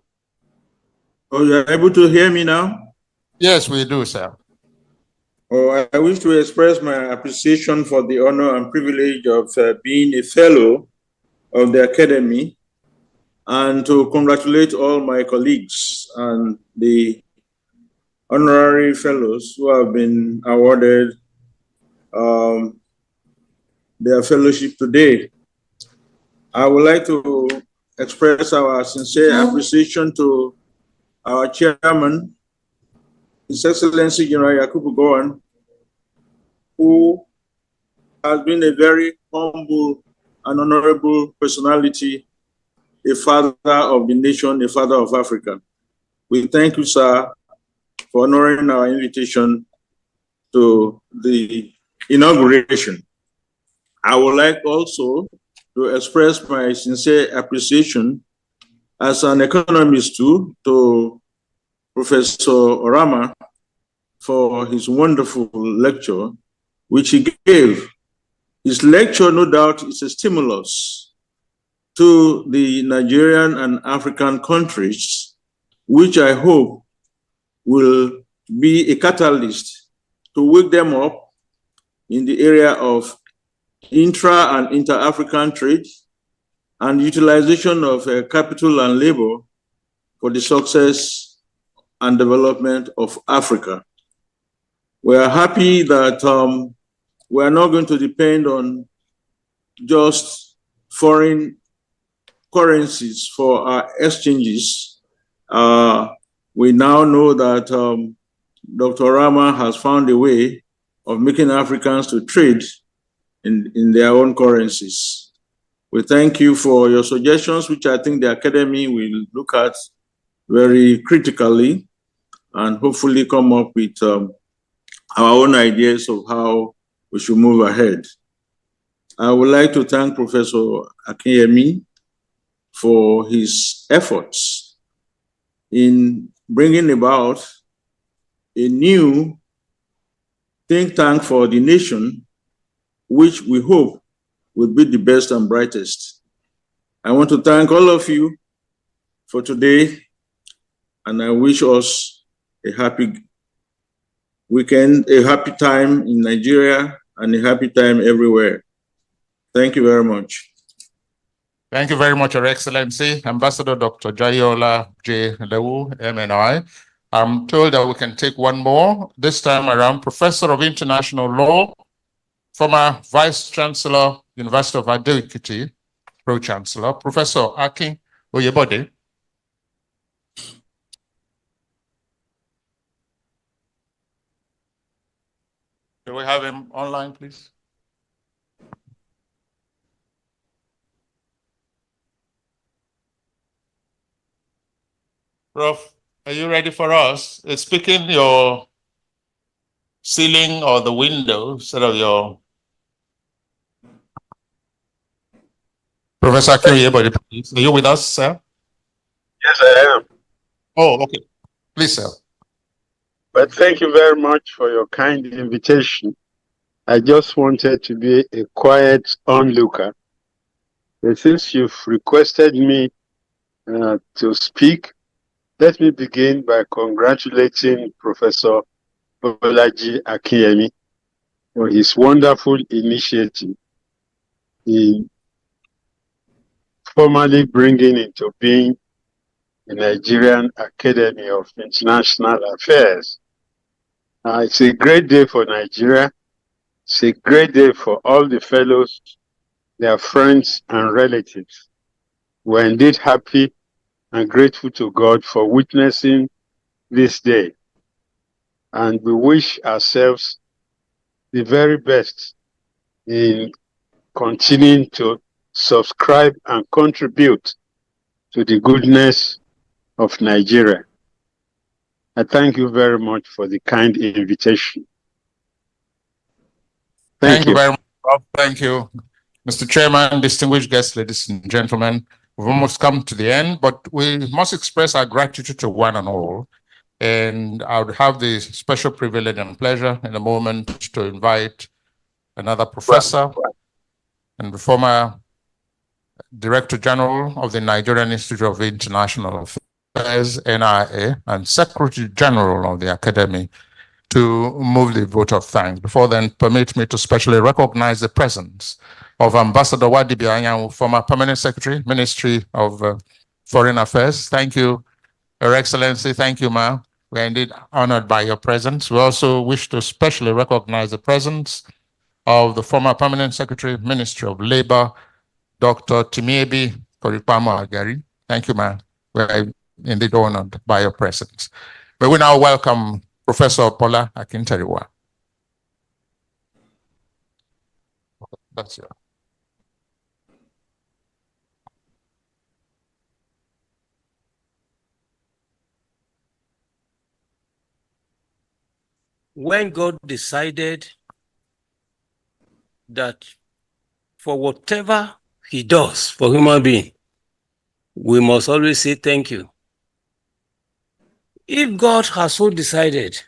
Oh, you're able to hear me now? Yes, we do, sir. Oh, I wish to express my appreciation for the honor and privilege of being a fellow of the Academy, and to congratulate all my colleagues and the honorary fellows who have been awarded their fellowship today. I would like to express our sincere appreciation to our chairman, His Excellency General Yakubu Gowon, who has been a very humble and honorable personality, a father of the nation, a father of Africa. We thank you, sir, for honoring our invitation to the inauguration. I would like also to express my sincere appreciation as an economist too to Professor Orama for his wonderful lecture, which he gave. His lecture, no doubt, is a stimulus to the Nigerian and African countries, which I hope will be a catalyst to wake them up in the area of intra and inter-African trade and utilization of capital and labor for the success and development of Africa. We are happy that we are not going to depend on just foreign currencies for our exchanges. We now know that Dr. Rama has found a way of making Africans to trade in their own currencies. We thank you for your suggestions, which I think the Academy will look at very critically and hopefully come up with our own ideas of how we should move ahead. I would like to thank Professor Akinyemi for his efforts in bringing about a new think tank for the nation, which we hope will be the best and brightest. I want to thank all of you for today, and I wish us a happy weekend, a happy time in Nigeria, and a happy time everywhere. Thank you very much. Thank you very much, Your Excellency, Ambassador Dr. Jayola J. Lewu, MNI. I'm told that we can take one more. This time around, Professor of International Law, former Vice Chancellor, University of Ado-Ekiti, Pro-Chancellor, Professor Akin Oyebode. Do we have him online, please? Prof, are you ready for us? It's picking your ceiling or the window instead of your... Professor Akin Oyebode, please. Are you with us, sir? Yes, I am. Oh, okay. Please, sir. But thank you very much for your kind invitation. I just wanted to be a quiet onlooker. But since you've requested me to speak, let me begin by congratulating Professor Bolaji Akinyemi for his wonderful initiative in formally bringing into being the Nigerian Academy of International Affairs. It's a great day for Nigeria. It's a great day for all the fellows, their friends and relatives. We're indeed happy and grateful to God for witnessing this day. And we wish ourselves the very best in continuing to subscribe and contribute to the goodness of Nigeria. I thank you very much for the kind invitation. Thank you very much. Well, thank you, Mr. Chairman, distinguished guests, ladies and gentlemen. We've almost come to the end, but we must express our gratitude to one and all. And I would have the special privilege and pleasure in a moment to invite another professor and the former Director General of the Nigerian Institute of International Affairs, NIA, and Secretary General of the Academy to move the vote of thanks. Before then, permit me to specially recognize the presence of Ambassador Wadibi Anyanwu, former Permanent Secretary, Ministry of Foreign Affairs. Thank you, Your Excellency. Thank you, Ma. We are indeed honored by your presence. We also wish to specially recognize the presence of the former Permanent Secretary, Ministry of Labor, Dr. Timiebi Koripamo Agari. Thank you, Ma. We are indeed honored by your presence. But we now welcome Professor Paula Akinteriwa. That's you. When God decided that for whatever he does for human being, we must always say thank you. If God has so decided,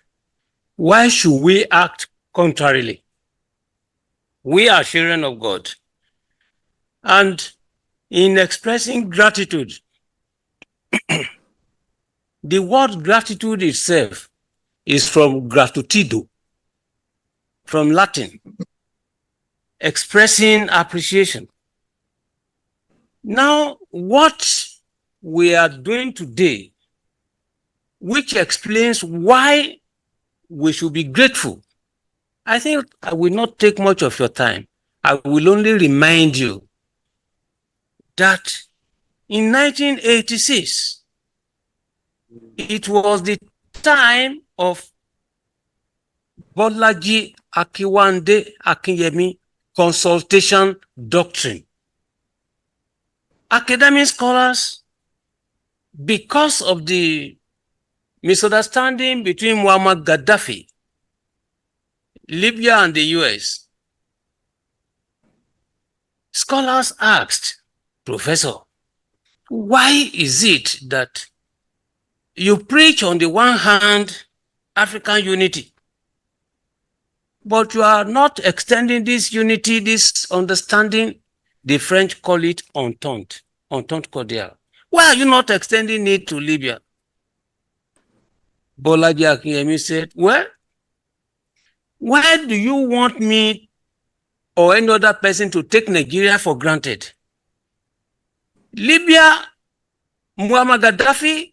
why should we act contrarily? We are children of God. And in expressing gratitude, the word gratitude itself is from gratitudo, from Latin, expressing appreciation. Now, what we are doing today, which explains why we should be grateful, I think I will not take much of your time. I will only remind you that in 1986, it was the time of Bolaji Akiwande Akinyemi consultation doctrine. Academic scholars, because of the misunderstanding between Muammar Gaddafi, Libya, and the US, scholars asked, Professor, why is it that you preach on the one hand African unity, but you are not extending this unity, this understanding? The French call it entente, entente cordiale. Why are you not extending it to Libya? Bolaji Akinyemi said, well, why do you want me or any other person to take Nigeria for granted? Libya, Muammar Gaddafi,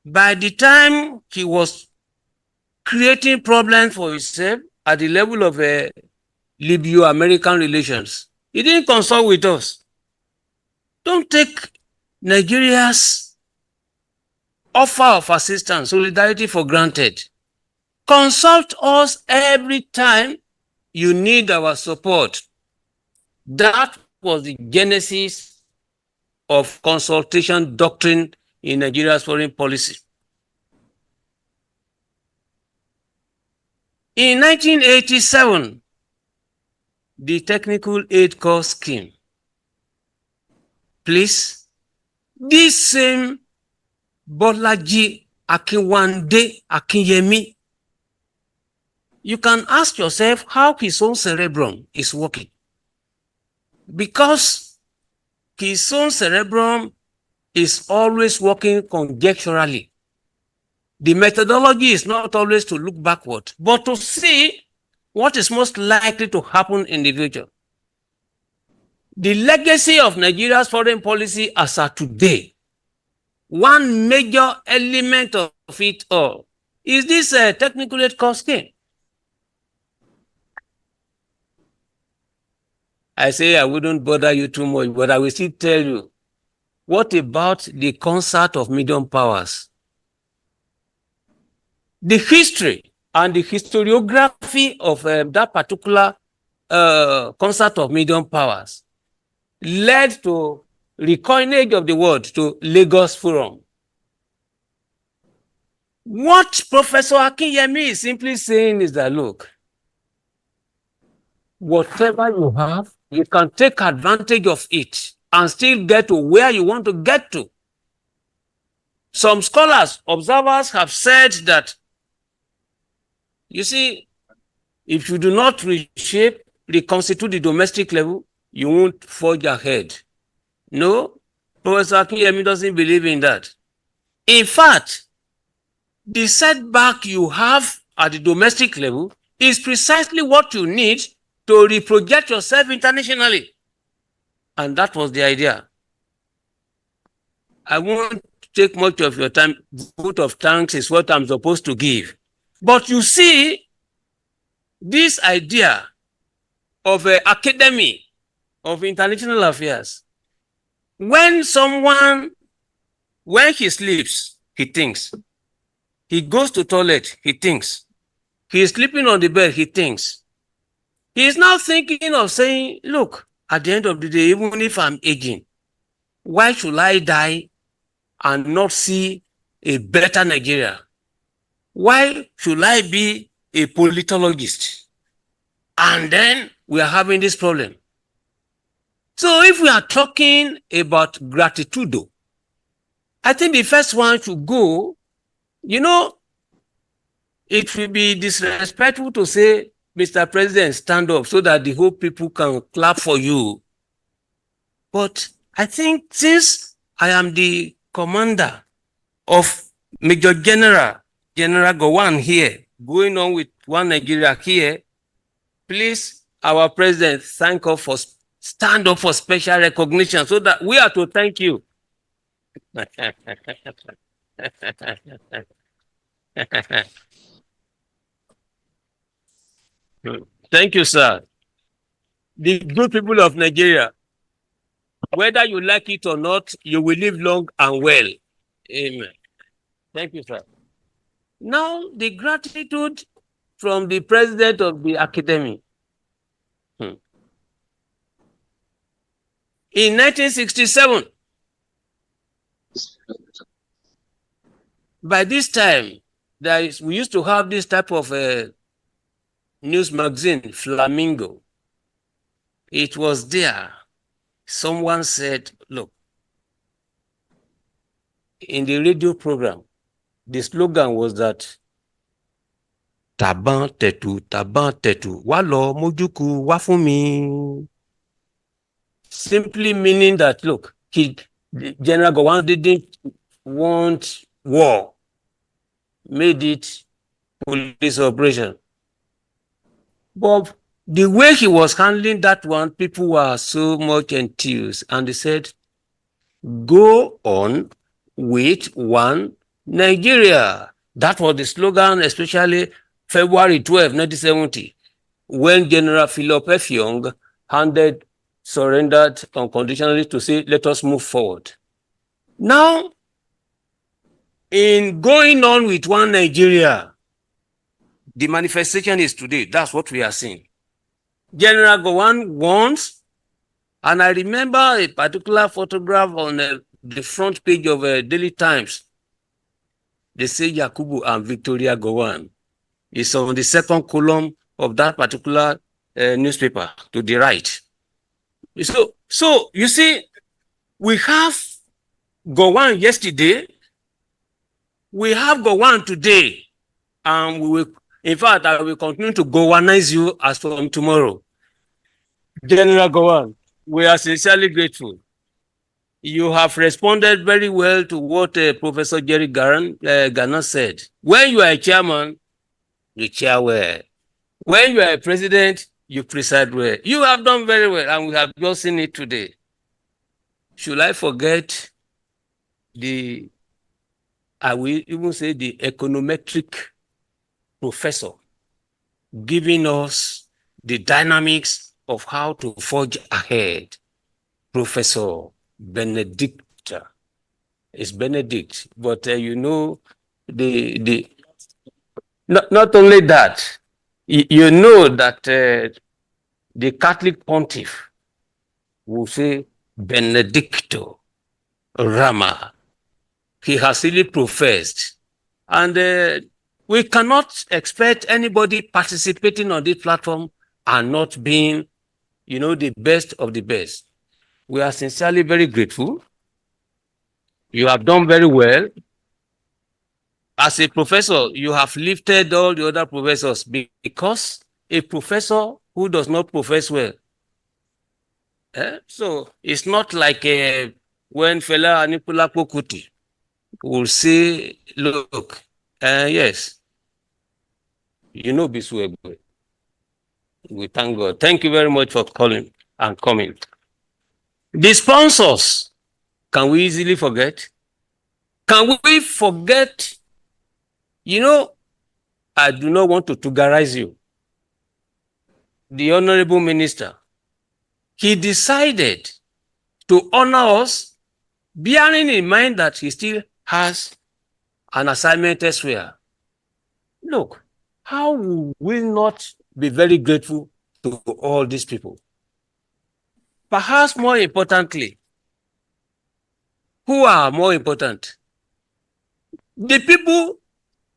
by the time he was creating problems for himself at the level of Libyo-American relations, he didn't consult with us. Don't take Nigeria's offer of assistance, solidarity for granted. Consult us every time you need our support. That was the genesis of consultation doctrine in Nigeria's foreign policy. In 1987, the Technical Aid Corps Scheme. Please, this same Bolaji Akiwande Akinyemi, you can ask yourself how his own cerebrum is working. Because his own cerebrum is always working conjecturally. The methodology is not always to look backward, but to see what is most likely to happen in the future. The legacy of Nigeria's foreign policy as of today, one major element of it all, is this Technical Aid Corps Scheme. I say I wouldn't bother you too much, but I will still tell you, what about the concert of medium powers? The history and the historiography of that particular concert of medium powers led to recoinage of the word to Lagos Forum. What Professor Akinyemi is simply saying is that, look, whatever you have, you can take advantage of it and still get to where you want to get to. Some scholars, observers have said that, you see, if you do not reshape, reconstitute the domestic level, you won't forge ahead. No, Professor Akinyemi doesn't believe in that. In fact, the setback you have at the domestic level is precisely what you need to reproject yourself internationally. And that was the idea. I won't take much of your time. Vote of thanks is what I'm supposed to give. But you see, this idea of an academy of international affairs, when he sleeps, he thinks. He goes to toilet, he thinks. He is sleeping on the bed, he thinks. He is now thinking of saying, look, at the end of the day, even if I'm aging, why should I die and not see a better Nigeria? Why should I be a politologist? And then we are having this problem. So if we are talking about gratitude, I think the first one should go, you know, it will be disrespectful to say, Mr. President, stand up so that the whole people can clap for you. But I think since I am the commander of Major General Gowon here, going on with One Nigeria here, please, our president, thank us for stand up for special recognition so that we are to thank you. Thank you, sir. The good people of Nigeria, whether you like it or not, you will live long and well. Amen. Thank you, sir. Now, the gratitude from the president of the academy. In 1967, by this time, we used to have this type of news magazine, Flamingo. It was there. Someone said, look, in the radio program, the slogan was that Taban tetu, walo mojuku wafumi. Simply meaning that, look, General Gowon didn't want war, made it police operation. But the way he was handling that one, people were so much enthused, and they said, go on with One Nigeria. That was the slogan, especially February 12, 1970, when General Philip F. Young surrendered unconditionally to say, let us move forward. Now, in going on with One Nigeria, the manifestation is today. That's what we are seeing. General Gowon wants, and I remember a particular photograph on the front page of Daily Times. They say Yakubu and Victoria Gowon. It's on the second column of that particular newspaper to the right. So you see, we have Gowon yesterday, we have Gowon today, and we will, in fact, I will continue to Gowonize you as from tomorrow. General Gowon, we are sincerely grateful. You have responded very well to what Professor Jerry Garner said. When you are a chairman, you chair well. When you are a president, you preside well. You have done very well, and we have just seen it today. Should I forget I will even say the econometric professor giving us the dynamics of how to forge ahead? Professor Benedicta. It's Benedict, but you know, not only that, you know that the Catholic pontiff will say Benedicto Rama. He has really professed. And we cannot expect anybody participating on this platform and not being, you know, the best of the best. We are sincerely very grateful. You have done very well. As a professor, you have lifted all the other professors because a professor who does not profess well. So it's not like when Fela Anikulapo Kuti will say, look, yes, you know Bisuegwe. We thank God. Thank you very much for calling and coming. The sponsors, can we easily forget? Can we forget? You know, I do not want to tugarize you. The Honorable Minister, he decided to honor us, bearing in mind that he still has an assignment elsewhere. Look, how will we not be very grateful to all these people? Perhaps more importantly, who are more important? The people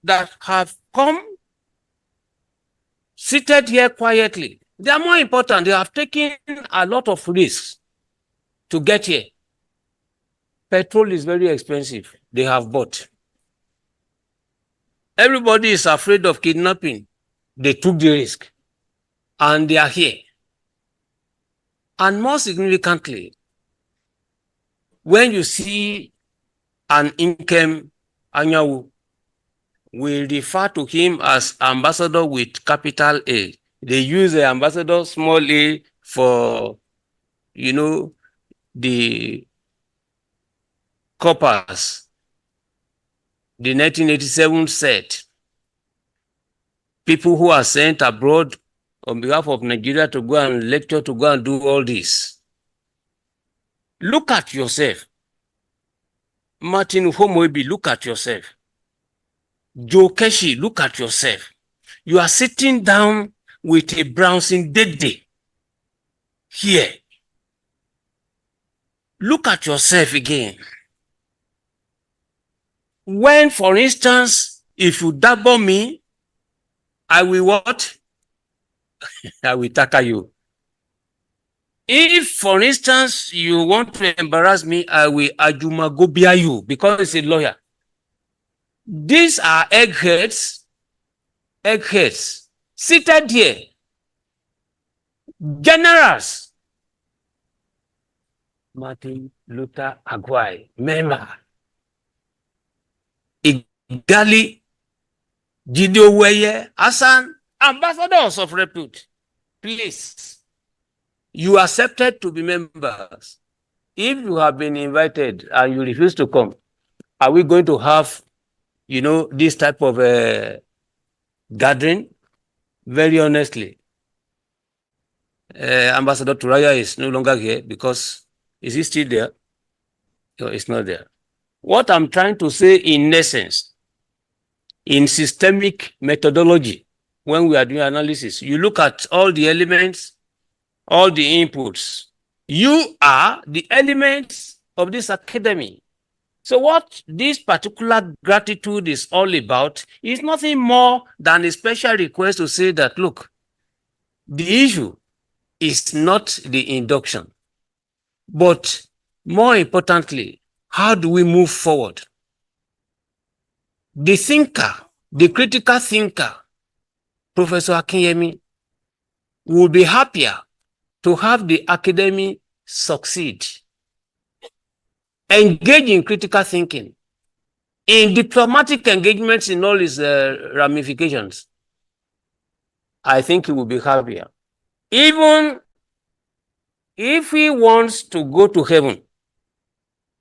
that have come seated here quietly. They are more important. They have taken a lot of risks to get here. Petrol is very expensive. They have bought. Everybody is afraid of kidnapping. They took the risk and they are here. And more significantly, when you see an Inkem Anyawu, we refer to him as ambassador with capital A. They use the ambassador small a for, you know, the coppers. The 1987 set. People who are sent abroad on behalf of Nigeria to go and lecture, to go and do all this. Look at yourself. Martin Homoebi, look at yourself. Joe Keshi, look at yourself. You are sitting down with a Brownson Dede here. Look at yourself again. When, for instance, if you double me, I will what? I will tackle you. If, for instance, you want to embarrass me, I will ajumagobia you because it's a lawyer. These are eggheads, seated here, generals. Martin Luther Aguai, member. Igali, Gideon Weye, Hassan, ambassadors of repute. Please, you accepted to be members. If you have been invited and you refuse to come, are we going to have, you know, this type of gathering? Very honestly, Ambassador Turaya is no longer here because is he still there? No, it's not there. What I'm trying to say in essence, in systemic methodology, when we are doing analysis, you look at all the elements, all the inputs. You are the elements of this academy. So what this particular gratitude is all about is nothing more than a special request to say that, look, the issue is not the induction, but more importantly, how do we move forward? The thinker, the critical thinker, Professor Akinyemi, will be happier to have the academy succeed. Engage in critical thinking, in diplomatic engagements in all its ramifications. I think he will be happier. Even if he wants to go to heaven,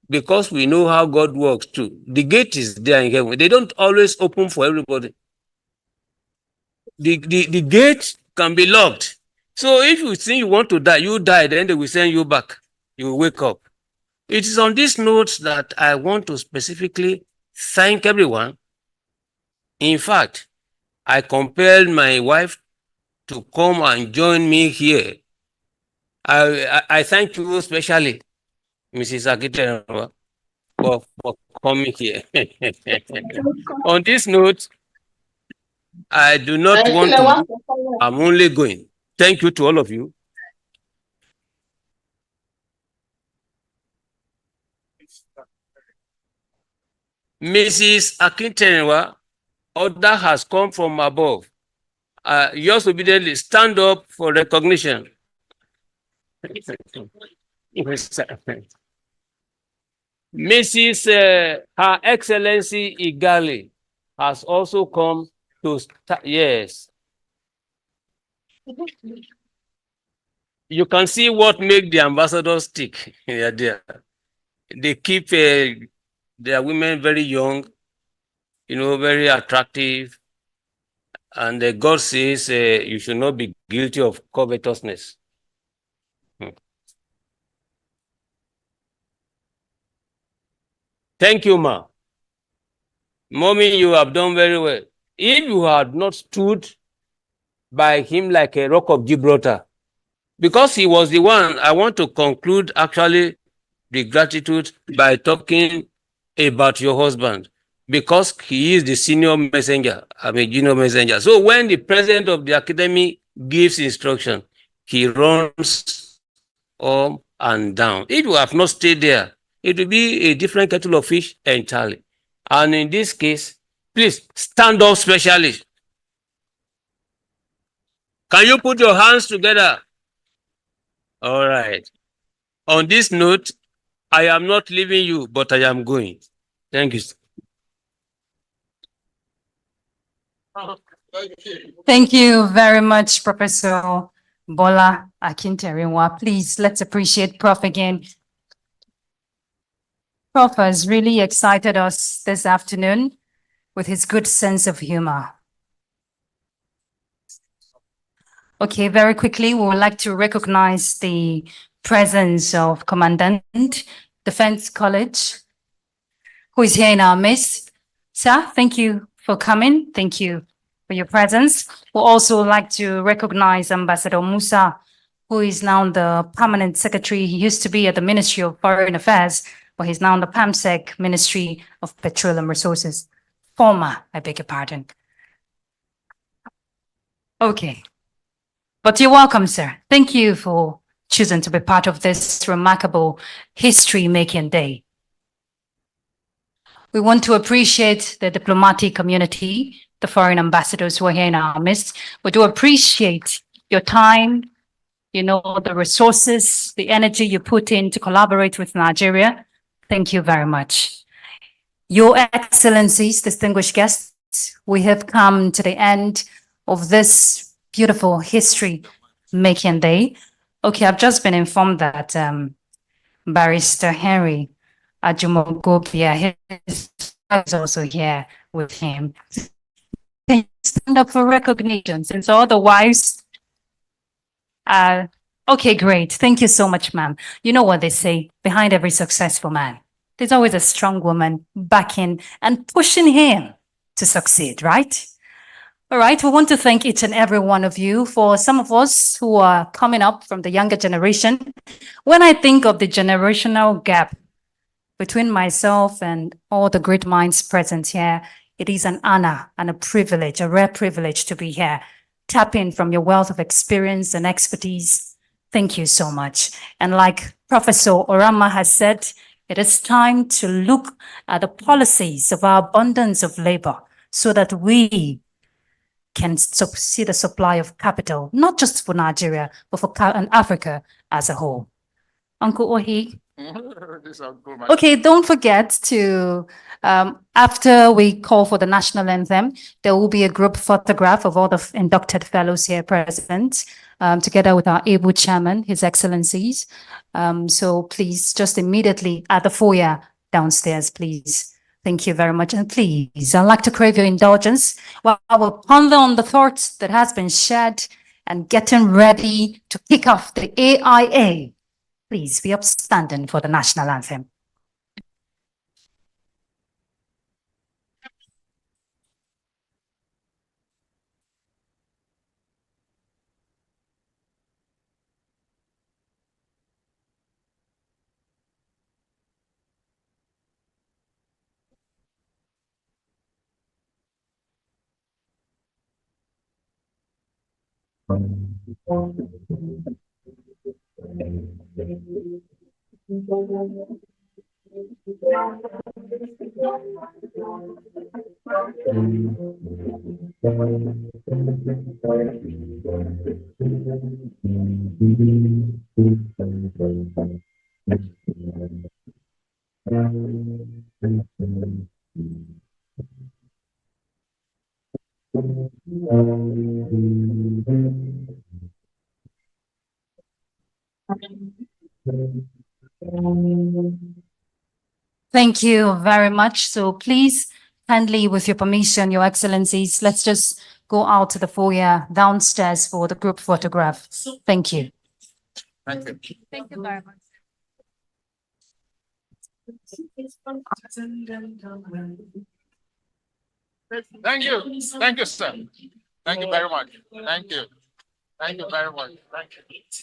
because we know how God works too. The gate is there in heaven. They don't always open for everybody. The gate can be locked. So if you think you want to die, you die, then they will send you back. You will wake up. It is on this note that I want to specifically thank everyone. In fact, I compelled my wife to come and join me here. I thank you especially, Mrs. Akite, for coming here. On this note, I do not want to, I'm only going. Thank you to all of you. Mrs. Akinterewa, order has come from above. Yours obediently, stand up for recognition. Mrs. Her Excellency Igali has also come to yes. You can see what make the ambassadors tick. Yeah, there. They keep their women very young, very attractive. And God says you should not be guilty of covetousness. Thank you, ma. Mommy, you have done very well. If you had not stood by him like a rock of Gibraltar, because he was the one, I want to conclude actually the gratitude by talking about your husband, because he is the senior messenger, I'm a junior messenger. So when the president of the academy gives instruction, he runs up and down. If you have not stayed there, it will be a different kettle of fish entirely. And in this case, please stand up, specialist. Can you put your hands together? All right. On this note, I am not leaving you, but I am going. Thank you. Thank you very much, Professor Bola Akinterewa. Please, let's appreciate Prof again. Prof has really excited us this afternoon with his good sense of humor. Okay, very quickly, we would like to recognize the presence of Commandant Defense College, who is here in our midst. Sir, thank you for coming. Thank you for your presence. We'd also like to recognize Ambassador Musa, who is now the permanent secretary. He used to be at the Ministry of Foreign Affairs, but he's now in the PAMSEC, Ministry of Petroleum Resources. Former, I beg your pardon. Okay. But you're welcome, sir. Thank you for choosing to be part of this remarkable history-making day. We want to appreciate the diplomatic community, the foreign ambassadors who are here in our midst. We do appreciate your time, the resources, the energy you put in to collaborate with Nigeria. Thank you very much. Your Excellencies, distinguished guests, we have come to the end of this beautiful history-making day. Okay, I've just been informed that Barrister Henry Ajumogobia is also here with him. Can you stand up for recognition since all the wives? Okay, great. Thank you so much, ma'am. You know what they say, behind every successful man, there's always a strong woman backing and pushing him to succeed, right? All right, we want to thank each and every one of you. For some of us who are coming up from the younger generation, when I think of the generational gap between myself and all the great minds present here, it is an honor and a privilege, a rare privilege to be here. Tap in from your wealth of experience and expertise. Thank you so much. And like Professor Orama has said, it is time to look at the policies of our abundance of labor so that we can see the supply of capital, not just for Nigeria, but for Africa as a whole. Uncle Ohi. Okay, don't forget to, after we call for the national anthem, there will be a group photograph of all the inducted fellows here present, together with our able chairman, His Excellencies. So please, just immediately at the foyer downstairs, please. Thank you very much. And please, I'd like to crave your indulgence while I will ponder on the thoughts that has been shared and getting ready to kick off the AIA. Please be upstanding for the national anthem. Thank you very much. So please, kindly, with your permission, Your Excellencies, let's just go out to the foyer downstairs for the group photograph. Thank you. Thank you. Thank you very much. Thank you. Thank you, sir. Thank you very much. Thank you. Thank you very much. Thank you.